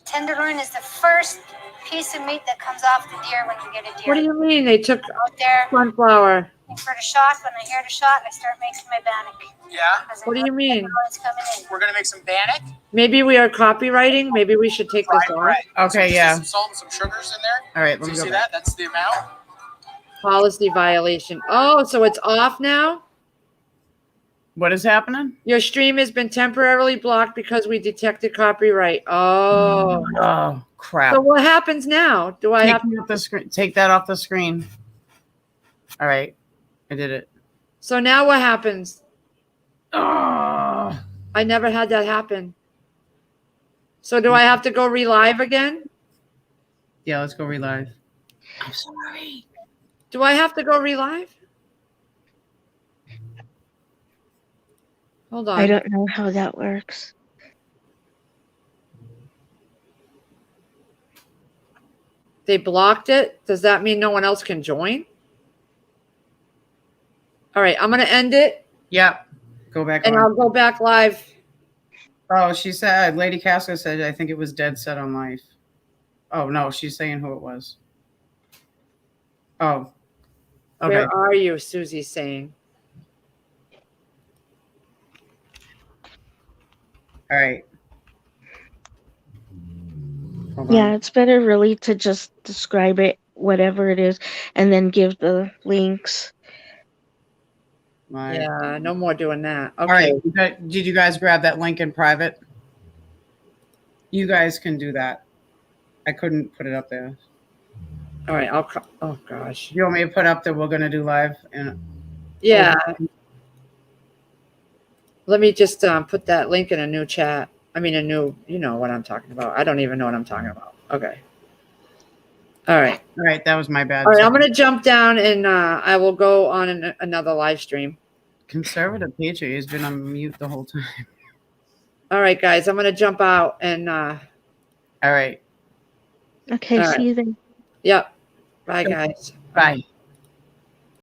Tenderloin is the first piece of meat that comes off the deer when you get a deer. What do you mean they took Out there, sunflower? for the shot. When I hear the shot, I start making my bannock. Yeah. What do you mean? Tenderloin's coming in. We're gonna make some bannock. Maybe we are copywriting. Maybe we should take this Fried off. bread. Okay, So yeah. Some salt and some sugars in there. All right, So let you me go see back. that? That's the amount. Policy violation. Oh, so it's off now? What is happening? Your stream has been temporarily blocked because we detected copyright. Oh. Oh crap! So what happens now? Do I Take have me off the screen. Take that off the screen. All right, I did it. So now what happens? Oh, I never had that happen. So do I have to go relive again? yeah. Let's go relive. I'm sorry. Do I have to go relive? Hold on. I don't know how that works. They blocked it. Does that mean no one else can join? All right, I'm going to end it Yep. Go back and on. I'll go back live. Oh, she said, Lady Casco said, I think it was Dead Set on Life. Oh, no, she's saying who it was. Oh, Okay. Where are you? Susie's saying. All right. Hold on. Yeah, it's better really to just describe it, whatever it is, and then give the links. Yeah, no more doing that. Okay. All right. Did you guys grab that link in private? You guys can do that. I couldn't put it up there. All right. Oh gosh. You want me to put up that we're gonna do live? Yeah. Let me just put that link in a new chat. I mean, you know what I'm talking about. I don't even know what I'm talking about. Okay. All right. All right. That was my bad. All right. I'm going to jump down and I will go on another live stream. Conservative Patriot has been on mute the whole time. All right, guys. I'm going to jump out and. All right. Okay, All see right. you then. Yep. Bye, guys. Bye.